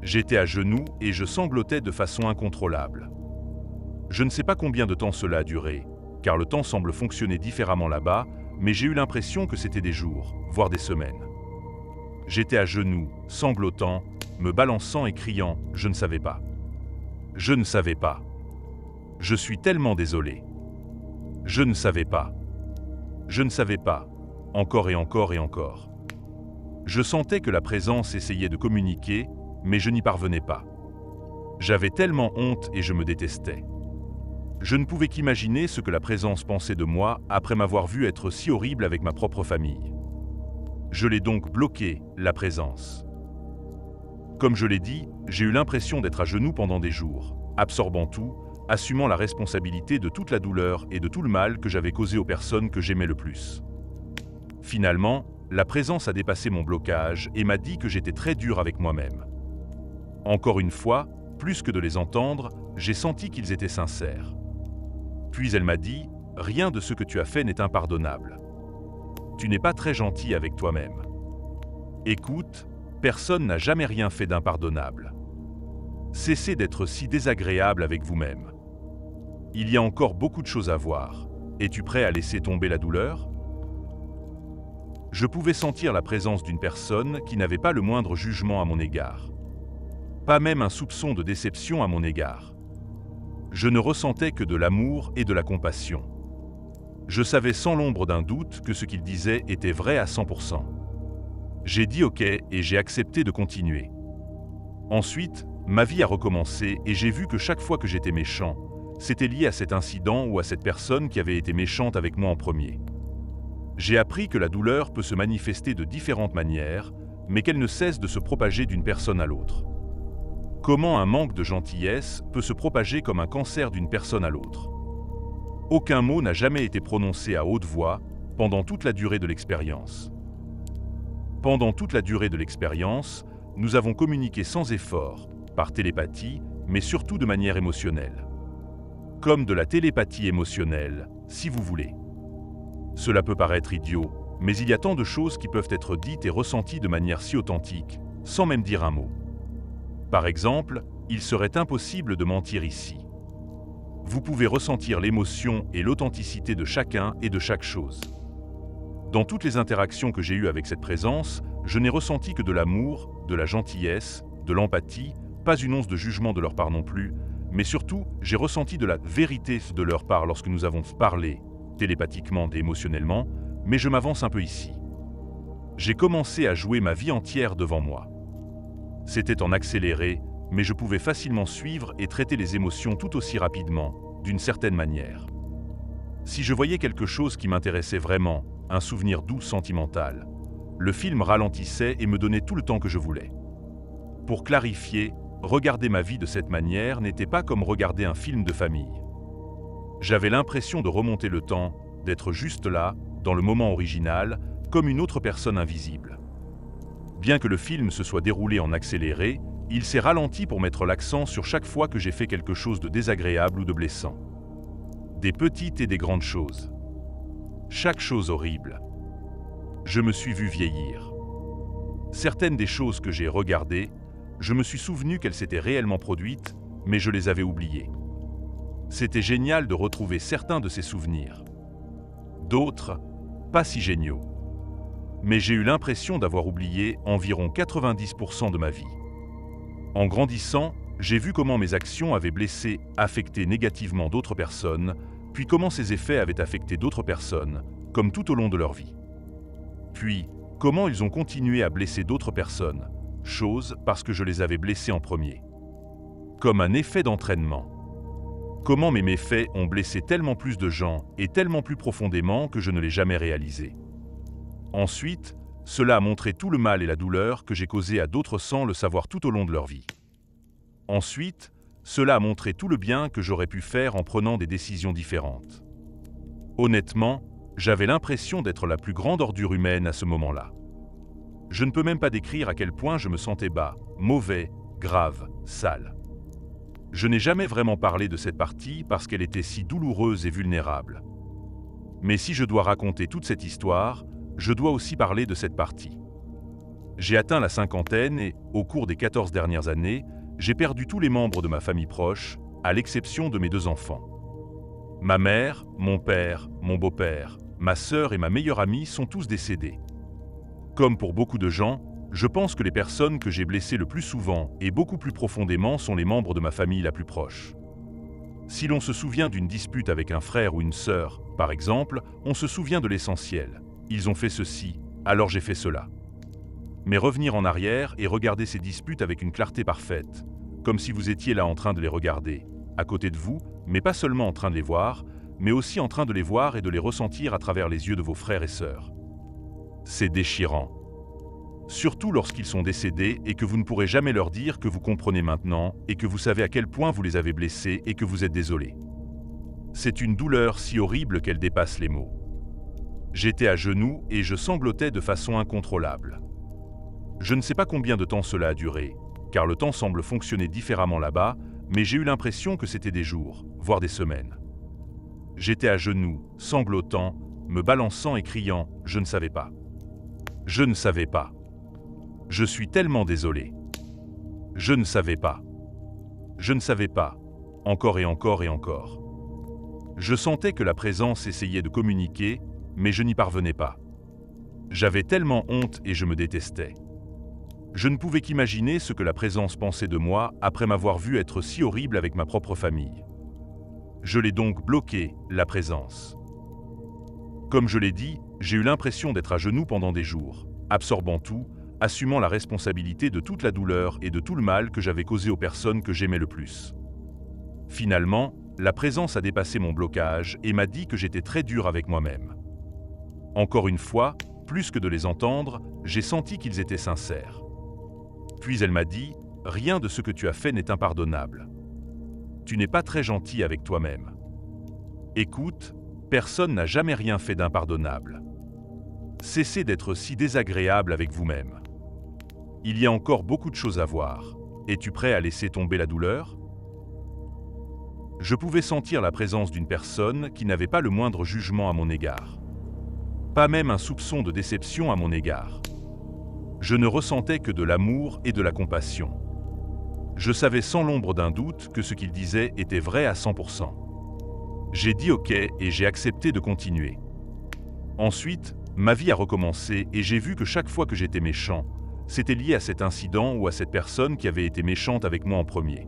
J'étais à genoux et je sanglotais de façon incontrôlable. Je ne sais pas combien de temps cela a duré, car le temps semble fonctionner différemment là-bas, mais j'ai eu l'impression que c'était des jours, voire des semaines. J'étais à genoux, sanglotant, me balançant et criant « Je ne savais pas. Je ne savais pas. Je suis tellement désolé. Je ne savais pas. Je ne savais pas. » Encore et encore et encore. Je sentais que la présence essayait de communiquer, mais je n'y parvenais pas. J'avais tellement honte et je me détestais. Je ne pouvais qu'imaginer ce que la présence pensait de moi après m'avoir vu être si horrible avec ma propre famille. Je l'ai donc bloqué, la présence. Comme je l'ai dit, j'ai eu l'impression d'être à genoux pendant des jours, absorbant tout, assumant la responsabilité de toute la douleur et de tout le mal que j'avais causé aux personnes que j'aimais le plus. Finalement, la présence a dépassé mon blocage et m'a dit que j'étais très dur avec moi-même. Encore une fois, plus que de les entendre, j'ai senti qu'ils étaient sincères. Puis elle m'a dit « Rien de ce que tu as fait n'est impardonnable. Tu n'es pas très gentil avec toi-même. Écoute, personne n'a jamais rien fait d'impardonnable. Cessez d'être si désagréable avec vous-même. Il y a encore beaucoup de choses à voir. Es-tu prêt à laisser tomber la douleur ?» Je pouvais sentir la présence d'une personne qui n'avait pas le moindre jugement à mon égard. Pas même un soupçon de déception à mon égard. Je ne ressentais que de l'amour et de la compassion. Je savais sans l'ombre d'un doute que ce qu'il disait était vrai à 100%. J'ai dit OK et j'ai accepté de continuer. Ensuite, ma vie a recommencé et j'ai vu que chaque fois que j'étais méchant, c'était lié à cet incident ou à cette personne qui avait été méchante avec moi en premier. J'ai appris que la douleur peut se manifester de différentes manières, mais qu'elle ne cesse de se propager d'une personne à l'autre. Comment un manque de gentillesse peut se propager comme un cancer d'une personne à l'autre? Aucun mot n'a jamais été prononcé à haute voix pendant toute la durée de l'expérience. Pendant toute la durée de l'expérience, nous avons communiqué sans effort, par télépathie, mais surtout de manière émotionnelle. Comme de la télépathie émotionnelle, si vous voulez. Cela peut paraître idiot, mais il y a tant de choses qui peuvent être dites et ressenties de manière si authentique, sans même dire un mot. Par exemple, il serait impossible de mentir ici. Vous pouvez ressentir l'émotion et l'authenticité de chacun et de chaque chose. Dans toutes les interactions que j'ai eues avec cette présence, je n'ai ressenti que de l'amour, de la gentillesse, de l'empathie, pas une once de jugement de leur part non plus, mais surtout, j'ai ressenti de la vérité de leur part lorsque nous avons parlé, télépathiquement et émotionnellement, mais je m'avance un peu ici. J'ai commencé à jouer ma vie entière devant moi. C'était en accéléré, mais je pouvais facilement suivre et traiter les émotions tout aussi rapidement, d'une certaine manière. Si je voyais quelque chose qui m'intéressait vraiment, un souvenir doux sentimental, le film ralentissait et me donnait tout le temps que je voulais. Pour clarifier, regarder ma vie de cette manière n'était pas comme regarder un film de famille. J'avais l'impression de remonter le temps, d'être juste là, dans le moment original, comme une autre personne invisible. Bien que le film se soit déroulé en accéléré, il s'est ralenti pour mettre l'accent sur chaque fois que j'ai fait quelque chose de désagréable ou de blessant. Des petites et des grandes choses. Chaque chose horrible. Je me suis vu vieillir. Certaines des choses que j'ai regardées, je me suis souvenu qu'elles s'étaient réellement produites, mais je les avais oubliées. C'était génial de retrouver certains de ces souvenirs. D'autres, pas si géniaux. Mais j'ai eu l'impression d'avoir oublié environ 90% de ma vie. En grandissant, j'ai vu comment mes actions avaient blessé, affecté négativement d'autres personnes, puis comment ces effets avaient affecté d'autres personnes, comme tout au long de leur vie. Puis, comment ils ont continué à blesser d'autres personnes, chose parce que je les avais blessés en premier. Comme un effet d'entraînement. Comment mes méfaits ont blessé tellement plus de gens et tellement plus profondément que je ne l'ai jamais réalisé. Ensuite, cela a montré tout le mal et la douleur que j'ai causé à d'autres sans le savoir tout au long de leur vie. Ensuite, cela a montré tout le bien que j'aurais pu faire en prenant des décisions différentes. Honnêtement, j'avais l'impression d'être la plus grande ordure humaine à ce moment-là. Je ne peux même pas décrire à quel point je me sentais bas, mauvais, grave, sale. Je n'ai jamais vraiment parlé de cette partie parce qu'elle était si douloureuse et vulnérable. Mais si je dois raconter toute cette histoire, je dois aussi parler de cette partie. J'ai atteint la cinquantaine et, au cours des 14 dernières années, j'ai perdu tous les membres de ma famille proche, à l'exception de mes 2 enfants. Ma mère, mon père, mon beau-père, ma sœur et ma meilleure amie sont tous décédés. Comme pour beaucoup de gens, je pense que les personnes que j'ai blessées le plus souvent et beaucoup plus profondément sont les membres de ma famille la plus proche. Si l'on se souvient d'une dispute avec un frère ou une sœur, par exemple, on se souvient de l'essentiel. Ils ont fait ceci, alors j'ai fait cela. Mais revenir en arrière et regarder ces disputes avec une clarté parfaite, comme si vous étiez là en train de les regarder, à côté de vous, mais pas seulement en train de les voir, mais aussi en train de les voir et de les ressentir à travers les yeux de vos frères et sœurs. C'est déchirant. Surtout lorsqu'ils sont décédés et que vous ne pourrez jamais leur dire que vous comprenez maintenant et que vous savez à quel point vous les avez blessés et que vous êtes désolé. C'est une douleur si horrible qu'elle dépasse les mots. J'étais à genoux et je sanglotais de façon incontrôlable. Je ne sais pas combien de temps cela a duré, car le temps semble fonctionner différemment là-bas, mais j'ai eu l'impression que c'était des jours, voire des semaines. J'étais à genoux, sanglotant, me balançant et criant « Je ne savais pas. Je ne savais pas. Je suis tellement désolé. Je ne savais pas. Je ne savais pas. » Encore et encore et encore. Je sentais que la présence essayait de communiquer, mais je n'y parvenais pas. J'avais tellement honte et je me détestais. Je ne pouvais qu'imaginer ce que la présence pensait de moi après m'avoir vu être si horrible avec ma propre famille. Je l'ai donc bloqué, la présence. Comme je l'ai dit, j'ai eu l'impression d'être à genoux pendant des jours, absorbant tout, assumant la responsabilité de toute la douleur et de tout le mal que j'avais causé aux personnes que j'aimais le plus. Finalement, la présence a dépassé mon blocage et m'a dit que j'étais très dur avec moi-même. Encore une fois, plus que de les entendre, j'ai senti qu'ils étaient sincères. Puis elle m'a dit « Rien de ce que tu as fait n'est impardonnable. Tu n'es pas très gentil avec toi-même. Écoute, personne n'a jamais rien fait d'impardonnable. Cessez d'être si désagréable avec vous-même. Il y a encore beaucoup de choses à voir. Es-tu prêt à laisser tomber la douleur ?» Je pouvais sentir la présence d'une personne qui n'avait pas le moindre jugement à mon égard. Pas même un soupçon de déception à mon égard. Je ne ressentais que de l'amour et de la compassion. Je savais sans l'ombre d'un doute que ce qu'il disait était vrai à 100%. J'ai dit OK et j'ai accepté de continuer. Ensuite, ma vie a recommencé et j'ai vu que chaque fois que j'étais méchant, c'était lié à cet incident ou à cette personne qui avait été méchante avec moi en premier.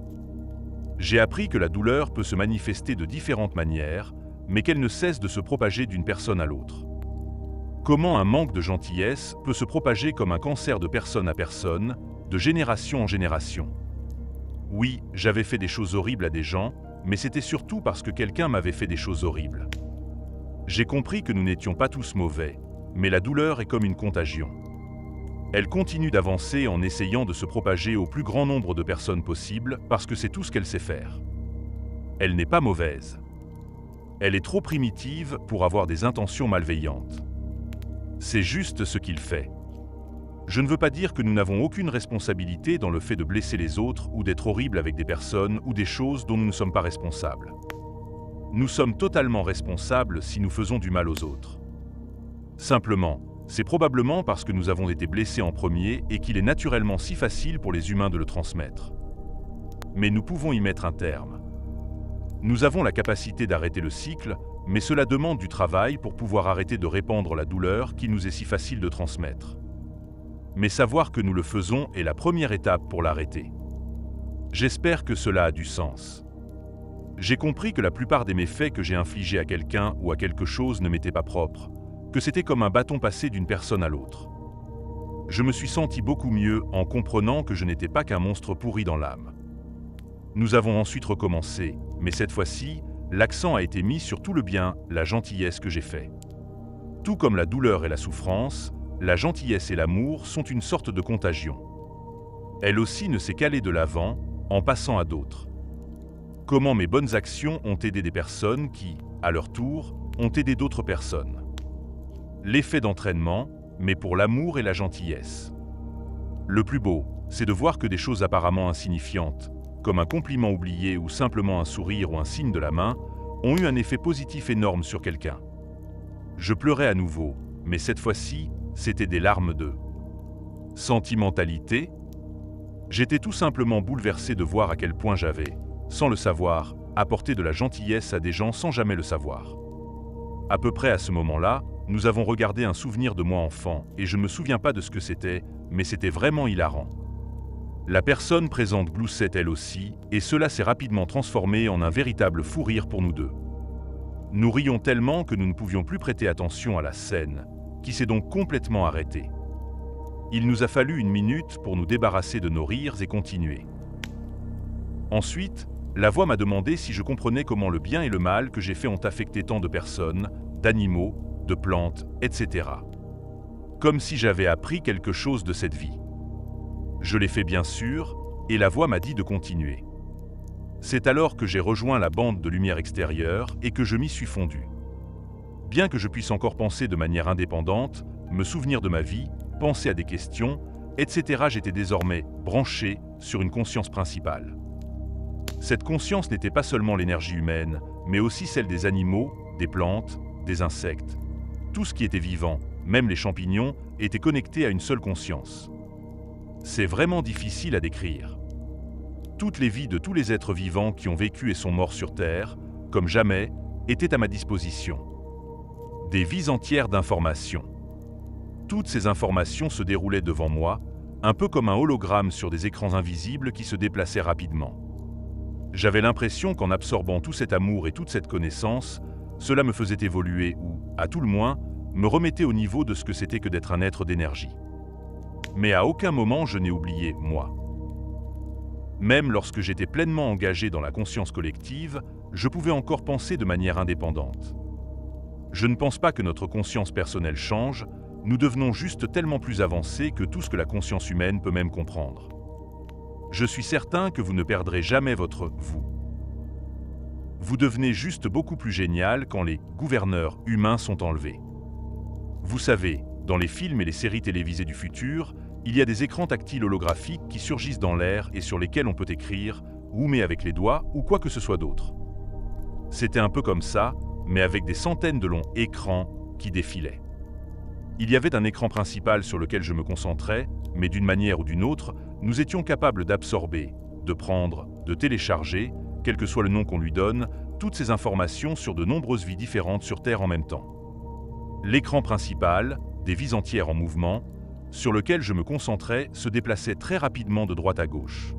J'ai appris que la douleur peut se manifester de différentes manières, mais qu'elle ne cesse de se propager d'une personne à l'autre. Comment un manque de gentillesse peut se propager comme un cancer de personne à personne, de génération en génération. Oui, j'avais fait des choses horribles à des gens, mais c'était surtout parce que quelqu'un m'avait fait des choses horribles. J'ai compris que nous n'étions pas tous mauvais, mais la douleur est comme une contagion. Elle continue d'avancer en essayant de se propager au plus grand nombre de personnes possible parce que c'est tout ce qu'elle sait faire. Elle n'est pas mauvaise. Elle est trop primitive pour avoir des intentions malveillantes. C'est juste ce qu'il fait. Je ne veux pas dire que nous n'avons aucune responsabilité dans le fait de blesser les autres ou d'être horribles avec des personnes ou des choses dont nous ne sommes pas responsables. Nous sommes totalement responsables si nous faisons du mal aux autres. Simplement, c'est probablement parce que nous avons été blessés en premier et qu'il est naturellement si facile pour les humains de le transmettre. Mais nous pouvons y mettre un terme. Nous avons la capacité d'arrêter le cycle, mais cela demande du travail pour pouvoir arrêter de répandre la douleur qu'il nous est si facile de transmettre. Mais savoir que nous le faisons est la première étape pour l'arrêter. J'espère que cela a du sens. J'ai compris que la plupart des méfaits que j'ai infligés à quelqu'un ou à quelque chose ne m'étaient pas propres, que c'était comme un bâton passé d'une personne à l'autre. Je me suis senti beaucoup mieux en comprenant que je n'étais pas qu'un monstre pourri dans l'âme. Nous avons ensuite recommencé, mais cette fois-ci, l'accent a été mis sur tout le bien, la gentillesse que j'ai fait. Tout comme la douleur et la souffrance, la gentillesse et l'amour sont une sorte de contagion. Elle aussi ne s'est qu'allée de l'avant, en passant à d'autres. Comment mes bonnes actions ont aidé des personnes qui, à leur tour, ont aidé d'autres personnes. L'effet d'entraînement, mais pour l'amour et la gentillesse. Le plus beau, c'est de voir que des choses apparemment insignifiantes, comme un compliment oublié ou simplement un sourire ou un signe de la main, ont eu un effet positif énorme sur quelqu'un. Je pleurais à nouveau, mais cette fois-ci, c'était des larmes de sentimentalité. J'étais tout simplement bouleversé de voir à quel point j'avais, sans le savoir, apporté de la gentillesse à des gens sans jamais le savoir. À peu près à ce moment-là, nous avons regardé un souvenir de moi enfant, et je ne me souviens pas de ce que c'était, mais c'était vraiment hilarant. La personne présente gloussait elle aussi, et cela s'est rapidement transformé en un véritable fou rire pour nous deux. Nous rions tellement que nous ne pouvions plus prêter attention à la scène, qui s'est donc complètement arrêtée. Il nous a fallu une minute pour nous débarrasser de nos rires et continuer. Ensuite, la voix m'a demandé si je comprenais comment le bien et le mal que j'ai fait ont affecté tant de personnes, d'animaux, de plantes, etc. Comme si j'avais appris quelque chose de cette vie. Je l'ai fait bien sûr, et la voix m'a dit de continuer. C'est alors que j'ai rejoint la bande de lumière extérieure et que je m'y suis fondu. Bien que je puisse encore penser de manière indépendante, me souvenir de ma vie, penser à des questions, etc., j'étais désormais branché sur une conscience principale. Cette conscience n'était pas seulement l'énergie humaine, mais aussi celle des animaux, des plantes, des insectes. Tout ce qui était vivant, même les champignons, était connecté à une seule conscience. C'est vraiment difficile à décrire. Toutes les vies de tous les êtres vivants qui ont vécu et sont morts sur Terre, comme jamais, étaient à ma disposition. Des vies entières d'informations. Toutes ces informations se déroulaient devant moi, un peu comme un hologramme sur des écrans invisibles qui se déplaçaient rapidement. J'avais l'impression qu'en absorbant tout cet amour et toute cette connaissance, cela me faisait évoluer ou, à tout le moins, me remettait au niveau de ce que c'était que d'être un être d'énergie. Mais à aucun moment je n'ai oublié moi. Même lorsque j'étais pleinement engagé dans la conscience collective, je pouvais encore penser de manière indépendante. Je ne pense pas que notre conscience personnelle change, nous devenons juste tellement plus avancés que tout ce que la conscience humaine peut même comprendre. Je suis certain que vous ne perdrez jamais votre « vous ». Vous devenez juste beaucoup plus génial quand les gouverneurs humains sont enlevés. Vous savez, dans les films et les séries télévisées du futur, il y a des écrans tactiles holographiques qui surgissent dans l'air et sur lesquels on peut écrire, zoomer avec les doigts ou quoi que ce soit d'autre. C'était un peu comme ça, mais avec des centaines de longs écrans qui défilaient. Il y avait un écran principal sur lequel je me concentrais, mais d'une manière ou d'une autre, nous étions capables d'absorber, de prendre, de télécharger, quel que soit le nom qu'on lui donne, toutes ces informations sur de nombreuses vies différentes sur Terre en même temps. L'écran principal, des vies entières en mouvement, sur lequel je me concentrais, se déplaçait très rapidement de droite à gauche.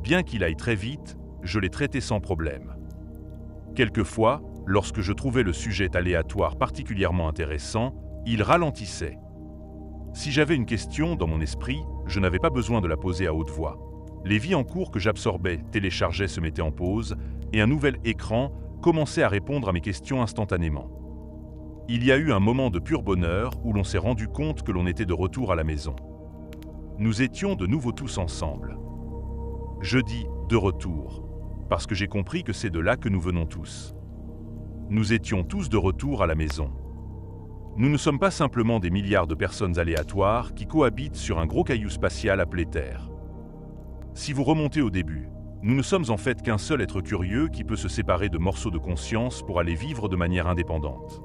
Bien qu'il aille très vite, je l'ai traité sans problème. Quelquefois, lorsque je trouvais le sujet aléatoire particulièrement intéressant, il ralentissait. Si j'avais une question dans mon esprit, je n'avais pas besoin de la poser à haute voix. Les vies en cours que j'absorbais, téléchargeais se mettaient en pause, et un nouvel écran commençait à répondre à mes questions instantanément. Il y a eu un moment de pur bonheur où l'on s'est rendu compte que l'on était de retour à la maison. Nous étions de nouveau tous ensemble. Je dis « de retour » parce que j'ai compris que c'est de là que nous venons tous. Nous étions tous de retour à la maison. Nous ne sommes pas simplement des milliards de personnes aléatoires qui cohabitent sur un gros caillou spatial appelé Terre. Si vous remontez au début, nous ne sommes en fait qu'un seul être curieux qui peut se séparer de morceaux de conscience pour aller vivre de manière indépendante.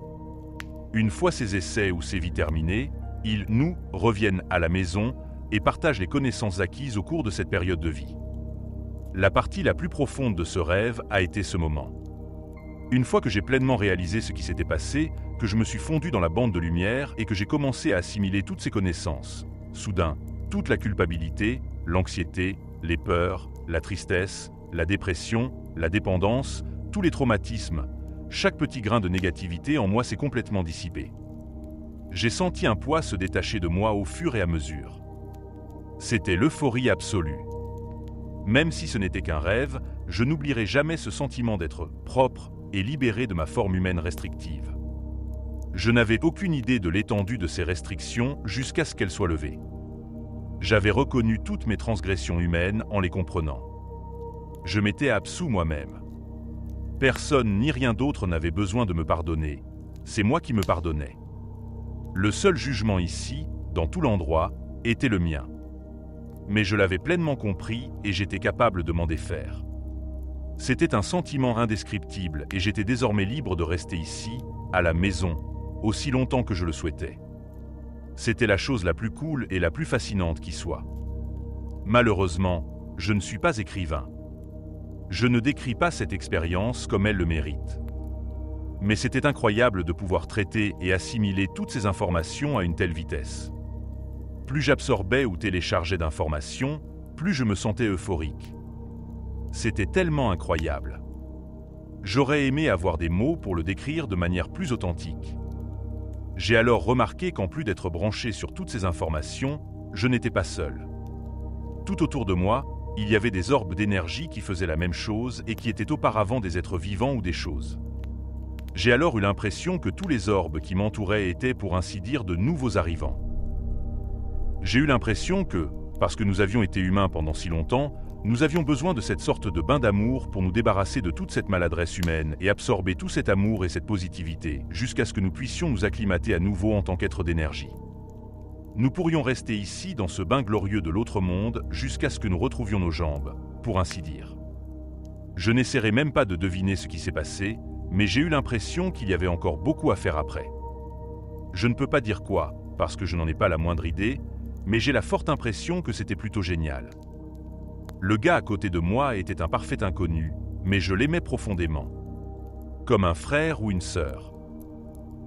Une fois ces essais ou ces vies terminées, ils, nous, reviennent à la maison et partagent les connaissances acquises au cours de cette période de vie. La partie la plus profonde de ce rêve a été ce moment. Une fois que j'ai pleinement réalisé ce qui s'était passé, que je me suis fondu dans la bande de lumière et que j'ai commencé à assimiler toutes ces connaissances, soudain, toute la culpabilité, l'anxiété, les peurs, la tristesse, la dépression, la dépendance, tous les traumatismes, chaque petit grain de négativité en moi s'est complètement dissipé. J'ai senti un poids se détacher de moi au fur et à mesure. C'était l'euphorie absolue. Même si ce n'était qu'un rêve, je n'oublierai jamais ce sentiment d'être propre et libéré de ma forme humaine restrictive. Je n'avais aucune idée de l'étendue de ces restrictions jusqu'à ce qu'elles soient levées. J'avais reconnu toutes mes transgressions humaines en les comprenant. Je m'étais absous moi-même. Personne ni rien d'autre n'avait besoin de me pardonner. C'est moi qui me pardonnais. Le seul jugement ici, dans tout l'endroit, était le mien. Mais je l'avais pleinement compris et j'étais capable de m'en défaire. C'était un sentiment indescriptible et j'étais désormais libre de rester ici, à la maison, aussi longtemps que je le souhaitais. C'était la chose la plus cool et la plus fascinante qui soit. Malheureusement, je ne suis pas écrivain. Je ne décris pas cette expérience comme elle le mérite. Mais c'était incroyable de pouvoir traiter et assimiler toutes ces informations à une telle vitesse. Plus j'absorbais ou téléchargeais d'informations, plus je me sentais euphorique. C'était tellement incroyable. J'aurais aimé avoir des mots pour le décrire de manière plus authentique. J'ai alors remarqué qu'en plus d'être branché sur toutes ces informations, je n'étais pas seul. Tout autour de moi, il y avait des orbes d'énergie qui faisaient la même chose et qui étaient auparavant des êtres vivants ou des choses. J'ai alors eu l'impression que tous les orbes qui m'entouraient étaient, pour ainsi dire, de nouveaux arrivants. J'ai eu l'impression que, parce que nous avions été humains pendant si longtemps, nous avions besoin de cette sorte de bain d'amour pour nous débarrasser de toute cette maladresse humaine et absorber tout cet amour et cette positivité, jusqu'à ce que nous puissions nous acclimater à nouveau en tant qu'êtres d'énergie. Nous pourrions rester ici dans ce bain glorieux de l'autre monde jusqu'à ce que nous retrouvions nos jambes, pour ainsi dire. Je n'essaierai même pas de deviner ce qui s'est passé, mais j'ai eu l'impression qu'il y avait encore beaucoup à faire après. Je ne peux pas dire quoi, parce que je n'en ai pas la moindre idée, mais j'ai la forte impression que c'était plutôt génial. Le gars à côté de moi était un parfait inconnu, mais je l'aimais profondément. Comme un frère ou une sœur.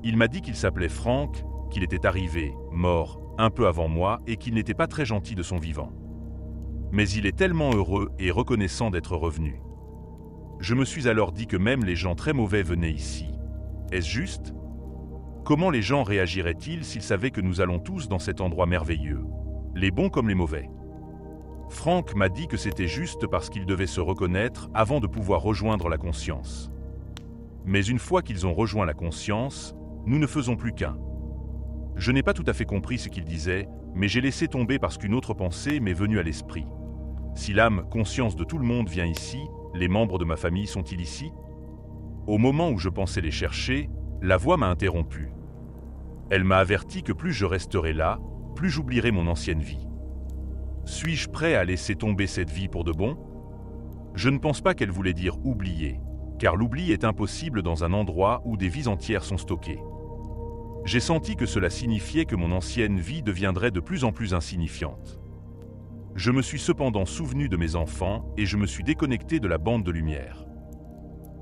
Il m'a dit qu'il s'appelait Frank, qu'il était arrivé, mort, un peu avant moi et qu'il n'était pas très gentil de son vivant. Mais il est tellement heureux et reconnaissant d'être revenu. Je me suis alors dit que même les gens très mauvais venaient ici. Est-ce juste ? Comment les gens réagiraient-ils s'ils savaient que nous allons tous dans cet endroit merveilleux, les bons comme les mauvais ? Frank m'a dit que c'était juste parce qu'ils devaient se reconnaître avant de pouvoir rejoindre la conscience. Mais une fois qu'ils ont rejoint la conscience, nous ne faisons plus qu'un. Je n'ai pas tout à fait compris ce qu'il disait, mais j'ai laissé tomber parce qu'une autre pensée m'est venue à l'esprit. Si l'âme, conscience de tout le monde vient ici, les membres de ma famille sont-ils ici ? Au moment où je pensais les chercher, la voix m'a interrompu. Elle m'a averti que plus je resterai là, plus j'oublierai mon ancienne vie. Suis-je prêt à laisser tomber cette vie pour de bon ? Je ne pense pas qu'elle voulait dire oublier, car l'oubli est impossible dans un endroit où des vies entières sont stockées. J'ai senti que cela signifiait que mon ancienne vie deviendrait de plus en plus insignifiante. Je me suis cependant souvenu de mes enfants et je me suis déconnecté de la bande de lumière.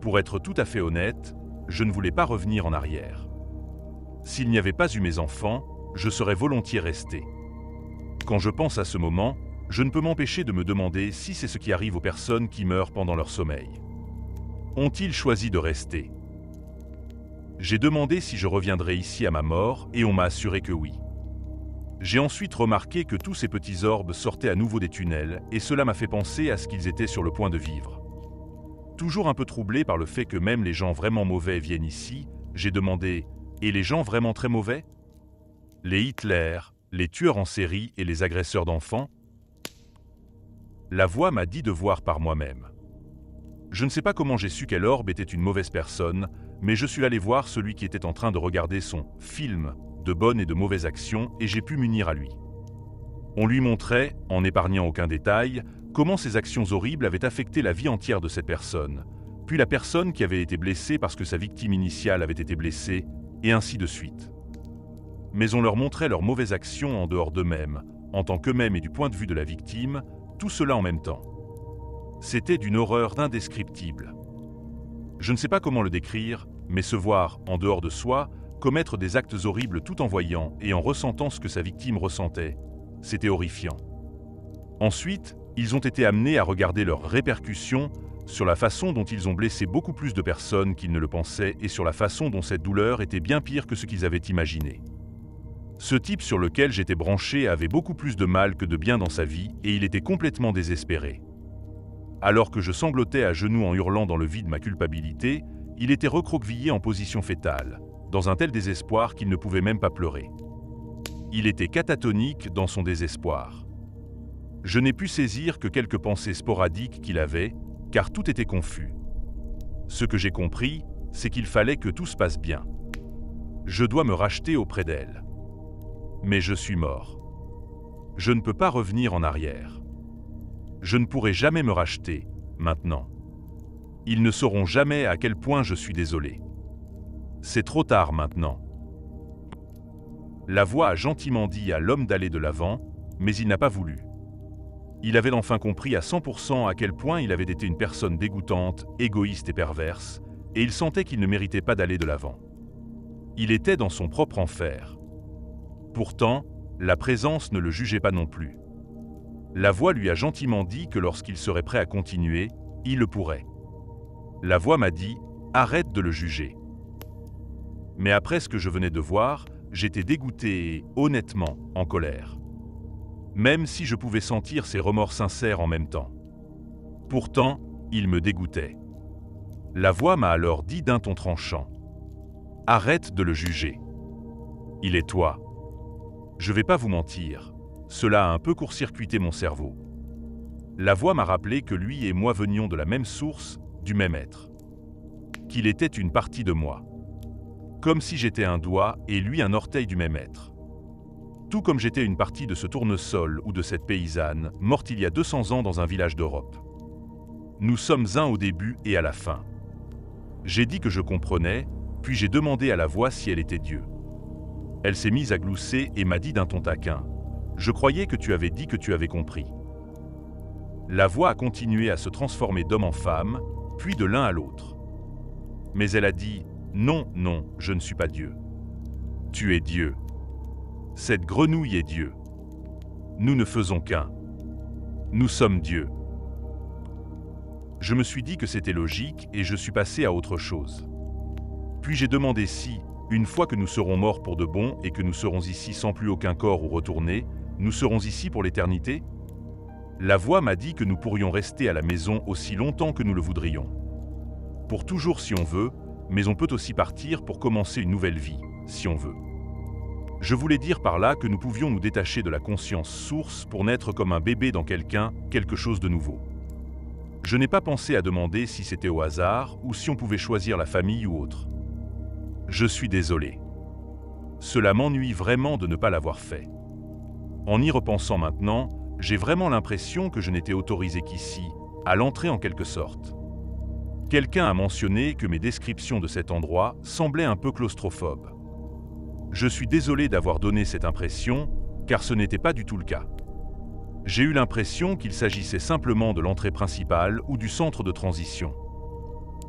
Pour être tout à fait honnête, je ne voulais pas revenir en arrière. S'il n'y avait pas eu mes enfants, je serais volontiers resté. Quand je pense à ce moment, je ne peux m'empêcher de me demander si c'est ce qui arrive aux personnes qui meurent pendant leur sommeil. Ont-ils choisi de rester ? J'ai demandé si je reviendrais ici à ma mort et on m'a assuré que oui. J'ai ensuite remarqué que tous ces petits orbes sortaient à nouveau des tunnels et cela m'a fait penser à ce qu'ils étaient sur le point de vivre. Toujours un peu troublé par le fait que même les gens vraiment mauvais viennent ici, j'ai demandé « Et les gens vraiment très mauvais? Les Hitler, les tueurs en série et les agresseurs d'enfants? La voix m'a dit de voir par moi-même. Je ne sais pas comment j'ai su qu'El Orb était une mauvaise personne, mais je suis allé voir celui qui était en train de regarder son film de bonnes et de mauvaises actions et j'ai pu m'unir à lui. On lui montrait, en n'épargnant aucun détail, comment ces actions horribles avaient affecté la vie entière de cette personne, puis la personne qui avait été blessée parce que sa victime initiale avait été blessée, et ainsi de suite. Mais on leur montrait leurs mauvaises actions en dehors d'eux-mêmes, en tant qu'eux-mêmes et du point de vue de la victime, tout cela en même temps. C'était d'une horreur indescriptible. Je ne sais pas comment le décrire, mais se voir, en dehors de soi, commettre des actes horribles tout en voyant et en ressentant ce que sa victime ressentait, c'était horrifiant. Ensuite, ils ont été amenés à regarder leurs répercussions sur la façon dont ils ont blessé beaucoup plus de personnes qu'ils ne le pensaient et sur la façon dont cette douleur était bien pire que ce qu'ils avaient imaginé. Ce type sur lequel j'étais branché avait beaucoup plus de mal que de bien dans sa vie et il était complètement désespéré. Alors que je sanglotais à genoux en hurlant dans le vide ma culpabilité, il était recroquevillé en position fétale, dans un tel désespoir qu'il ne pouvait même pas pleurer. Il était catatonique dans son désespoir. Je n'ai pu saisir que quelques pensées sporadiques qu'il avait, car tout était confus. Ce que j'ai compris, c'est qu'il fallait que tout se passe bien. Je dois me racheter auprès d'elle. Mais je suis mort. Je ne peux pas revenir en arrière. Je ne pourrai jamais me racheter, maintenant. Ils ne sauront jamais à quel point je suis désolé. C'est trop tard maintenant. La voix a gentiment dit à l'homme d'aller de l'avant, mais il n'a pas voulu. Il avait enfin compris à 100% à quel point il avait été une personne dégoûtante, égoïste et perverse, et il sentait qu'il ne méritait pas d'aller de l'avant. Il était dans son propre enfer. Pourtant, la présence ne le jugeait pas non plus. La voix lui a gentiment dit que lorsqu'il serait prêt à continuer, il le pourrait. La voix m'a dit « Arrête de le juger ». Mais après ce que je venais de voir, j'étais dégoûté et, honnêtement, en colère. Même si je pouvais sentir ses remords sincères en même temps. Pourtant, il me dégoûtait. La voix m'a alors dit d'un ton tranchant « Arrête de le juger. Il est toi. » Je vais pas vous mentir, cela a un peu court-circuité mon cerveau. La voix m'a rappelé que lui et moi venions de la même source, du même être. Qu'il était une partie de moi. Comme si j'étais un doigt et lui un orteil du même être. Tout comme j'étais une partie de ce tournesol ou de cette paysanne, morte il y a 200 ans dans un village d'Europe. Nous sommes un au début et à la fin. J'ai dit que je comprenais, puis j'ai demandé à la voix si elle était Dieu. Elle s'est mise à glousser et m'a dit d'un ton taquin « Je croyais que tu avais dit que tu avais compris. » La voix a continué à se transformer d'homme en femme, puis de l'un à l'autre. Mais elle a dit « Non, non, je ne suis pas Dieu. Tu es Dieu. Cette grenouille est Dieu. Nous ne faisons qu'un. Nous sommes Dieu. » Je me suis dit que c'était logique et je suis passé à autre chose. Puis j'ai demandé si, une fois que nous serons morts pour de bon et que nous serons ici sans plus aucun corps ou retourner, nous serons ici pour l'éternité? La voix m'a dit que nous pourrions rester à la maison aussi longtemps que nous le voudrions. Pour toujours si on veut, mais on peut aussi partir pour commencer une nouvelle vie, si on veut. Je voulais dire par là que nous pouvions nous détacher de la conscience source pour naître comme un bébé dans quelqu'un, quelque chose de nouveau. Je n'ai pas pensé à demander si c'était au hasard ou si on pouvait choisir la famille ou autre. Je suis désolé. Cela m'ennuie vraiment de ne pas l'avoir fait. En y repensant maintenant, j'ai vraiment l'impression que je n'étais autorisé qu'ici, à l'entrée en quelque sorte. Quelqu'un a mentionné que mes descriptions de cet endroit semblaient un peu claustrophobes. Je suis désolé d'avoir donné cette impression, car ce n'était pas du tout le cas. J'ai eu l'impression qu'il s'agissait simplement de l'entrée principale ou du centre de transition.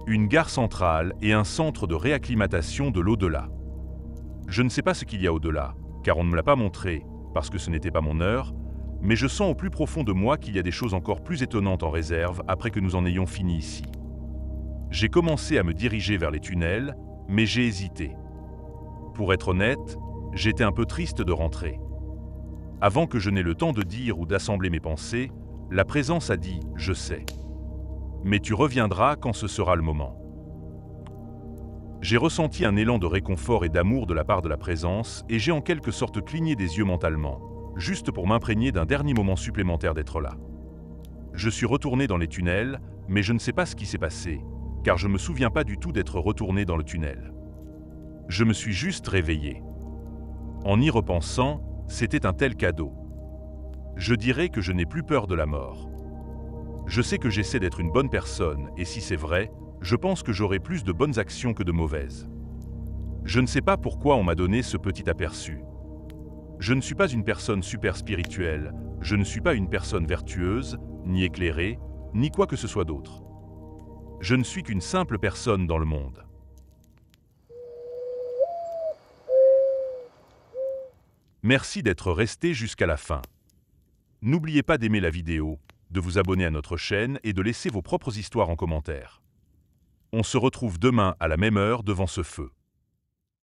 Une gare centrale et un centre de réacclimatation de l'au-delà. Je ne sais pas ce qu'il y a au-delà, car on ne me l'a pas montré, parce que ce n'était pas mon heure, mais je sens au plus profond de moi qu'il y a des choses encore plus étonnantes en réserve après que nous en ayons fini ici. J'ai commencé à me diriger vers les tunnels, mais j'ai hésité. Pour être honnête, j'étais un peu triste de rentrer. Avant que je n'aie le temps de dire ou d'assembler mes pensées, la présence a dit « Je sais ». Mais tu reviendras quand ce sera le moment. J'ai ressenti un élan de réconfort et d'amour de la part de la présence et j'ai en quelque sorte cligné des yeux mentalement, juste pour m'imprégner d'un dernier moment supplémentaire d'être là. Je suis retourné dans les tunnels, mais je ne sais pas ce qui s'est passé, car je ne me souviens pas du tout d'être retourné dans le tunnel. Je me suis juste réveillé. En y repensant, c'était un tel cadeau. Je dirais que je n'ai plus peur de la mort. Je sais que j'essaie d'être une bonne personne, et si c'est vrai, je pense que j'aurai plus de bonnes actions que de mauvaises. Je ne sais pas pourquoi on m'a donné ce petit aperçu. Je ne suis pas une personne super spirituelle, je ne suis pas une personne vertueuse, ni éclairée, ni quoi que ce soit d'autre. Je ne suis qu'une simple personne dans le monde. Merci d'être resté jusqu'à la fin. N'oubliez pas d'aimer la vidéo, de vous abonner à notre chaîne et de laisser vos propres histoires en commentaire. On se retrouve demain à la même heure devant ce feu.